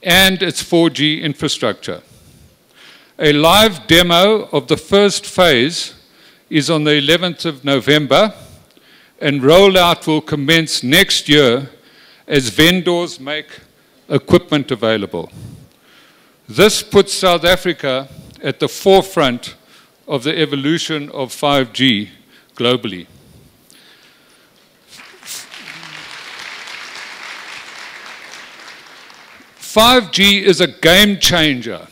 and its 4G infrastructure. A live demo of the first phase is on the 11th of November, and rollout will commence next year as vendors make equipment available. This puts South Africa at the forefront of the evolution of 5G globally. "5G is a game changer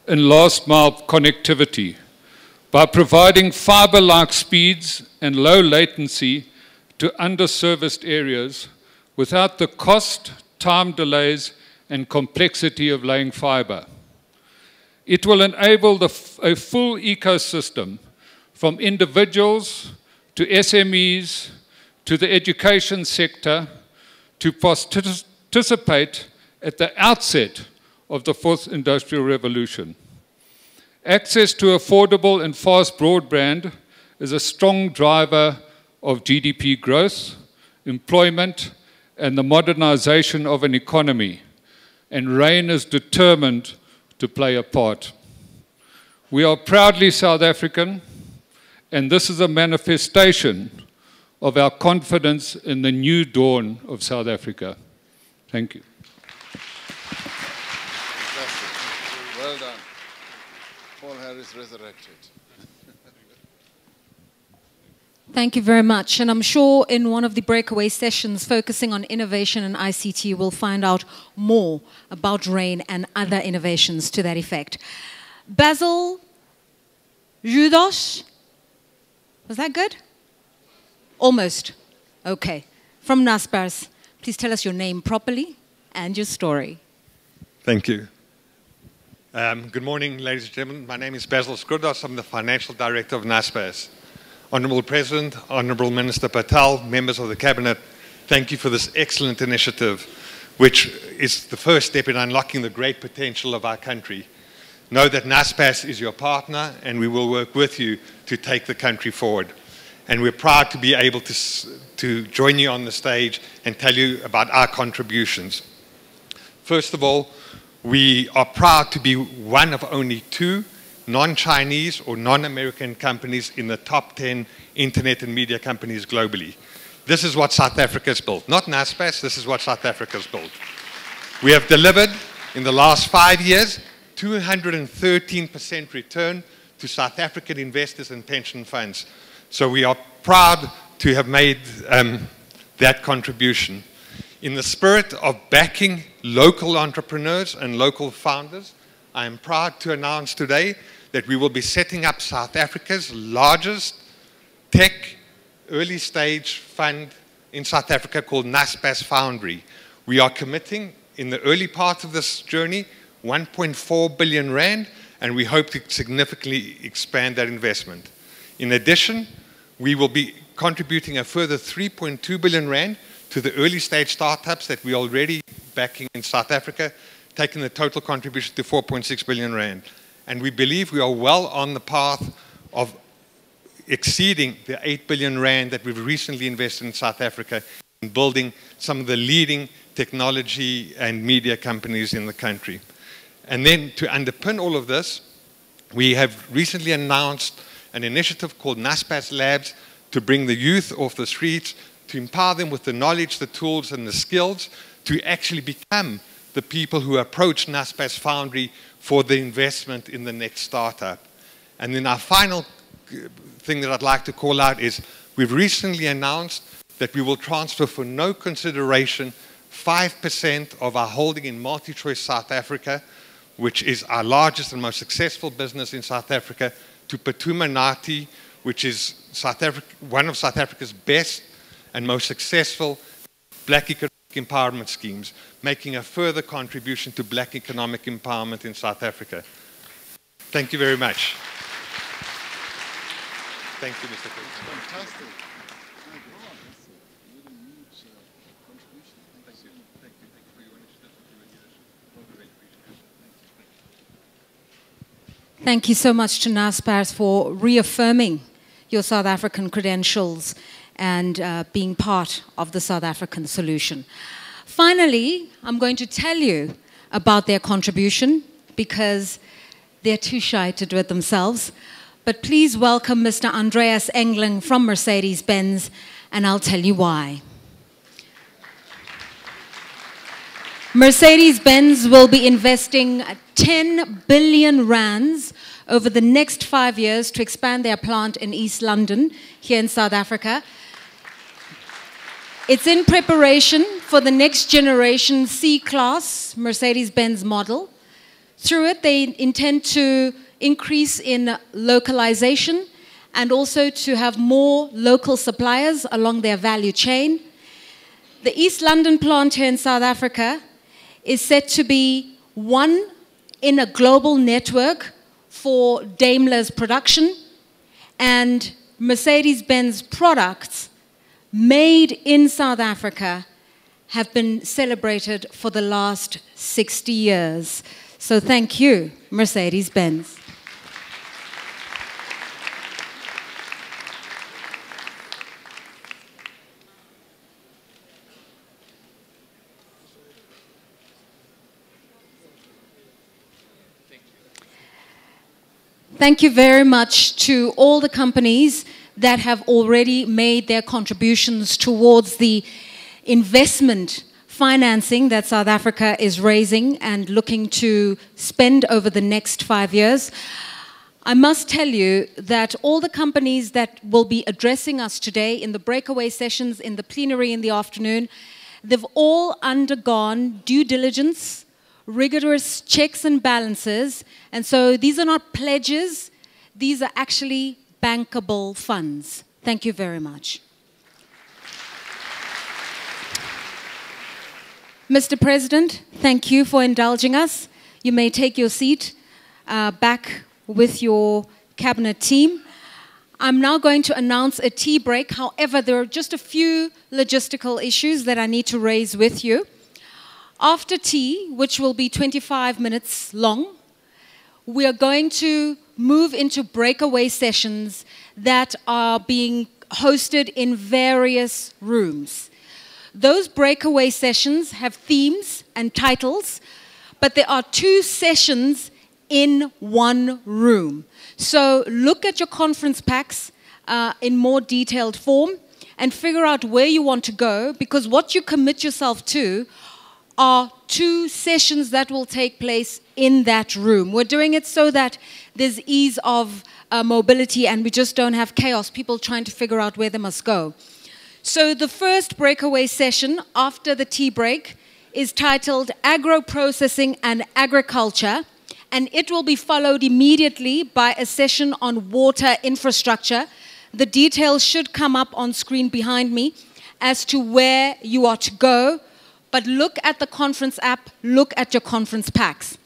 in last mile connectivity by providing fiber-like speeds and low latency to underserviced areas without the cost, time delays, and complexity of laying fiber. It will enable a full ecosystem from individuals to SMEs to the education sector to participate at the outset of the fourth industrial revolution. Access to affordable and fast broadband is a strong driver of GDP growth, employment, and the modernization of an economy, and Rain is determined to play a part. We are proudly South African, and this is a manifestation of our confidence in the new dawn of South Africa. Thank you. Well done. Paul Harris resurrected. Thank you very much. And I'm sure in one of the breakaway sessions focusing on innovation and ICT, we'll find out more about Rain and other innovations to that effect. Basil Judos, was that good? Almost. Okay. From Naspers, please tell us your name properly and your story. Thank you. Good morning, ladies and gentlemen. My name is Basil Skrudos. I'm the Financial Director of Naspers. Honourable President, Honourable Minister Patel, members of the Cabinet, thank you for this excellent initiative, which is the first step in unlocking the great potential of our country. Know that Naspers is your partner, and we will work with you to take the country forward. And we're proud to be able to join you on the stage and tell you about our contributions. First of all, we are proud to be one of only 2 non-Chinese or non-American companies in the top 10 internet and media companies globally. This is what South Africa's built. Not Naspers, this is what South Africa's built. We have delivered, in the last 5 years, 213% return to South African investors and pension funds. So we are proud to have made that contribution. In the spirit of backing local entrepreneurs and local founders, I am proud to announce today that we will be setting up South Africa's largest tech early stage fund in South Africa called Naspers Foundry. We are committing in the early part of this journey 1.4 billion rand, and we hope to significantly expand that investment. In addition, we will be contributing a further 3.2 billion rand to the early stage startups that we are already backing in South Africa, taking the total contribution to 4.6 billion rand. And we believe we are well on the path of exceeding the 8 billion rand that we've recently invested in South Africa in building some of the leading technology and media companies in the country. And then to underpin all of this, we have recently announced an initiative called Naspers Labs to bring the youth off the streets, to empower them with the knowledge, the tools, and the skills to actually become the people who approach Naspers Foundry for the investment in the next startup. And then our final thing that I'd like to call out is we've recently announced that we will transfer for no consideration 5% of our holding in MultiChoice South Africa, which is our largest and most successful business in South Africa, to Phuthuma Nathi, which is one of South Africa's best and most successful black economic empowerment schemes, making a further contribution to black economic empowerment in South Africa. Thank you very much. Thank you, Mr. President. Fantastic. Thank you so much to Naspers for reaffirming your South African credentials and being part of the South African solution. Finally, I'm going to tell you about their contribution because they're too shy to do it themselves. But please welcome Mr. Andreas Engling from Mercedes-Benz, and I'll tell you why. Mercedes-Benz will be investing 10 billion rands over the next 5 years to expand their plant in East London, here in South Africa. It's in preparation for the next generation C-Class Mercedes-Benz model. Through it, they intend to increase in localization and also to have more local suppliers along their value chain. The East London plant here in South Africa is set to be one in a global network for Daimler's production, and Mercedes-Benz products made in South Africa have been celebrated for the last 60 years. So thank you, Mercedes-Benz. Thank you very much to all the companies that have already made their contributions towards the investment financing that South Africa is raising and looking to spend over the next 5 years. I must tell you that all the companies that will be addressing us today in the breakaway sessions, in the plenary in the afternoon, they've all undergone due diligence, rigorous checks and balances, and so these are not pledges, these are actually bankable funds. Thank you very much. Mr. President, thank you for indulging us. You may take your seat back with your cabinet team. I'm now going to announce a tea break. However, there are just a few logistical issues that I need to raise with you. After tea, which will be 25 minutes long, we are going to move into breakaway sessions that are being hosted in various rooms. Those breakaway sessions have themes and titles, but there are 2 sessions in one room. So look at your conference packs in more detailed form and figure out where you want to go, because what you commit yourself to are 2 sessions that will take place in that room. We're doing it so that there's ease of mobility and we just don't have chaos, people trying to figure out where they must go. So the first breakaway session after the tea break is titled Agro-Processing and Agriculture, and it will be followed immediately by a session on water infrastructure. The details should come up on screen behind me as to where you are to go, but look at the conference app, look at your conference packs.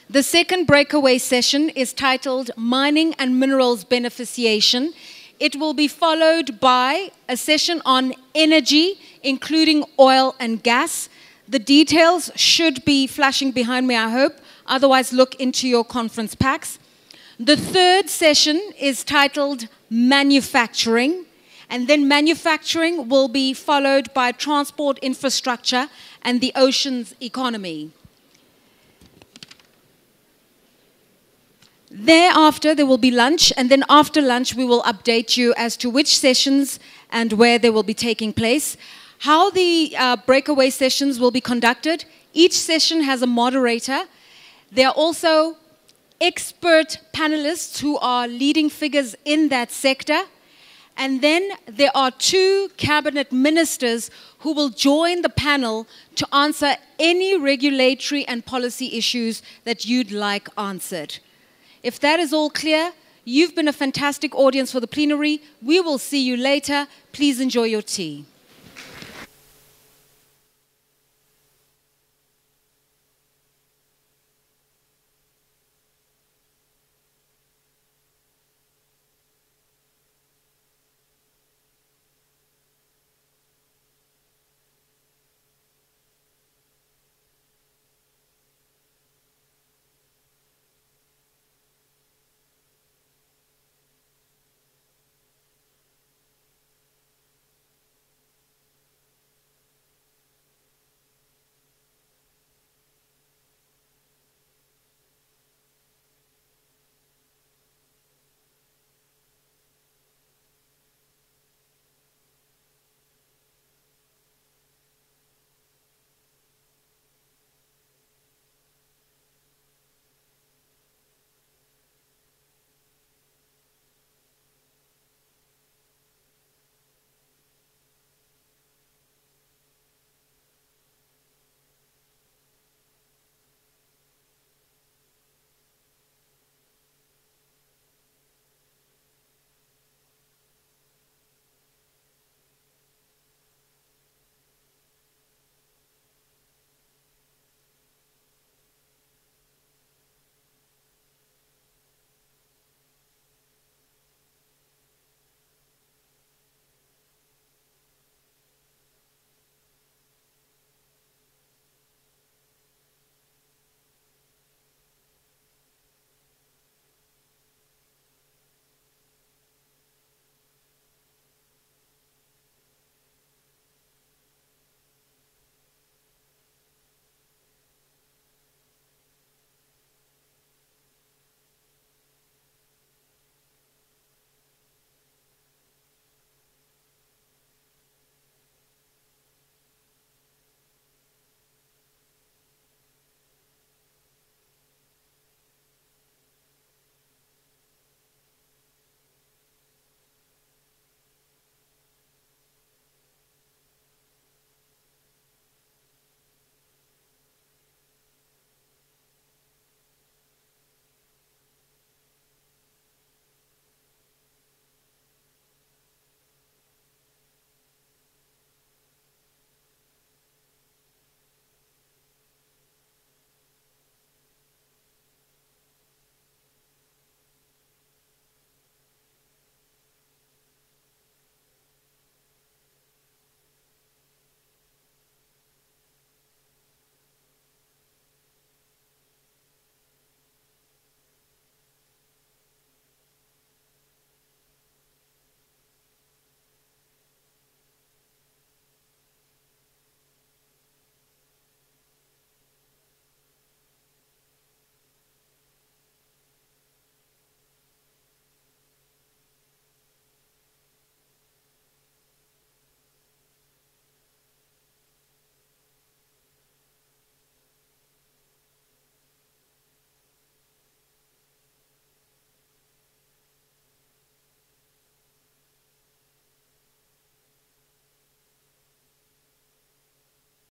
The second breakaway session is titled Mining and Minerals Beneficiation. It will be followed by a session on energy, including oil and gas. The details should be flashing behind me, I hope. Otherwise, look into your conference packs. The third session is titled Manufacturing. And then manufacturing will be followed by transport infrastructure and the oceans economy. Thereafter, there will be lunch, and then after lunch, we will update you as to which sessions and where they will be taking place. How the breakaway sessions will be conducted. Each session has a moderator. There are also expert panelists who are leading figures in that sector. And then there are 2 cabinet ministers who will join the panel to answer any regulatory and policy issues that you'd like answered. If that is all clear, you've been a fantastic audience for the plenary. We will see you later. Please enjoy your tea.